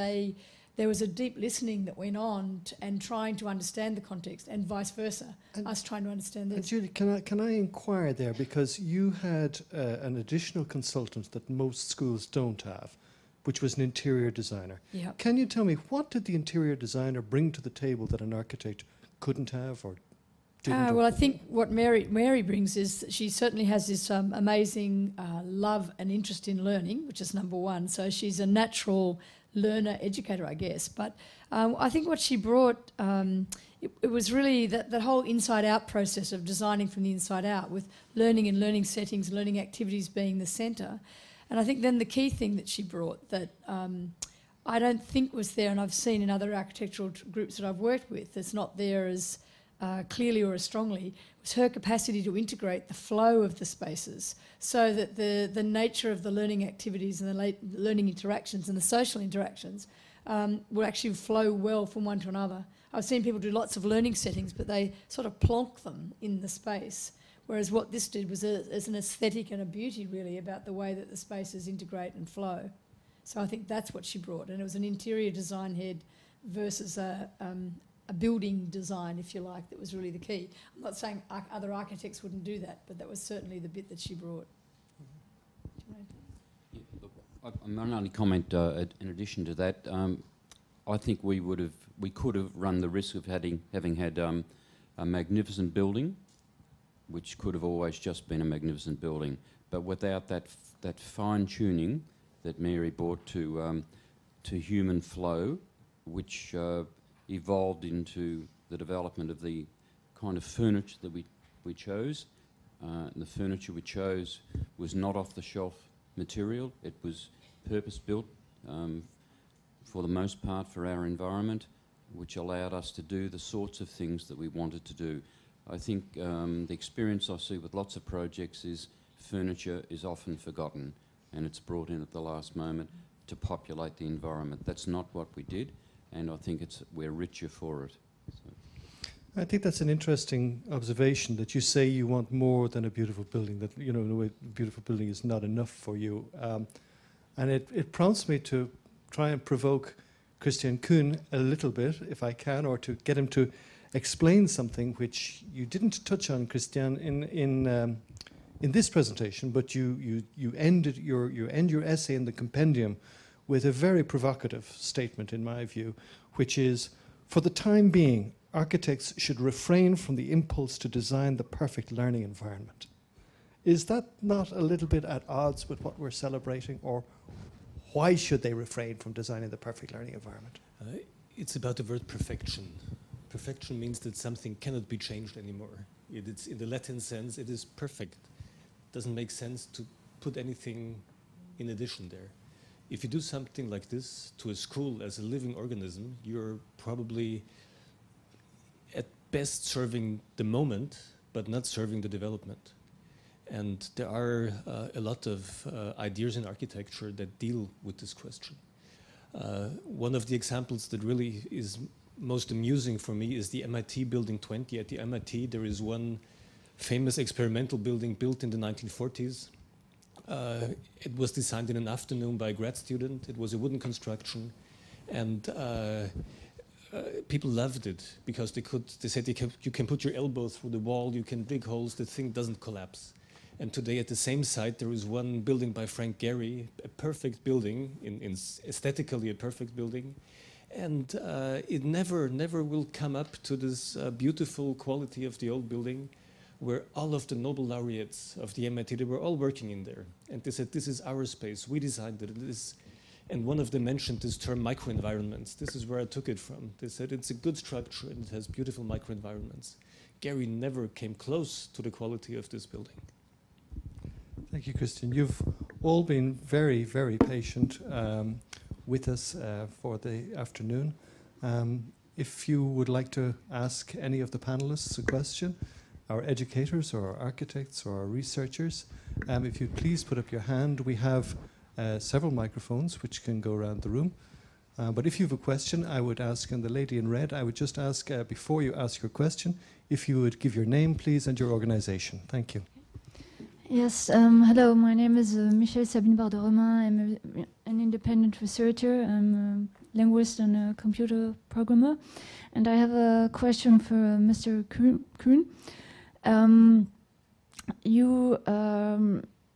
there was a deep listening that went on and trying to understand the context, and vice versa, us trying to understand this. And Julie, can I inquire there, because you had an additional consultant that most schools don't have, which was an interior designer. Yep. Can you tell me, what did the interior designer bring to the table that an architect couldn't have or didn't? Well, I think what Mary brings is she certainly has this amazing love and interest in learning, which is number one. So she's a natural learner, educator, I guess. But I think what she brought, it was really that whole inside-out process of designing from the inside out, with learning and learning settings, learning activities being the centre. And I think then the key thing that she brought that I don't think was there, and I've seen in other architectural groups that I've worked with, it's not there as clearly or as strongly, was her capacity to integrate the flow of the spaces so that the nature of the learning activities and the learning interactions and the social interactions will actually flow well from one to another. I've seen people do lots of learning settings, but they sort of plonk them in the space, whereas what this did was as an aesthetic and a beauty really about the way that the spaces integrate and flow. So I think that's what she brought, and it was an interior design head versus a building design, if you like, that was really the key. I'm not saying other architects wouldn't do that, but that was certainly the bit that she brought. Yeah, look, I might only comment in addition to that. I think we could have run the risk of having had a magnificent building, which could have always just been a magnificent building, but without that fine tuning that Mary brought to human flow, which evolved into the development of the kind of furniture that we chose. And the furniture we chose was not off-the-shelf material. It was purpose-built for the most part for our environment, which allowed us to do the sorts of things that we wanted to do. I think the experience I see with lots of projects is furniture is often forgotten and it's brought in at the last moment to populate the environment. That's not what we did, and I think we're richer for it. So. I think that's an interesting observation, that you say you want more than a beautiful building, that, you know, in a way, a beautiful building is not enough for you. And it prompts me to try and provoke Cristián Cox a little bit, if I can, or to get him to explain something which you didn't touch on, Cristián, in this presentation, but you end your essay in the compendium with a very provocative statement, in my view, which is, for the time being, architects should refrain from the impulse to design the perfect learning environment. Is that not a little bit at odds with what we're celebrating, or why should they refrain from designing the perfect learning environment? It's about the word perfection. Perfection means that something cannot be changed anymore. It's, in the Latin sense, it is perfect. It doesn't make sense to put anything in addition there. If you do something like this to a school as a living organism, you're probably at best serving the moment, but not serving the development. And there are a lot of ideas in architecture that deal with this question. One of the examples that really is most amusing for me is the MIT Building 20. At the MIT, there is one famous experimental building built in the 1940s. It was designed in an afternoon by a grad student. It was a wooden construction, and people loved it because they said you can put your elbow through the wall, you can dig holes, the thing doesn't collapse. And today at the same site there is one building by Frank Gehry, a perfect building, aesthetically a perfect building, and it never will come up to this beautiful quality of the old building, where all of the Nobel laureates of the MIT, they were all working in there. And they said, this is our space, we designed it. And one of them mentioned this term microenvironments. This is where I took it from. They said it's a good structure and it has beautiful microenvironments. Gehry never came close to the quality of this building. Thank you, Cristián. You've all been very, very patient with us for the afternoon. If you would like to ask any of the panelists a question, our educators or our architects or our researchers, if you'd please put up your hand. We have several microphones which can go around the room. But if you have a question, I would ask, and the lady in red, I would just ask before you ask your question, if you would give your name, please, and your organization. Thank you. Yes, hello, my name is Michelle Sabine Barderoma. I'm an independent researcher. I'm a linguist and a computer programmer. And I have a question for Mr. Kuhn.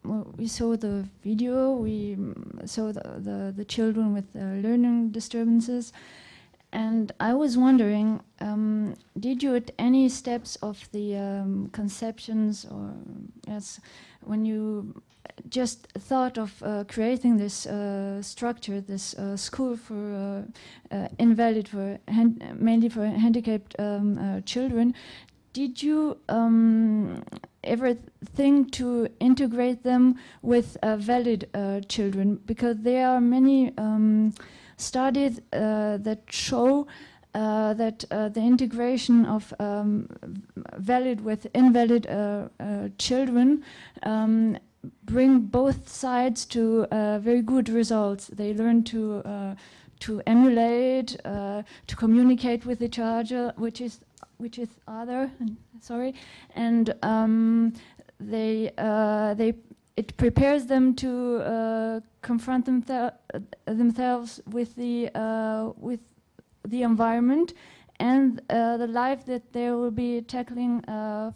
Well, we saw the video, we saw the children with learning disturbances, and I was wondering, did you at any steps of the conceptions, or yes, when you just thought of creating this structure, this school for invalid, mainly for handicapped children, did you ever think to integrate them with valid children? Because there are many studies that show that the integration of valid with invalid children bring both sides to very good results. They learn to emulate, to communicate with each other, which is other, sorry, and it prepares them to confront themselves with the environment and the life that they will be tackling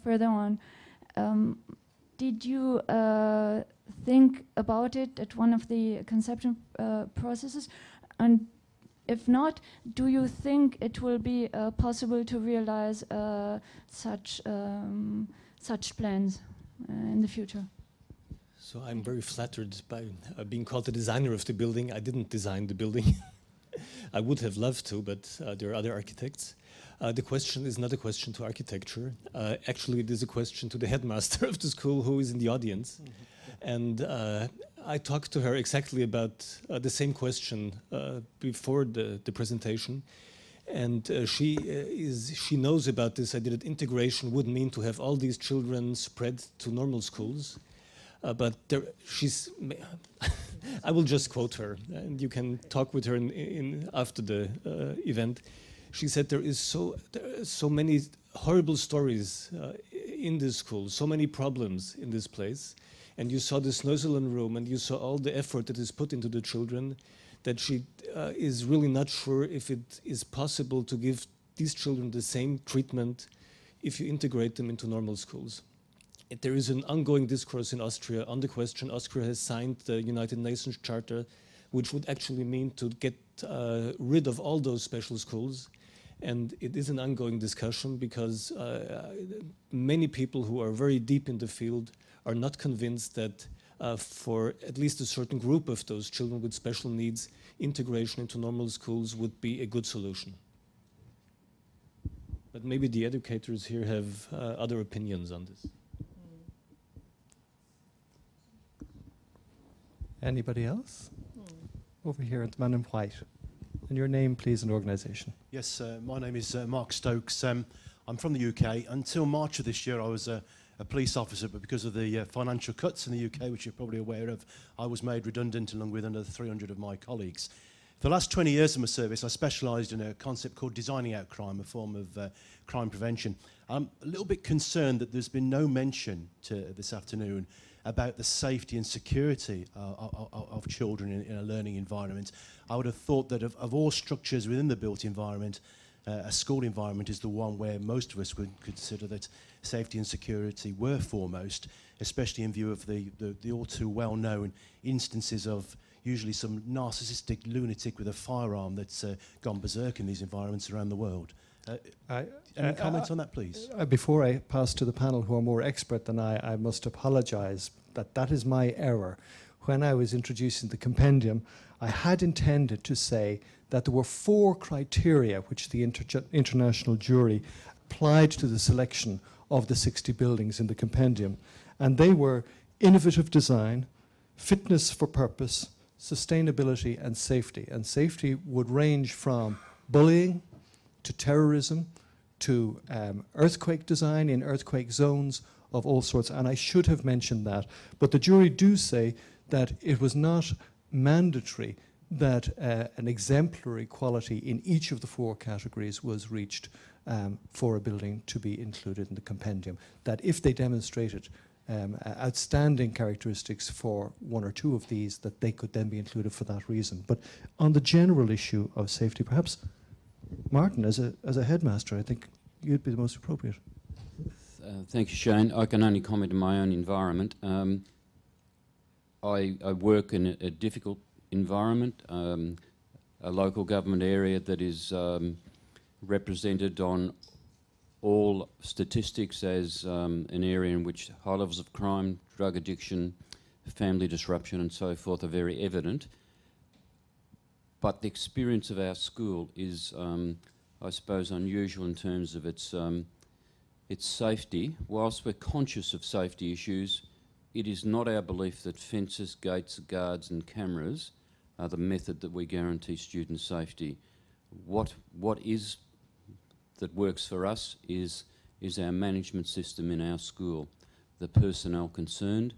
further on. Did you think about it at one of the conception processes? And if not, do you think it will be possible to realize such plans in the future? So I'm very flattered by being called the designer of the building. I didn't design the building. I would have loved to, but there are other architects. The question is not a question to architecture. Actually, it is a question to the headmaster of the school, who is in the audience. And I talked to her exactly about the same question before the presentation, and she knows about this idea that integration would mean to have all these children spread to normal schools. But I will just quote her, and you can talk with her after the event. She said there are so many horrible stories in this school, so many problems in this place. And you saw this Neuseelen room, and you saw all the effort that is put into the children, that she is really not sure if it is possible to give these children the same treatment if you integrate them into normal schools. There is an ongoing discourse in Austria on the question. Austria has signed the United Nations Charter, which would actually mean to get rid of all those special schools. And it is an ongoing discussion because many people who are very deep in the field are not convinced that for at least a certain group of those children with special needs, integration into normal schools would be a good solution. But maybe the educators here have other opinions on this. Anybody else? Over here at the man in white. And your name, please, and organisation. Yes, my name is Mark Stokes. I'm from the UK. Until March of this year, I was a police officer, but because of the financial cuts in the UK, which you're probably aware of, I was made redundant along with another 300 of my colleagues. For the last 20 years of my service, I specialised in a concept called designing out crime, a form of crime prevention. I'm a little bit concerned that there's been no mention this afternoon about the safety and security of children in a learning environment. I would have thought that of all structures within the built environment, a school environment is the one where most of us would consider that safety and security were foremost, especially in view of the all too well-known instances of usually some narcissistic lunatic with a firearm that's gone berserk in these environments around the world. Any comments on that, please? Before I pass to the panel who are more expert than I must apologise that is my error. When I was introducing the compendium, I had intended to say that there were 4 criteria which the international jury applied to the selection of the 60 buildings in the compendium, and they were innovative design, fitness for purpose, sustainability and safety. And safety would range from bullying to terrorism to earthquake design in earthquake zones of all sorts. And I should have mentioned that. But the jury do say that it was not mandatory that an exemplary quality in each of the 4 categories was reached for a building to be included in the compendium. That if they demonstrated outstanding characteristics for 1 or 2 of these, that they could then be included for that reason. But on the general issue of safety, perhaps Martin, as a headmaster, I think you'd be the most appropriate. Thank you, Shane. I can only comment on my own environment. I work in a difficult environment, a local government area that is represented on all statistics as an area in which high levels of crime, drug addiction, family disruption and so forth are very evident. But the experience of our school is, I suppose, unusual in terms of its safety. Whilst we're conscious of safety issues, it is not our belief that fences, gates, guards and cameras are the method that we guarantee student safety. What is that works for us is our management system in our school, the personnel concerned.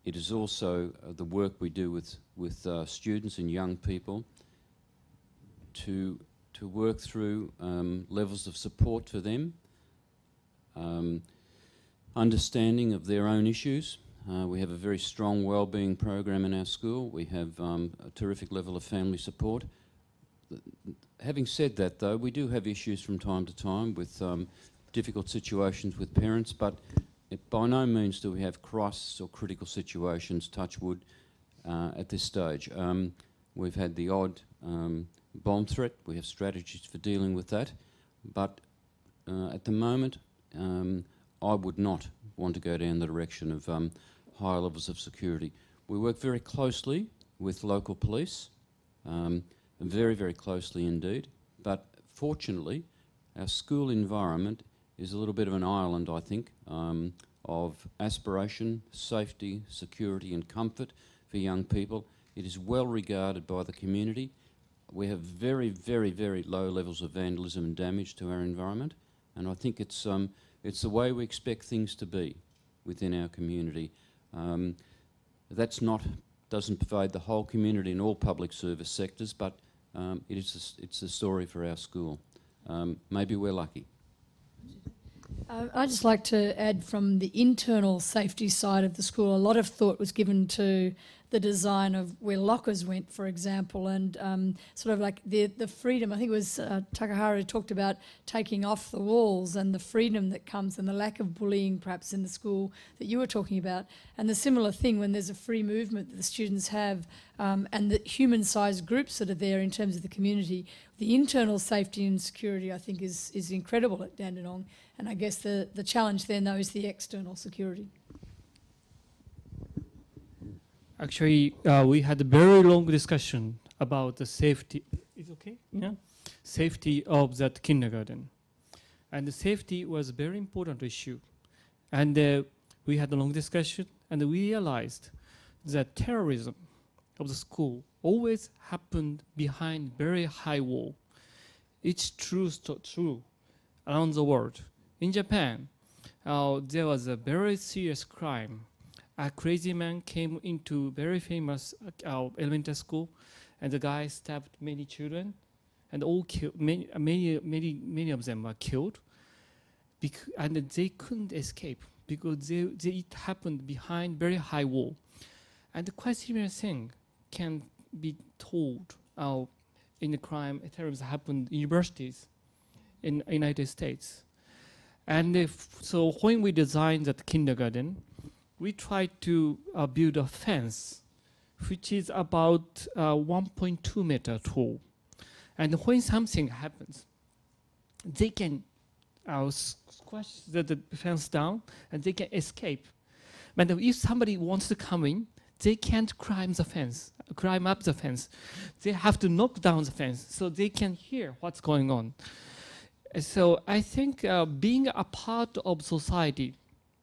It is also the work we do with students and young people to work through levels of support for them, understanding of their own issues. We have a very strong wellbeing program in our school. We have a terrific level of family support. Having said that, though, we do have issues from time to time with difficult situations with parents, but by no means do we have crisis or critical situations, touch wood, at this stage. We've had the odd bomb threat. We have strategies for dealing with that, but at the moment, I would not want to go down the direction of higher levels of security. We work very closely with local police, very, very closely indeed, but fortunately our school environment is a little bit of an island, I think, of aspiration, safety, security and comfort for young people. It is well regarded by the community. We have very, very, very low levels of vandalism and damage to our environment, and I think it's the way we expect things to be within our community. Doesn't provide the whole community in all public service sectors, but it's a story for our school. Maybe we're lucky. I'd just like to add, from the internal safety side of the school, a lot of thought was given to the design of where lockers went, for example, and sort of like the freedom. I think it was Takahara who talked about taking off the walls and the freedom that comes and the lack of bullying perhaps in the school that you were talking about. And the similar thing when there's a free movement that the students have and the human-sized groups that are there in terms of the community. The internal safety and security, I think, is incredible at Dandenong. And I guess the challenge then, though, is the external security. Actually, we had a very long discussion about the safety. Is it okay? Yeah. Safety of that kindergarten, and the safety was a very important issue. And we had a long discussion, and we realized that terrorism of the school always happened behind very high wall. It's true around the world. In Japan, there was a very serious crime. A crazy man came into very famous elementary school and the guy stabbed many children, and all killed, many of them were killed, and they couldn't escape because it happened behind very high wall. And the quite similar thing can be told in the crime terms happened in universities in United States. And so when we designed that kindergarten, we tried to build a fence which is about 1.2 meter tall. And when something happens, they can squash the fence down and they can escape. But if somebody wants to come in, they can't climb up the fence. They have to knock down the fence so they can hear what's going on. So I think being a part of society,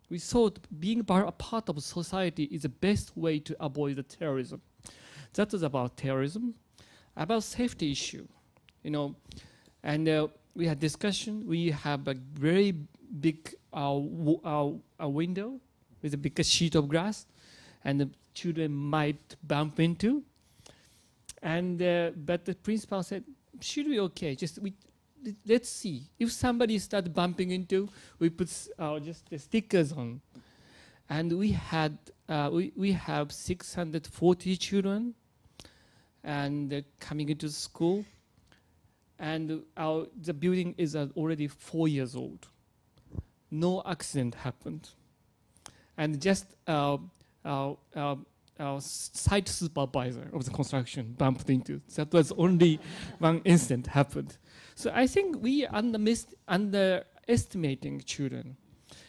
we thought being a part of society is the best way to avoid the terrorism. That was about terrorism, about safety issue, and we had discussion. We have a very big a window with a big sheet of glass, and the children might bump into. And but the principal said, "Should be okay. Let's see. If somebody starts bumping into, we put just the stickers on." And we had we have 640 children, and coming into the school. And the building is already 4 years old. No accident happened, and just site supervisor of the construction bumped into. That was only one incident happened. So I think we underestimating children.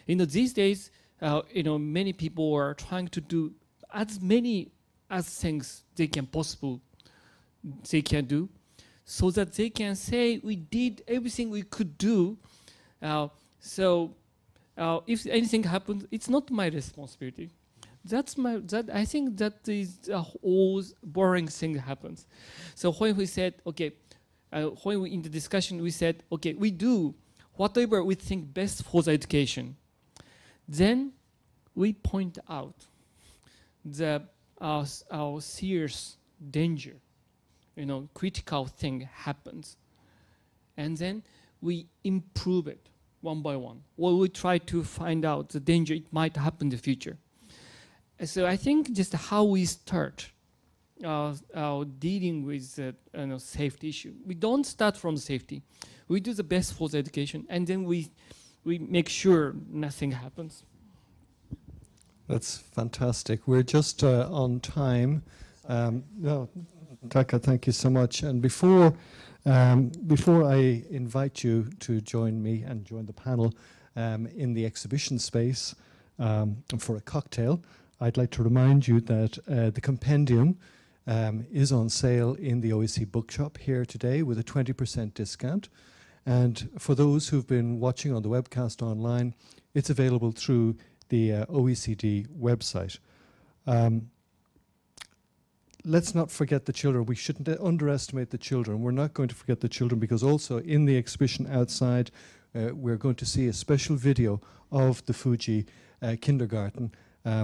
These days, many people are trying to do as many things they can do, so that they can say we did everything we could do. If anything happens, it's not my responsibility. I think that is all boring thing happens. So when we said, okay, when we in the discussion we said, okay, we do whatever we think best for the education. Then we point out our serious danger, critical thing happens, and then we improve it one by one. Well, we try to find out the danger it might happen in the future. So I think just how we start dealing with the safety issue. We don't start from safety. We do the best for the education, and then we make sure nothing happens. That's fantastic. We're just on time. Taka, thank you so much. And before I invite you to join me and join the panel in the exhibition space for a cocktail, I'd like to remind you that the compendium is on sale in the OEC bookshop here today with a 20% discount. And for those who've been watching on the webcast online, it's available through the OECD website. Let's not forget the children. We shouldn't underestimate the children. We're not going to forget the children, because also in the exhibition outside, we're going to see a special video of the Fuji kindergarten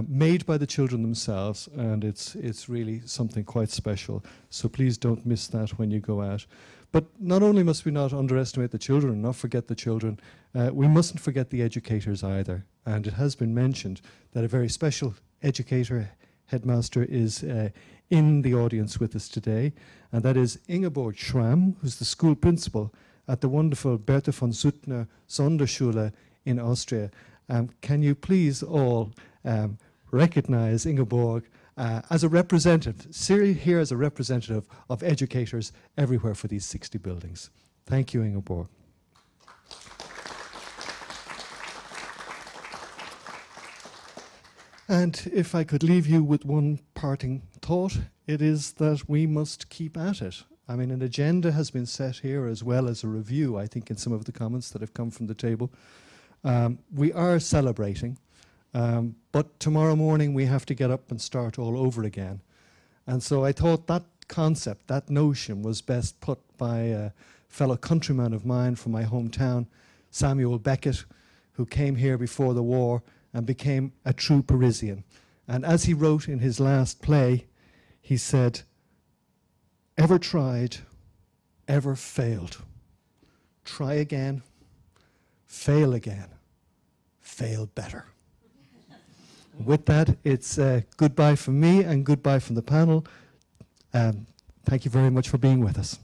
made by the children themselves, and it's really something quite special. So please don't miss that when you go out. But not only must we not underestimate the children and not forget the children, we mustn't forget the educators either. And it has been mentioned that a very special educator, headmaster, is in the audience with us today, and that is Ingeborg Schramm, who's the school principal at the wonderful Bertha von Suttner Sonderschule in Austria. Can you please all recognize Ingeborg as a representative, here as a representative of educators everywhere for these 60 buildings. Thank you, Ingeborg. And if I could leave you with one parting thought, it is that we must keep at it. I mean, an agenda has been set here as well as a review, I think, in some of the comments that have come from the table. We are celebrating, but tomorrow morning we have to get up and start all over again. And so I thought that concept, that notion, was best put by a fellow countryman of mine from my hometown, Samuel Beckett, who came here before the war and became a true Parisian. And as he wrote in his last play, he said, ever tried, ever failed. Try again, fail again, fail better. With that, it's goodbye from me and goodbye from the panel. Thank you very much for being with us.